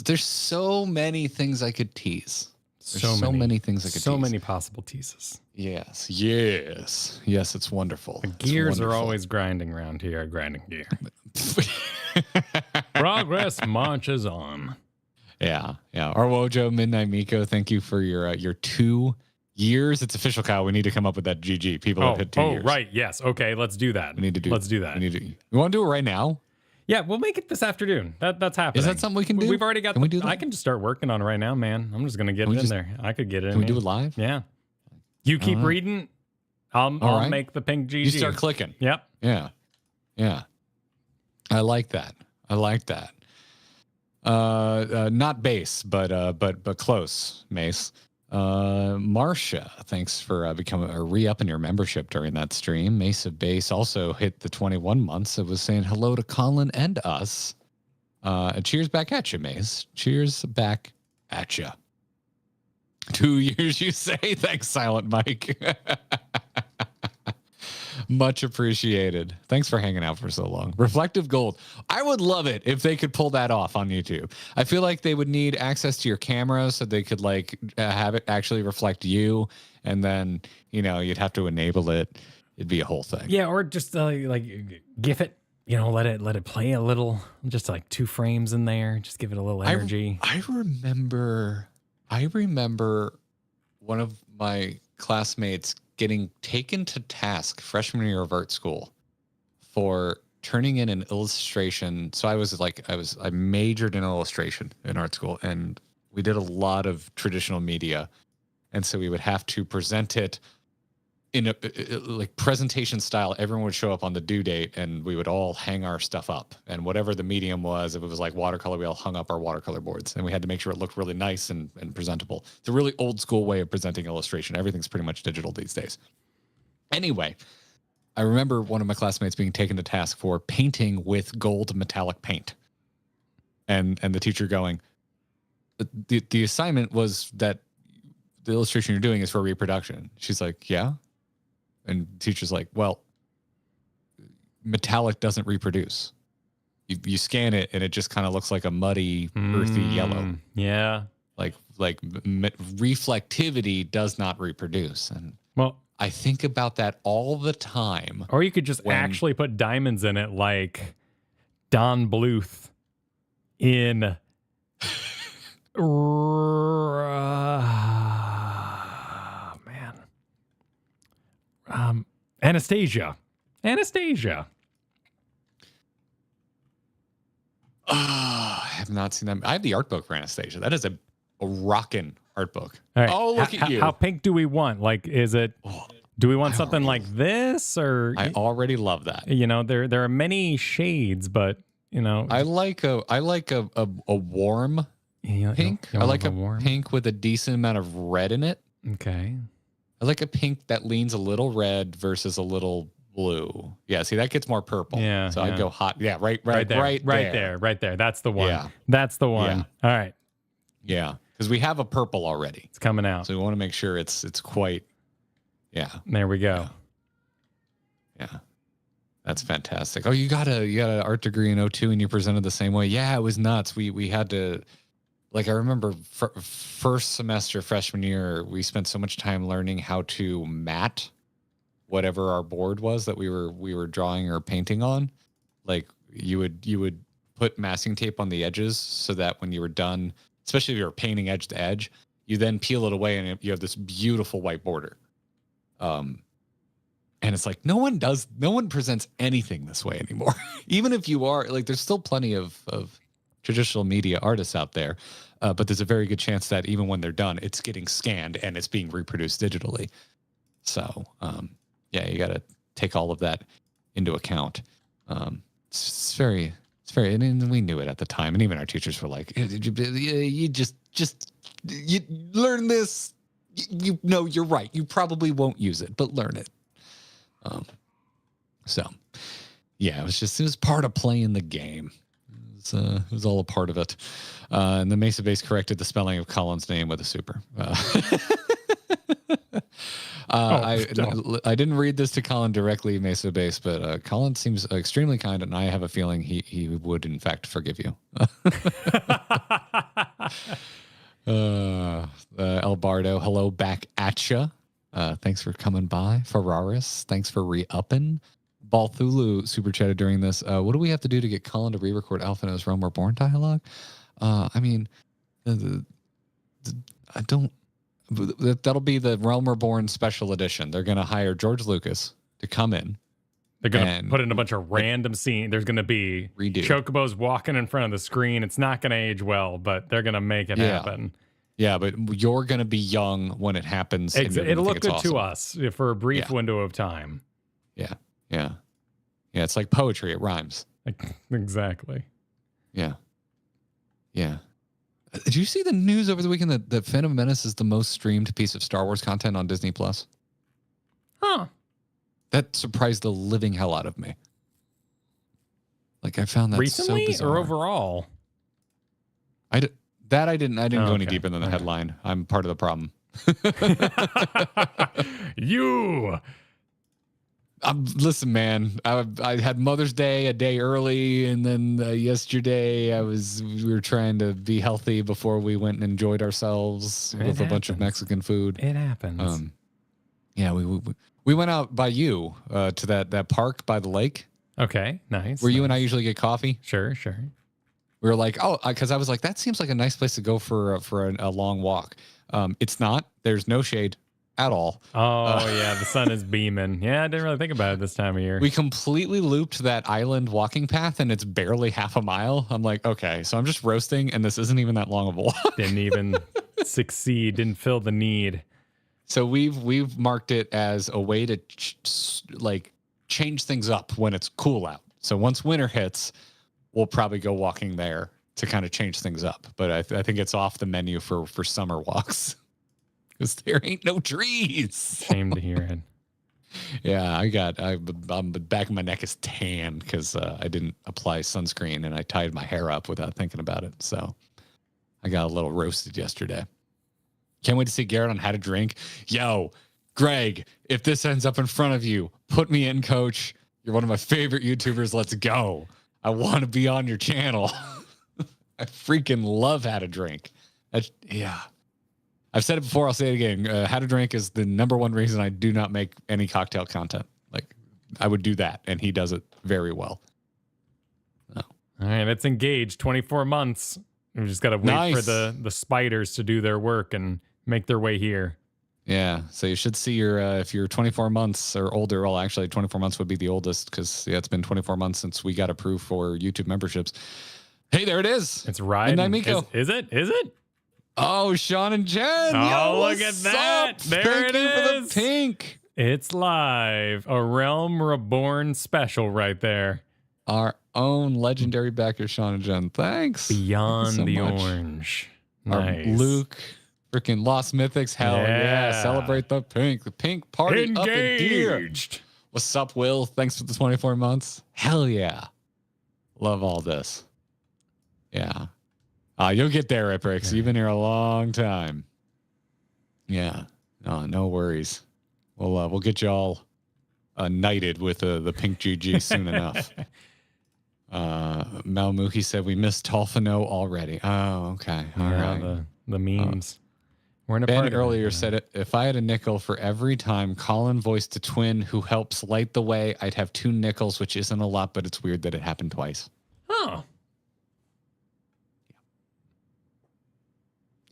There's so many things I could tease. So many things I could tease. So many possible teases. Yes, it's wonderful. The gears are always grinding around here, grinding gear. Progress marches on. Yeah. Arwojo, Midnight Miko, thank you for your 2 years. It's official, Kyle. We need to come up with that GG. People have hit 2 years. Oh, right. Yes. Okay, let's do that. Let's do that. You want to do it right now? Yeah, we'll make it this afternoon. That's happening. Is that something we can do? We've already got. Can we do that? I can just start working on it right now, man. I'm just gonna get it in there. I could get it. Can we do it live? Yeah. You keep reading. I'll make the pink GG. You start clicking. Yep. Yeah. I like that. Not base, but close, Mace. Marcia, thanks for becoming or re-upping your membership during that stream. Mace of Base also hit the 21 months. It was saying hello to Colin and us. Cheers back at you, Mace. Cheers back at you. 2 years, you say? Thanks, Silent Mike. Much appreciated. Thanks for hanging out for so long. Reflective Gold. I would love it if they could pull that off on YouTube. I feel like they would need access to your camera so they could like have it actually reflect you, and then you'd have to enable it. It'd be a whole thing. Yeah, or just like GIF it. Let it play a little, just like 2 frames in there. Just give it a little energy. I remember one of my classmates getting taken to task freshman year of art school for turning in an illustration. So I majored in illustration in art school, and we did a lot of traditional media. And so we would have to present it in a like presentation style. Everyone would show up on the due date, and we would all hang our stuff up. And whatever the medium was, if it was like watercolor, we all hung up our watercolor boards, and we had to make sure it looked really nice and presentable. It's a really old school way of presenting illustration. Everything's pretty much digital these days. Anyway, I remember one of my classmates being taken to task for painting with gold metallic paint. And the teacher going, the assignment was that the illustration you're doing is for reproduction. She's like, yeah. And the teacher's like, well, metallic doesn't reproduce. You scan it and it just kind of looks like a muddy, earthy yellow. Yeah. Like reflectivity does not reproduce. And well, I think about that all the time. Or you could just actually put diamonds in it, like Don Bluth in Anastasia. I have not seen that. I have the art book for Anastasia. That is a rockin' art book. All right. Oh, look at you. How pink do we want? Like, do we want something like this, or I already love that. There are many shades, but I like a warm pink. I like a warm pink with a decent amount of red in it. Okay. I like a pink that leans a little red versus a little blue. Yeah, see, that gets more purple. Yeah. So I'd go hot. Yeah, right there. That's the one. Yeah. That's the one. Yeah. All right. Yeah, because we have a purple already. It's coming out. So we want to make sure it's quite. Yeah. There we go. Yeah. That's fantastic. Oh, you got an art degree in 02 and you presented the same way. Yeah, it was nuts. We had to. Like, I remember first semester freshman year, we spent so much time learning how to mat whatever our board was that we were drawing or painting on. Like, you would put masking tape on the edges so that when you were done, especially if you were painting edge to edge, you then peel it away and you have this beautiful white border. And it's like no one presents anything this way anymore. Even if you are like, there's still plenty of traditional media artists out there, but there's a very good chance that even when they're done, it's getting scanned and it's being reproduced digitally. So, yeah, you got to take all of that into account. It's very, and we knew it at the time, and even our teachers were like, "You just you learn this. You know, you're right. You probably won't use it, but learn it." So, yeah, it was part of playing the game. It was all a part of it. And the Mesa Base corrected the spelling of Colin's name with a super. I didn't read this to Colin directly, Mesa Base, but Colin seems extremely kind, and I have a feeling he would, in fact, forgive you. El Bardo, hello back at ya. Thanks for coming by. Ferraris, thanks for re-upping. Balthulu super chatted during this. What do we have to do to get Colin to re-record Alphinaud's Realm Reborn dialogue? I mean, I don't. That'll be the Realm Reborn special edition. They're going to hire George Lucas to come in. They're going to put in a bunch of random scenes. There's going to be chocobos walking in front of the screen. It's not going to age well, but they're going to make it happen. Yeah, but you're going to be young when it happens. It'll look good to us for a brief window of time. Yeah, it's like poetry. It rhymes. Exactly. Yeah. Yeah. Did you see the news over the weekend that Phantom Menace is the most streamed piece of Star Wars content on Disney Plus? Huh. That surprised the living hell out of me. Like, I found that recently so bizarre. or overall? I didn't go any Okay. deeper than the headline. I'm part of the problem. You. Listen, man. I had Mother's Day a day early, and then yesterday we were trying to be healthy before we went and enjoyed ourselves with a bunch of Mexican food. It happens. Yeah, we went out by you to that park by the lake. Okay, nice. Where you and I usually get coffee. Sure. We were like, because I was like, that seems like a nice place to go for a long walk. It's not. There's no shade at all. Oh, yeah, the sun is beaming. Yeah, I didn't really think about it this time of year. We completely looped that island walking path, and it's barely half a mile. I'm like, okay, so I'm just roasting, and this isn't even that long of a walk. Didn't even succeed. Didn't fill the need. So we've marked it as a way to change things up when it's cool out. So once winter hits, we'll probably go walking there to kind of change things up. But I think it's off the menu for summer walks because there ain't no trees. Shame to hear it. Yeah, I'm the back of my neck is tan because I didn't apply sunscreen and I tied my hair up without thinking about it. So I got a little roasted yesterday. Can't wait to see Garrett on How to Drink. Yo, Greg, if this ends up in front of you, put me in, coach. You're one of my favorite YouTubers. Let's go. I want to be on your channel. I freaking love How to Drink. Yeah. I've said it before. I'll say it again. How to Drink is the number one reason I do not make any cocktail content. Like, I would do that, and he does it very well. All right, it's engaged. 24 months. We just got to wait for the spiders to do their work and make their way here. Yeah, so you should see your if you're 24 months or older. Well, actually, 24 months would be the oldest because it's been 24 months since we got approved for YouTube memberships. Hey, there it is. It's riding. Is it? Oh, Sean and Jen. Oh, look at that. There it is. Thank you for the pink. It's live. A Realm Reborn special right there. Our own legendary backer, Sean and Jen. Thanks. Beyond so the much. Orange. Our Nice. Luke. Freaking Lost Mythics. Hell yeah. Celebrate the pink. The pink party up in gear. Engaged. What's up, Will? Thanks for the 24 months. Hell yeah. Love all this. Yeah. You'll get there, Riprix. You've been here a long time. Yeah. No worries. We'll get you all knighted with the pink GG soon enough. Malmuhi said we missed Alphinaud already. Oh, okay. All right. The memes. We're in a Ben part earlier said it. If I had a nickel for every time Colin voiced a twin who helps light the way, I'd have 2 nickels, which isn't a lot, but it's weird that it happened twice. Oh.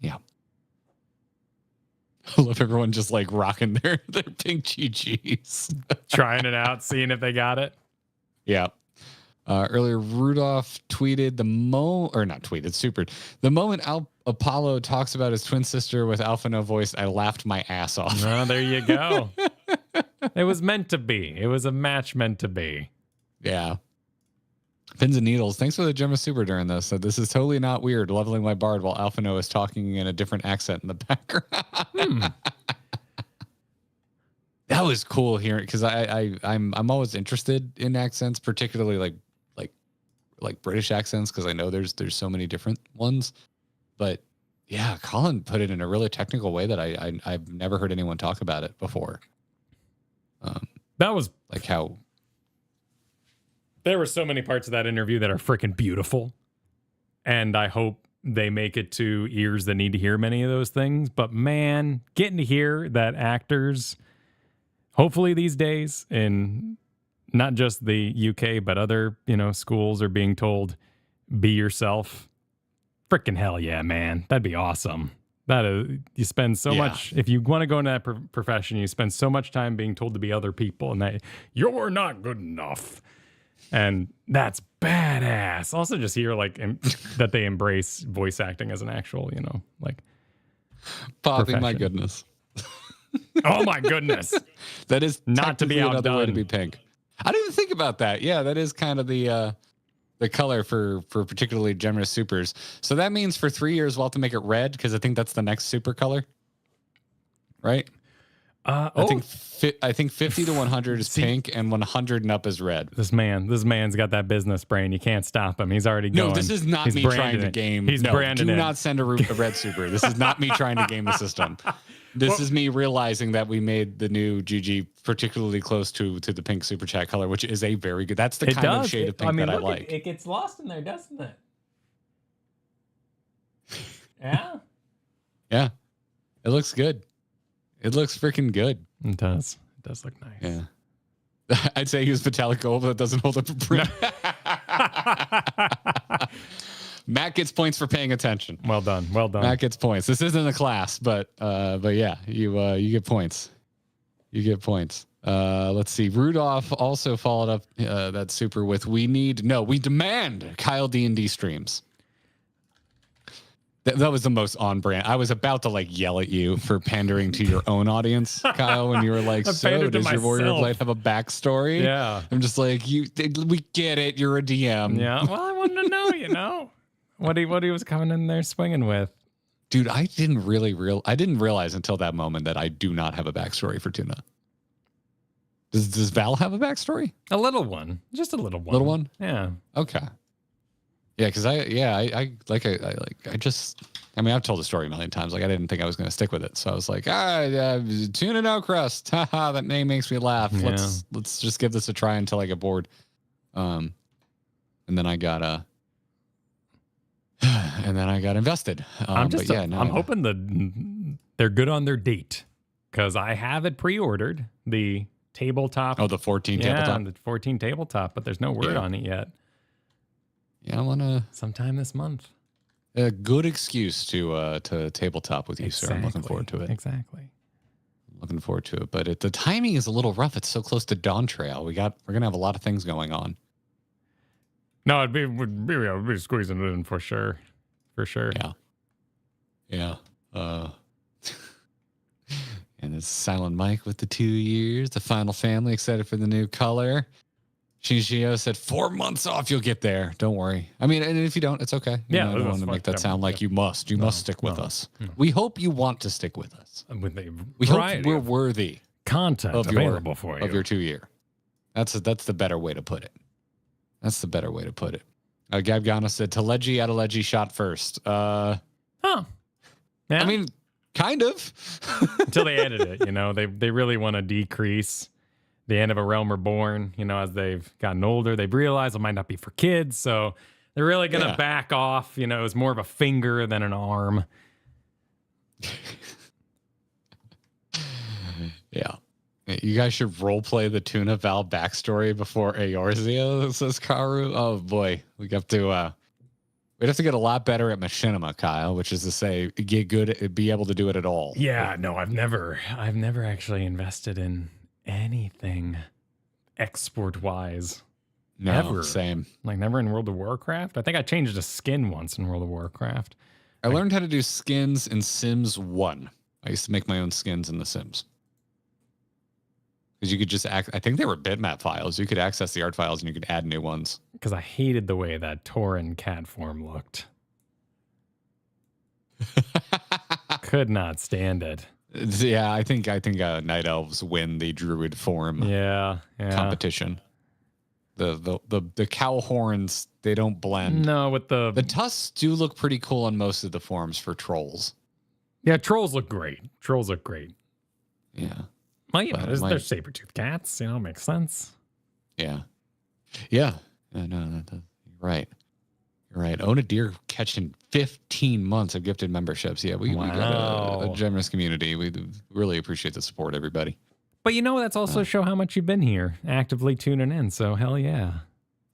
Yeah. I love everyone just like rocking their pink GGs. Trying it out, seeing if they got it. Yeah. Earlier, Rudolph tweeted the moment Apollo talks about his twin sister with Alphinaud voice, I laughed my ass off. Oh, there you go. It was meant to be. It was a match meant to be. Yeah. Pins and Needles, thanks for the Gemma Super during this. So this is totally not weird, leveling my bard while Alphinaud is talking in a different accent in the background. That was cool hearing because I'm always interested in accents, particularly like British accents, because I know there's so many different ones. But yeah, Colin put it in a really technical way that I've never heard anyone talk about it before. That was like how there were so many parts of that interview that are freaking beautiful, and I hope they make it to ears that need to hear many of those things. But man, getting to hear that actors, hopefully these days, in not just the UK, but other, schools are being told, be yourself. Freaking hell yeah, man. That'd be awesome. You spend so much, if you want to go into that profession, you spend so much time being told to be other people and that you're not good enough. And that's badass. Also just hear that they embrace voice acting as an actual, Poppy, my profession. goodness. Oh my goodness. That is not to be another way to outdone. be pink. I didn't even think about that. Yeah, that is kind of the the color for particularly generous supers. So that means for 3 years we'll have to make it red because I think that's the next super color, right? I think 50 to 100 is pink and 100 and up is red. This man's got that business brain. You can't stop him. He's already going. No, this is not me trying to game. He's branded do it. not send a red super. This is not me trying to game the system. This is me realizing that we made the new GG particularly close to the pink super chat color, which is a very good. That's the kind of shade of pink that I like. It gets lost in there, doesn't it? Yeah. Yeah. It looks good. It looks freaking good. It does. It does look nice. Yeah. I'd say use metallic gold, but it doesn't hold up a print. Matt gets points for paying attention. Well done. Well done. Matt gets points. This isn't a class, but yeah, you get points. You get points. Let's see. Rudolph also followed up that super with we demand Kyle D&D streams. That was the most on brand. I was about to yell at you for pandering to your own audience, Kyle, when you were like, so does your Warrior of Light have a backstory? Yeah. I'm just like, we get it. You're a DM. Yeah. Well, I wanted to know, what he was coming in there swinging with. Dude, I didn't realize until that moment that I do not have a backstory for Tuna. Does Val have a backstory? A little one. Just a little one. Little one? Yeah. Okay. Yeah, because I've told the story a million times. I didn't think I was going to stick with it, so I was like, Tuna No Crust. Haha, that name makes me laugh. Yeah. Let's just give this a try until I get bored. And then I got invested. I'm hoping they're good on their date because I have it pre-ordered. The tabletop. Oh, the 14 tabletop. Yeah, the 14 tabletop, but there's no word on it yet. Yeah, I want to sometime this month. A good excuse to tabletop with you, sir. I'm looking forward to it. Exactly. Looking forward to it, but the timing is a little rough. It's so close to Dawn Trail. We're gonna have a lot of things going on. No, we'd be squeezing it in for sure. Yeah. And it's Silent Mike with the 2 years. The Final Family excited for the new color. Shinjio said 4 months off. You'll get there. Don't worry. I mean, and if you don't, it's okay. I don't want to make that sound like you must. You must stick with us. No. We hope you want to stick with us. We hope we're worthy content available for you of your 2 year. That's the better way to put it. Gabgana said Teleji Adeleji shot first. Yeah. I mean, kind of. Until they edit it, they really want to decrease the end of A Realm Reborn, as they've gotten older. They've realized it might not be for kids, so they're really going to back off. It was more of a finger than an arm. Yeah. You guys should role play the Tuna Val backstory before Eorzea, says Karu. Oh boy. We'd have to get a lot better at machinima, Kyle, which is to say get good, be able to do it at all. Yeah, no, I've never actually invested in anything export wise. No, ever. Same. Never in World of Warcraft. I think I changed a skin once in World of Warcraft. I learned how to do skins in Sims 1. I used to make my own skins in The Sims. Because you could just I think they were bitmap files. You could access the art files and you could add new ones. Because I hated the way that Tauren cat form looked. Could not stand it. Yeah, I think Night Elves win the Druid form competition. The cow horns, they don't blend. No, with the tusks do look pretty cool on most of the forms for trolls. Yeah, trolls look great. Yeah. Well, they're saber-toothed cats. Makes sense. Yeah. Yeah. No, you're right. You're right. Own a deer catching 15 months of gifted memberships. Yeah, we got a generous community. We really appreciate the support, everybody. But that's also show how much you've been here, actively tuning in. So hell yeah.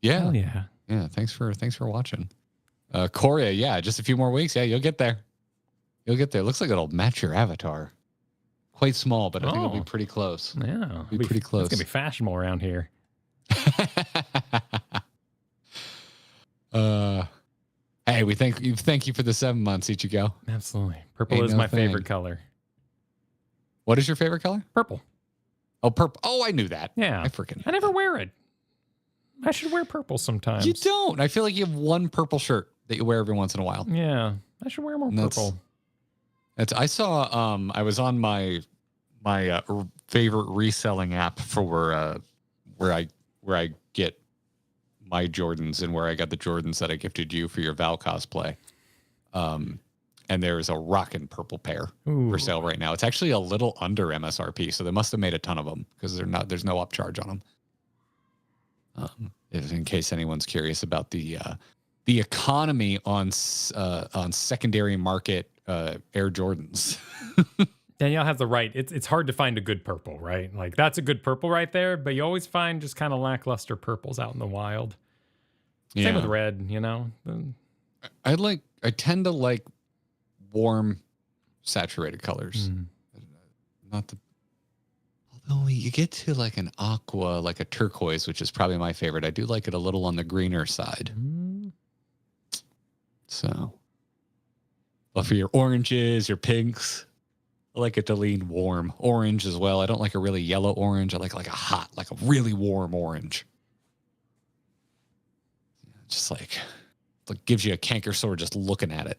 Yeah. Hell yeah. Yeah. Thanks for watching. Korea, just a few more weeks. Yeah, you'll get there. Looks like it'll match your avatar. Quite small, but I think it'll be pretty close. Yeah. It'll be pretty close. It's gonna be fashionable around here. Hey, we thank you for the 7 months, Ichigo. Absolutely. Purple is my favorite color. What is your favorite color? Purple. Oh, purple. Oh, I knew that. Yeah. I never wear it. I should wear purple sometimes. You don't. I feel like you have one purple shirt that you wear every once in a while. Yeah, I should wear more purple. I saw. I was on my favorite reselling app for where I get my Jordans and where I got the Jordans that I gifted you for your Val cosplay. And there's a rockin' purple pair for sale right now. It's actually a little under MSRP, so they must have made a ton of them because there's no upcharge on them. In case anyone's curious about the economy on secondary market Air Jordans. Danielle has the right. It's hard to find a good purple, right? Like that's a good purple right there, but you always find just kind of lackluster purples out in the wild. Same with red, you know. I tend to like warm, saturated colors. Although you get to like an aqua, like a turquoise, which is probably my favorite. I do like it a little on the greener side. So, well, for your oranges, your pinks, I like it to lean warm. Orange as well. I don't like a really yellow orange. I like a really warm orange. Just like gives you a canker sore just looking at it.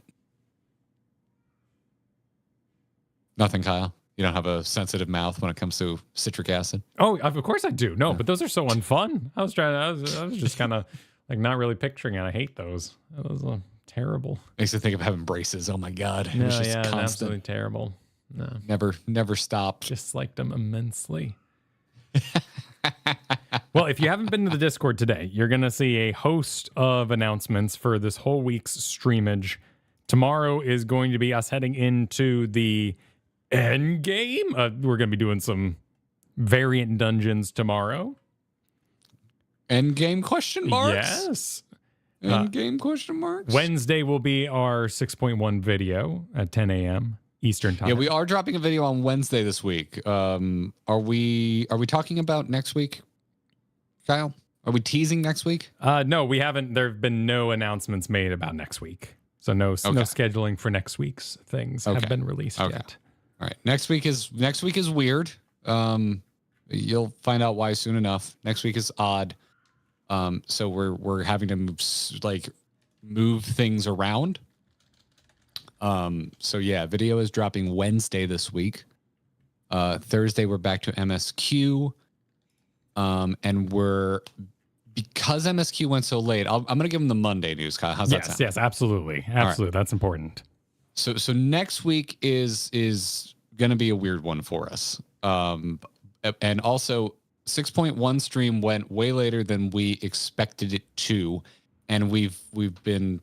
Nothing, Kyle. You don't have a sensitive mouth when it comes to citric acid? Oh, of course I do. No, but those are so unfun. I was just kind of like not really picturing it. I hate those. Those are terrible. Makes me think of having braces. Oh my God. No, it's just yeah, constant. absolutely terrible. No. Never stopped. Disliked them immensely. Well, if you haven't been to the Discord today, you're going to see a host of announcements for this whole week's streamage. Tomorrow is going to be us heading into the end game. We're going to be doing some variant dungeons tomorrow. End game question marks? Yes. End game question marks? Wednesday will be our 6.1 video at 10 a.m. Eastern time. Yeah, we are dropping a video on Wednesday this week. Are we talking about next week, Kyle? Are we teasing next week? No, we haven't. There have been no announcements made about next week. So no scheduling for next week's things have been released yet. All right. Next week is weird. You'll find out why soon enough. Next week is odd. So we're having to move things around. So yeah, video is dropping Wednesday this week. Thursday we're back to MSQ. And because MSQ went so late, I'm going to give them the Monday news, Kyle. How's that sound? Yes, absolutely. Absolutely. Right. That's important. So next week is going to be a weird one for us. And also 6.1 stream went way later than we expected it to, and we've been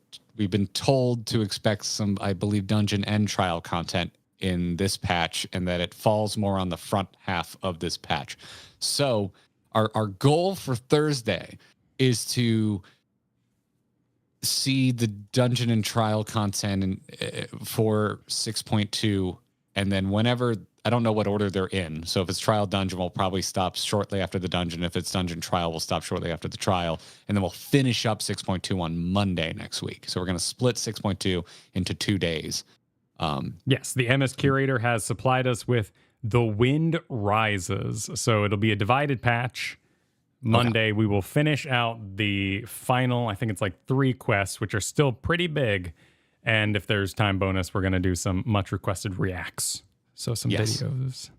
told to expect some, I believe, dungeon and trial content in this patch, and that it falls more on the front half of this patch. So our goal for Thursday is to see the dungeon and trial content for 6.2, and then whenever, I don't know what order they're in. So if it's trial dungeon, we'll probably stop shortly after the dungeon. If it's dungeon trial, we'll stop shortly after the trial, and then we'll finish up 6.2 on Monday next week. So we're going to split 6.2 into 2 days. Yes, the MS Curator has supplied us with The Wind Rises. So it'll be a divided patch. Monday, we will finish out the final, I think it's like 3 quests, which are still pretty big. And if there's time bonus, we're going to do some much requested reacts. So some videos.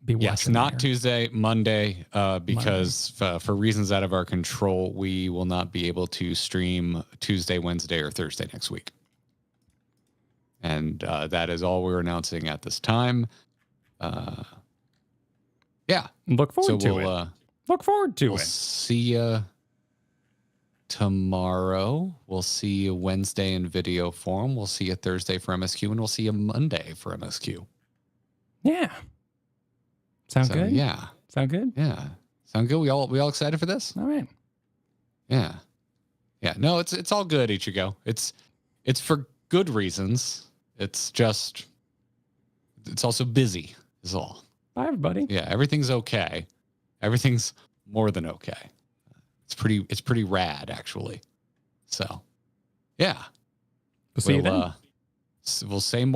Be watching. Yes, not Tuesday, Monday, because for reasons out of our control, we will not be able to stream Tuesday, Wednesday, or Thursday next week. And that is all we're announcing at this time. Yeah. Look forward to it. Look forward to it. We'll see you tomorrow. We'll see you Wednesday in video form. We'll see you Thursday for MSQ, and we'll see you Monday for MSQ. Yeah. Sound good? Yeah. Sound good? Yeah. Sound good? We all excited for this? All right. Yeah. Yeah. No, it's all good, Ichigo. It's for good reasons. It's also busy is all. Bye, everybody. Yeah, everything's okay. Everything's more than okay. It's pretty rad, actually. So, yeah. We'll see you then. We'll say more